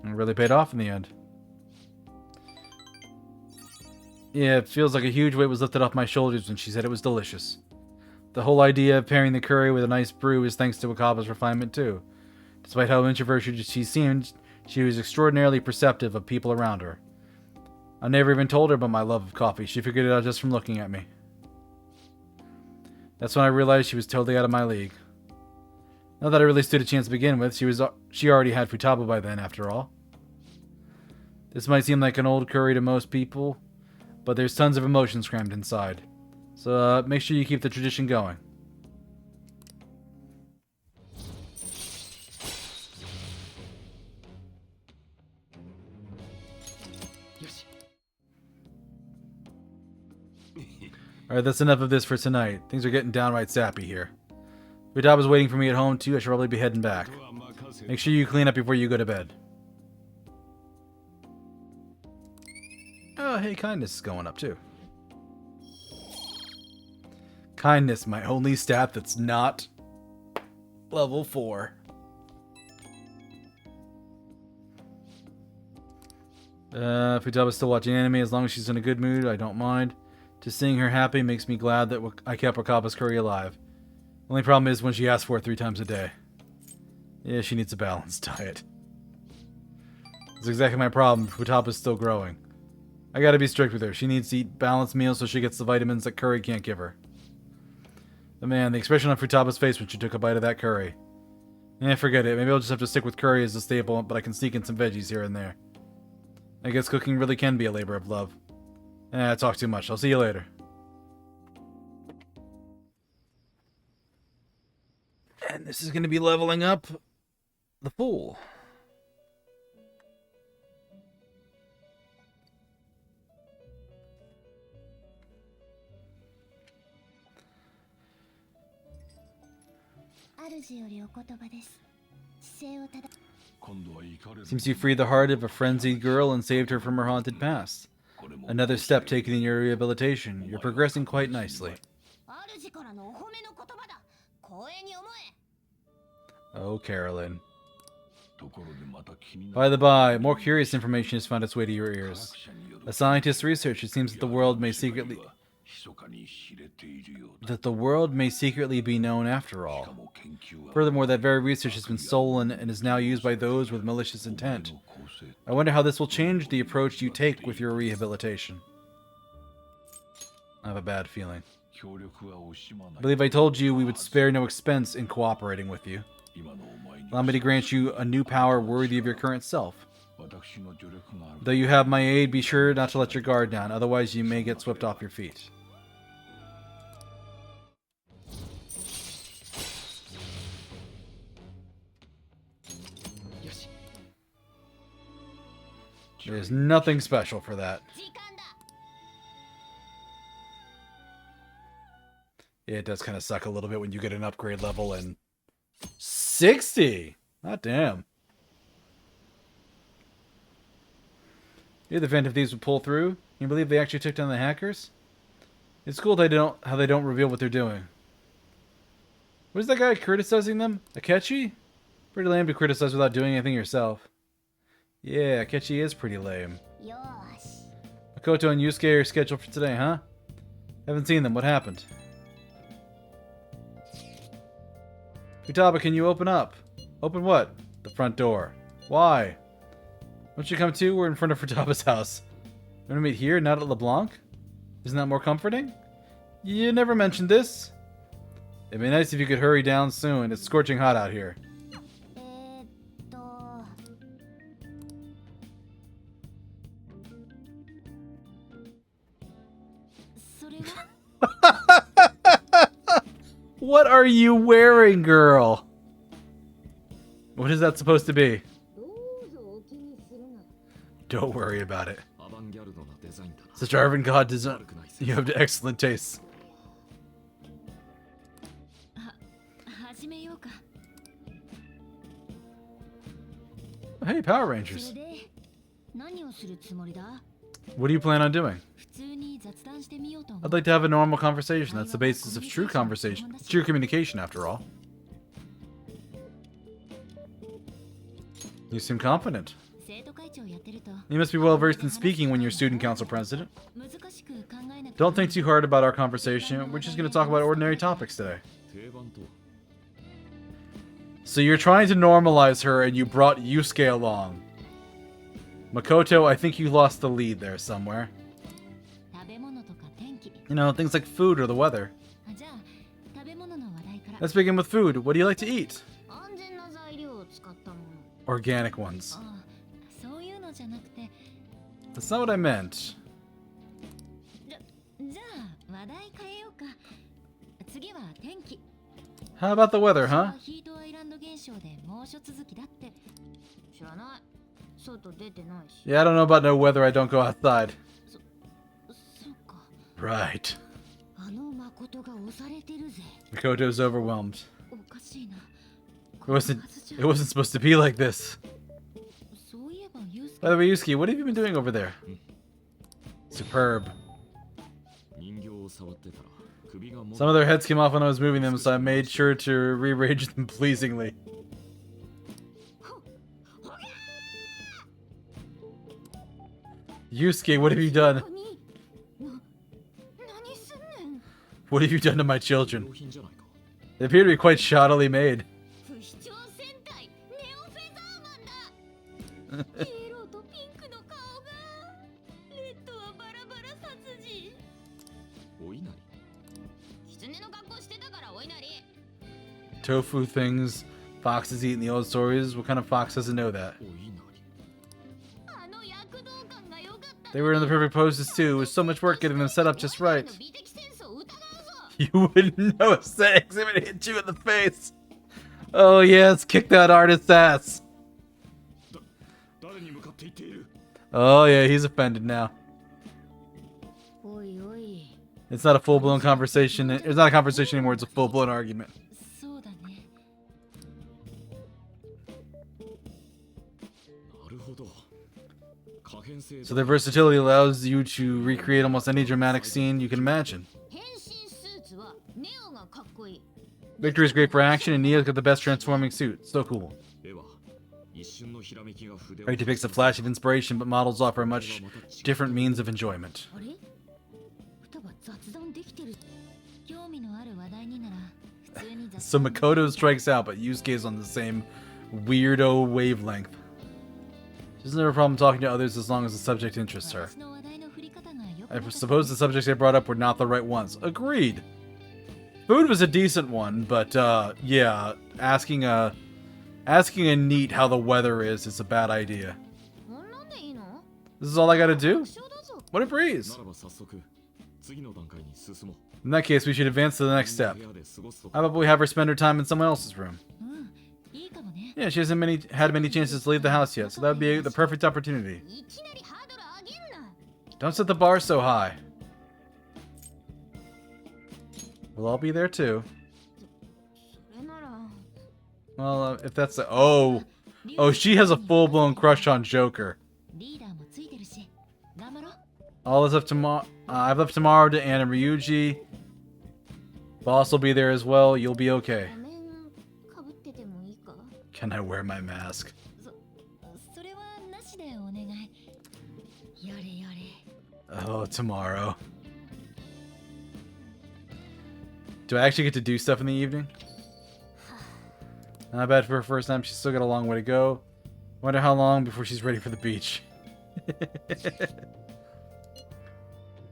And it really paid off in the end. Yeah, it feels like a huge weight was lifted off my shoulders when she said it was delicious. The whole idea of pairing the curry with a nice brew is thanks to Wakaba's refinement too. Despite how introverted she seemed, she was extraordinarily perceptive of people around her. I never even told her about my love of coffee. She figured it out just from looking at me. That's when I realized she was totally out of my league. Not that I really stood a chance to begin with. She already had Futaba by then, after all. This might seem like an old curry to most people, but there's tons of emotions crammed inside. So make sure you keep the tradition going. Alright, that's enough of this for tonight. Things are getting downright sappy here. Futaba's waiting for me at home too. I should probably be heading back. Make sure you clean up before you go to bed. Oh, hey, kindness is going up too. Kindness, my only stat that's not level 4. Futaba's still watching anime. As long as she's in a good mood, I don't mind. Just seeing her happy makes me glad that I kept Wakaba's curry alive. Only problem is when she asks for it 3 times a day. Yeah, she needs a balanced diet. That's exactly my problem. Futaba's still growing. I gotta be strict with her. She needs to eat balanced meals so she gets the vitamins that curry can't give her. But man, the expression on Futaba's face when she took a bite of that curry. Eh, forget it. Maybe I'll just have to stick with curry as a staple, but I can sneak in some veggies here and there. I guess cooking really can be a labor of love. I talk too much. I'll see you later. And this is going to be leveling up the Fool. Seems you freed the heart of a frenzied girl and saved her from her haunted past. Another step taken in your rehabilitation. You're progressing quite nicely. Oh, Carolyn. By the by, more curious information has found its way to your ears. A scientist's research, it seems that the world may secretly be known after all. Furthermore, that very research has been stolen and is now used by those with malicious intent. I wonder how this will change the approach you take with your rehabilitation. I have a bad feeling. I believe I told you we would spare no expense in cooperating with you. Allow me to grant you a new power worthy of your current self. Though you have my aid, be sure not to let your guard down, otherwise you may get swept off your feet. There's nothing special for that. 時間だ Yeah, it does kind of suck a little bit when you get an upgrade level and 60. Not damn. Yeah, the Phantom Thieves would pull through. Can you believe they actually took down the hackers? It's cool how they don't reveal what they're doing. Was that guy criticizing them? Akechi? Pretty lame to criticize without doing anything yourself. Yeah, Akechi is pretty lame. よーし Makoto and Yusuke are scheduled for today, huh? Haven't seen them. What happened? Futaba, can you open up? Open what? The front door. Why? Won't you come too? We're in front of Futaba's house. We're gonna meet here, not at LeBlanc? Isn't that more comforting? You never mentioned this. It'd be nice if you could hurry down soon. It's scorching hot out here. それは What are you wearing, girl? What is that supposed to be? どうぞお気にするな Don't worry about it. アバンギャルドなデザインだな Such avant-garde design. You have excellent taste. 始めようか Hey, Power そ Rangers. れで何をするつもりだ What do you plan on doing? 普通に雑談してみようと思 I'd like to have a normal conversation. That's the basis of true conversation. True communication, after all. You seem confident. 生徒会長やってると You must be well versed in speaking when you're student council president. 難しく考えなくて Don't think too hard about our conversation. We're just going to talk about ordinary topics today. 定番とは So you're trying to normalize her and you brought Yusuke along. Makoto, I think you lost the lead there somewhere. 食べ物とか天気 You know, things like food or the weather. じゃあ食べ物の話題から Let's begin with food. What do you like to eat? 安全な材料を使ったもの Organic ones. ああそういうのじゃなくて That's not what I meant. じゃあ話題変えようか次は天気 How about the weather, huh? ヒートアイランド現象で猛暑続きだって知らない外出てないし Yeah, I don't know about no weather. I don't go outside. そうか Right. あの誠が押されてるぜ Makoto's overwhelmed. おかしいな It wasn't supposed to be like this. そういえばユース By the way, Yusuke, what have you been doing over there? Superb. 人形を触ってたら首がも Some of their heads came off when I was moving them, so I made sure to rearrange them pleasingly. Yusuke, what have you done? 何すんねん What have you done to my children? 用品じゃないか They appear to be quite shoddily made. 不死鳥戦隊ネオフェザーマンだイエローとピンクの顔がレッドはバラバラ殺人お稲荷狐の格好してたからお稲荷 Tofu things foxes eat in the old stories. What kind of fox doesn't know that? お稲荷あの躍動感が良かった They were in the perfect poses too. It was so much work getting them set up just right. 美的センスを疑うぞ You wouldn't know a sex if it hit you in the face. Oh yes, kick that artist's ass. 誰に向かって言っている Oh yeah, he's offended now. おいおい It's not a full-blown conversation. It's not a conversation anymore. It's a full-blown argument. そうだね なるほど可変性 So their versatility allows you to recreate almost any dramatic scene you can imagine. 変身スーツはネオがかっこいい Victor is great for action, and Neo's got the best transforming suit. So cool. 絵は一瞬のひらめきが筆を Right depicts a flash of inspiration, but models offer a much different means of enjoyment. あれ歌は雑談できてる興味のある話題になら普通に雑 So 談 Makoto strikes out, but Yusuke is on the same weirdo wavelength. She doesn't have a problem talking to others as long as the subject interests her. 私の話題の振り方がよく I suppose the subjects they brought up were not the right ones. Agreed. Food was a decent one, but yeah, asking a NEET how the weather is a bad idea. こんなんでいいの This is all I gotta do? 楽勝だぞ What a breeze! ならば早速次の段階に進もう In that case, we should advance to the next step. 部屋で過ごすと How about we have her spend her time in someone else's room? うんいいかもね。 Yeah, she hasn't had many chances to leave the house yet, so that would be the perfect opportunity. いきなりハードル上げるな。 Don't set the bar so high. We'll all be there too. それなら Well, if that's the... Oh, she has a full-blown crush on Joker. リーダーもついてるし、頑張ろう。 All is left tomorrow. I've left tomorrow to Anna Ryuji. Boss will be there as well. You'll be okay. 仮面かぶっててもいいか。 Can I wear my mask? それはなしでお願い。やれやれ。 Oh, tomorrow. Do I actually get to do stuff in the evening? Not bad for her first time. She's still got a long way to go. Wonder how long before she's ready for the beach.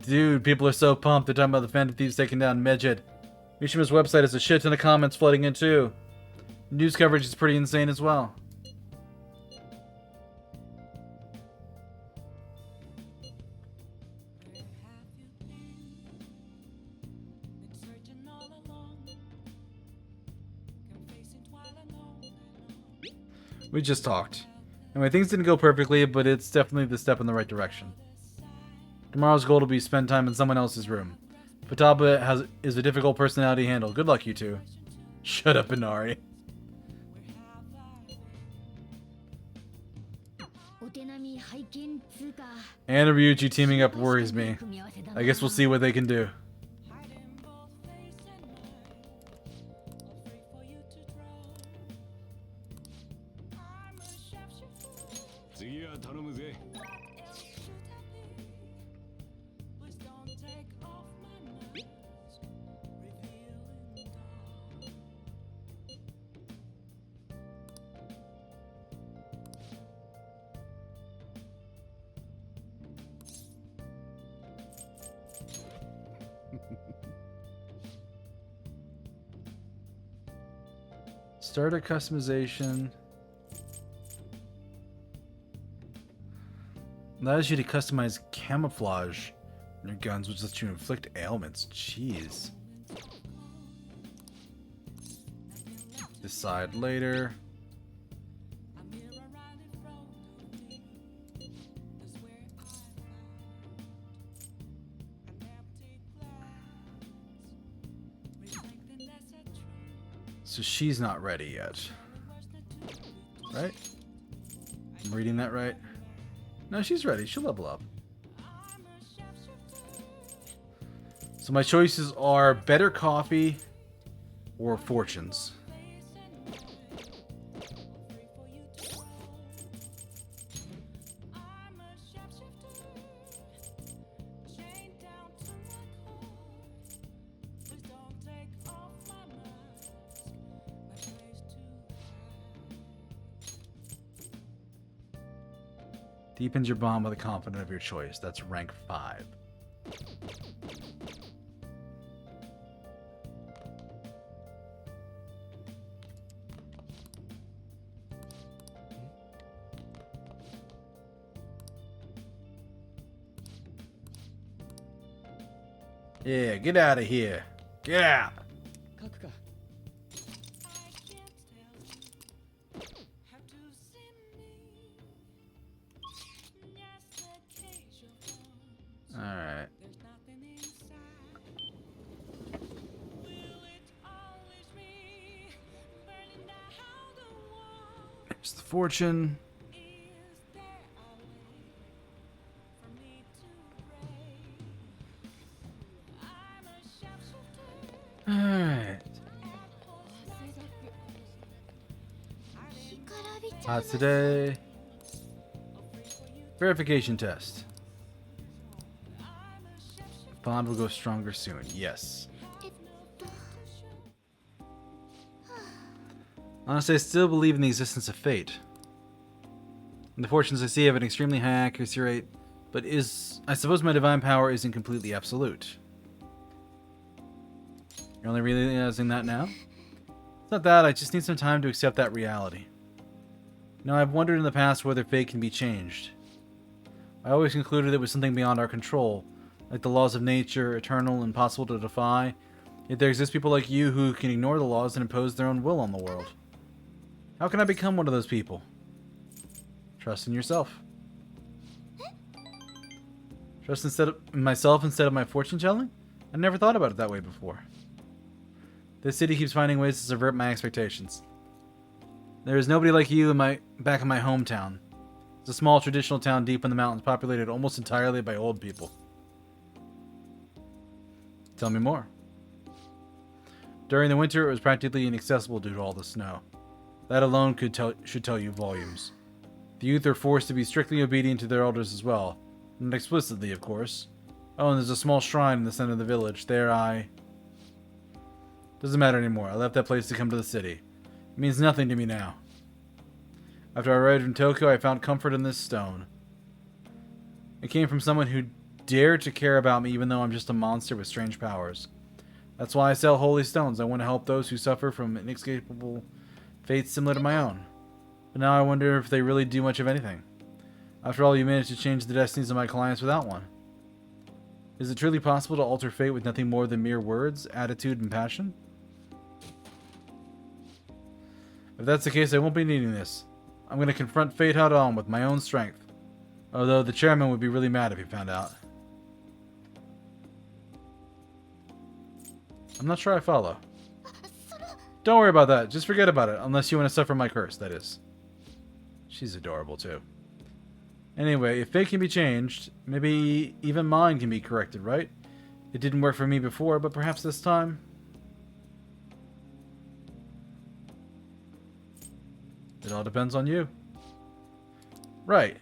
Dude, people are so pumped. They're talking about the Phantom Thieves taking down Medjed. Mishima's website has a shit ton of comments flooding in too. News coverage is pretty insane as well. We just talked. Anyway, things didn't go perfectly, but it's definitely the step in the right direction. Tomorrow's goal will be spend time in someone else's room. Futaba is a difficult personality to handle. Good luck, you two. Shut up, Inari. Anna Ryuji teaming up worries me. I guess we'll see what they can do. Start a customization. Allows you to customize camouflage in your guns, which lets you inflict ailments. Jeez. Decide later. So she's not ready yet. Right? I'm reading that right? No, she's ready. She'll level up. So my choices are better coffee or fortunes. Deepens your bond with a confidant of your choice. That's rank 5. Yeah, get out of here. Get out. Alright. Here's the fortune. Alright. Today. Verification test. Bond will go stronger soon. Yes. Honestly, I still believe in the existence of fate. And the fortunes I see have an extremely high accuracy rate, but I suppose my divine power isn't completely absolute. You're only realizing that now? It's not that, I just need some time to accept that reality. You know, I've wondered in the past whether fate can be changed. I always concluded it was something beyond our control, like the laws of nature, eternal, impossible to defy. Yet there exist people like you who can ignore the laws and impose their own will on the world. How can I become one of those people? Trust in yourself. Trust myself instead of my fortune telling? I never thought about it that way before. This city keeps finding ways to subvert my expectations. There is nobody like you back in my hometown. It's a small traditional town deep in the mountains, populated almost entirely by old people. Tell me more. During the winter, it was practically inaccessible due to all the snow. That alone should tell you volumes. The youth are forced to be strictly obedient to their elders as well. Not explicitly, of course. Oh, and there's a small shrine in the center of the village. Doesn't matter anymore. I left that place to come to the city. It means nothing to me now. After I arrived in Tokyo, I found comfort in this stone. It came from someone who dared to care about me even though I'm just a monster with strange powers. That's why I sell holy stones. I want to help those who suffer from inescapable fates similar to my own. But now I wonder if they really do much of anything. After all, you managed to change the destinies of my clients without one. Is it truly possible to alter fate with nothing more than mere words, attitude, and passion? If that's the case, I won't be needing this. I'm going to confront fate head on with my own strength. Although the chairman would be really mad if he found out. I'm not sure I follow. Don't worry about that. Just forget about it. Unless you want to suffer my curse, that is. She's adorable, too. Anyway, if fate can be changed, maybe even mine can be corrected, right? It didn't work for me before, but perhaps this time... It all depends on you. Right.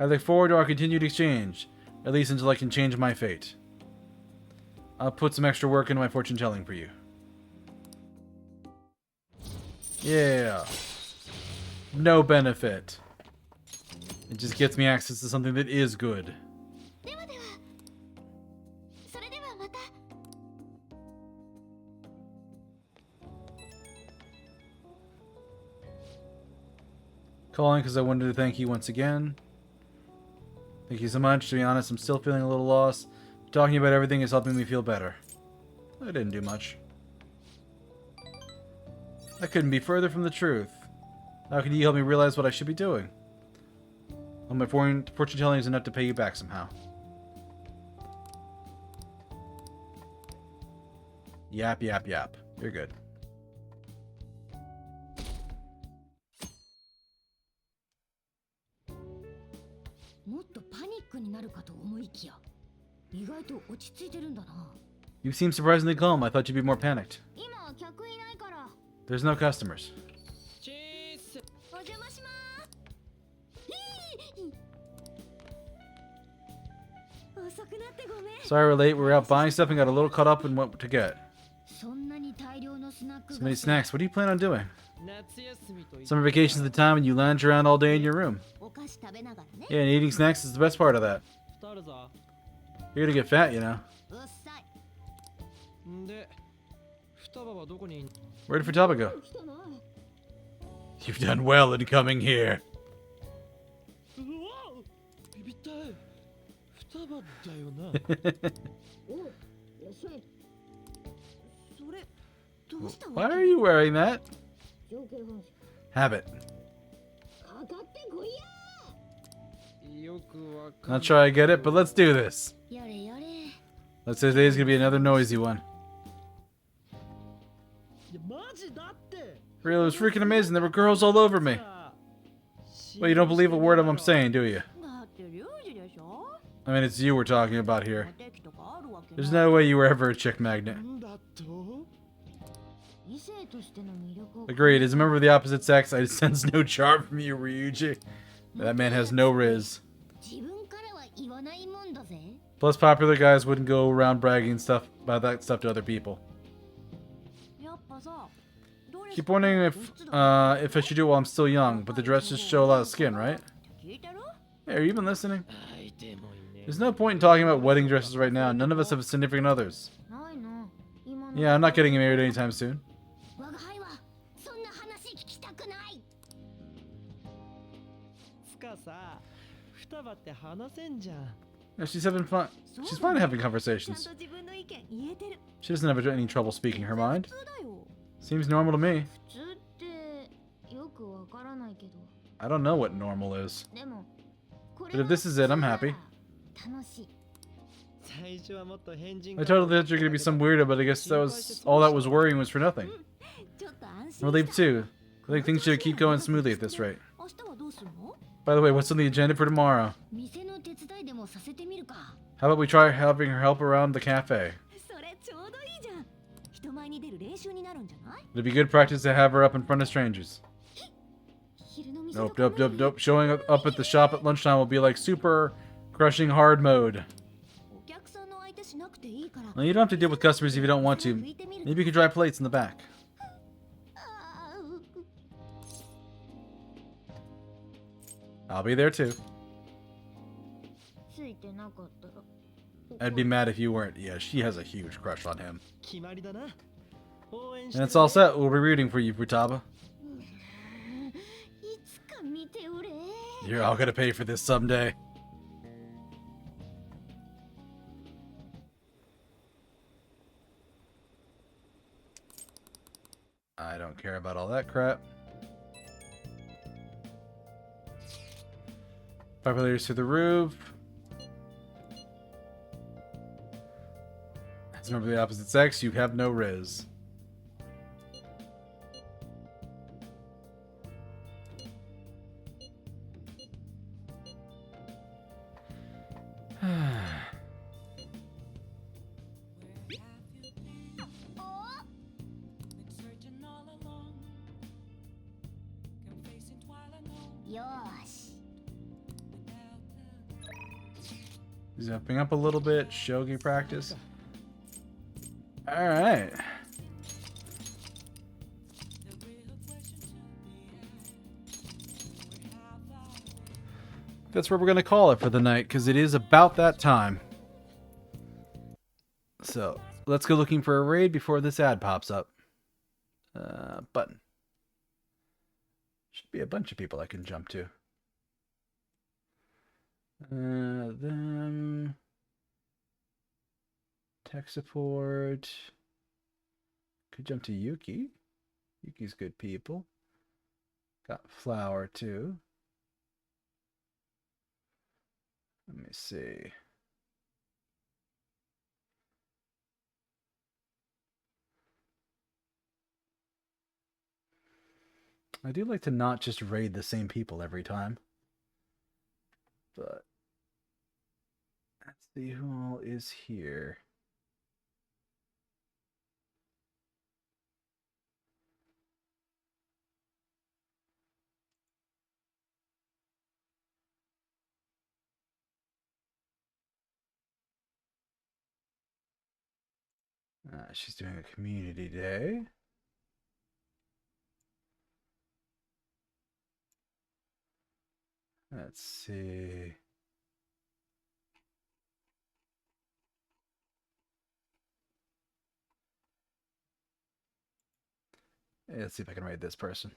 I look forward to our continued exchange, at least until I can change my fate. I'll put some extra work into my fortune telling for you. Yeah. No benefit. It just gets me access to something that is good. Calling because I wanted to thank you once again. Thank you so much. To be honest, I'm still feeling a little lost. Talking about everything is helping me feel better. I didn't do much. That couldn't be further from the truth. How can you help me realize what I should be doing? Well, my fortune telling is enough to pay you back somehow. Yap, yap, yap. You're good. You seem surprisingly calm. I thought you'd be more panicked. There's no customers. Sorry we're late. We were out buying stuff and got a little caught up in what to get. So many snacks. What do you plan on doing? Summer vacation's the time when you lounge around all day in your room. Yeah, and eating snacks is the best part of that. You're gonna get fat, you know. Where did Futaba go? You've done well in coming here. Why are you wearing that? Habit. Not sure I get it, but let's do this. Let's say today's gonna be another noisy one. Really, it was freaking amazing. There were girls all over me. Well, you don't believe a word of what I'm saying, do you? I mean, it's you we're talking about here. There's no way you were ever a chick magnet. Agreed. As a member of the opposite sex, I sense no charm from you, Ryuji. That man has no riz. Plus, popular guys wouldn't go around bragging about that stuff to other people. Keep wondering if I should do it while I'm still young, but the dresses show a lot of skin, right? Hey, are you even listening? There's no point in talking about wedding dresses right now. None of us have significant others. Yeah, I'm not getting married anytime soon. Yeah, she's having fun. She's fine having conversations. She doesn't have any trouble speaking her mind. Seems normal to me. からないけど。 I don't know what normal is. でもこ But if this is it, I'm happy. 楽しい。 I totally thought you were gonna be some weirdo, but I guess that was all that was worrying was for nothing. ちょっと安心。 Relieved too. I think things should keep going smoothly at this rate. 明日はどうするの？ By the way, what's on the agenda for tomorrow? 店の手伝いでもさせてみるか。 How about we try helping her help around the cafe? それちょうどいいじゃん。人前に出る練習になるんじゃない？ It'd be good practice to have her up in front of strangers. 昼の店の Nope, nope, nope, nope. Showing up at the shop at lunchtime will be like super crushing hard mode. お客さんの相手しなくていいから。 Well, you don't have to deal with customers if you don't want to. Maybe you could dry plates in the back. あー I'll be there too. ついてなかったら。 I'd be mad if you weren't. Yeah, she has a huge crush on him. 決まりだな。応援し And て it's all set. We'll be rooting for you, Futaba. いつか見ておれ。 You're all gonna pay for this someday. I don't care about all that crap. Popularity through the roof. As a member of the opposite sex, you have no riz. Zipping up a little bit, shogi practice. Alright. That's what we're going to call it for the night, because it is about that time. So, let's go looking for a raid before this ad pops up. Button. Should be a bunch of people I can jump to. Then tech support. Could jump to Yuki. Yuki's good people. Got Flower too. Let me see. I do like to not just raid the same people every time. But let's see who all is here. She's doing a community day. Let's see. Let's see if I can raid this person.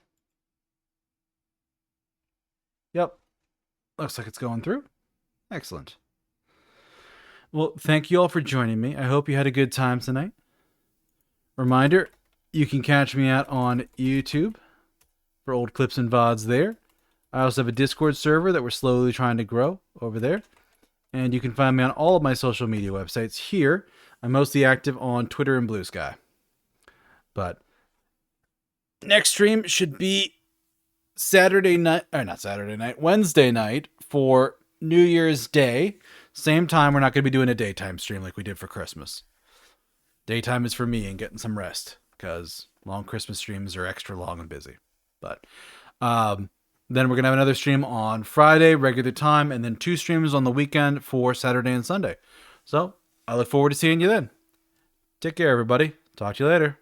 Yep. Looks like it's going through. Excellent. Well, thank you all for joining me. I hope you had a good time tonight. Reminder, you can catch me out on YouTube for old clips and VODs there. I also have a Discord server that we're slowly trying to grow over there. And you can find me on all of my social media websites here. I'm mostly active on Twitter and Blue Sky. But next stream should be Wednesday night for New Year's Day. Same time, we're not going to be doing a daytime stream like we did for Christmas. Daytime is for me and getting some rest, because long Christmas streams are extra long and busy. But then we're going to have another stream on Friday, regular time, and then 2 streams on the weekend for Saturday and Sunday. So I look forward to seeing you then. Take care, everybody. Talk to you later.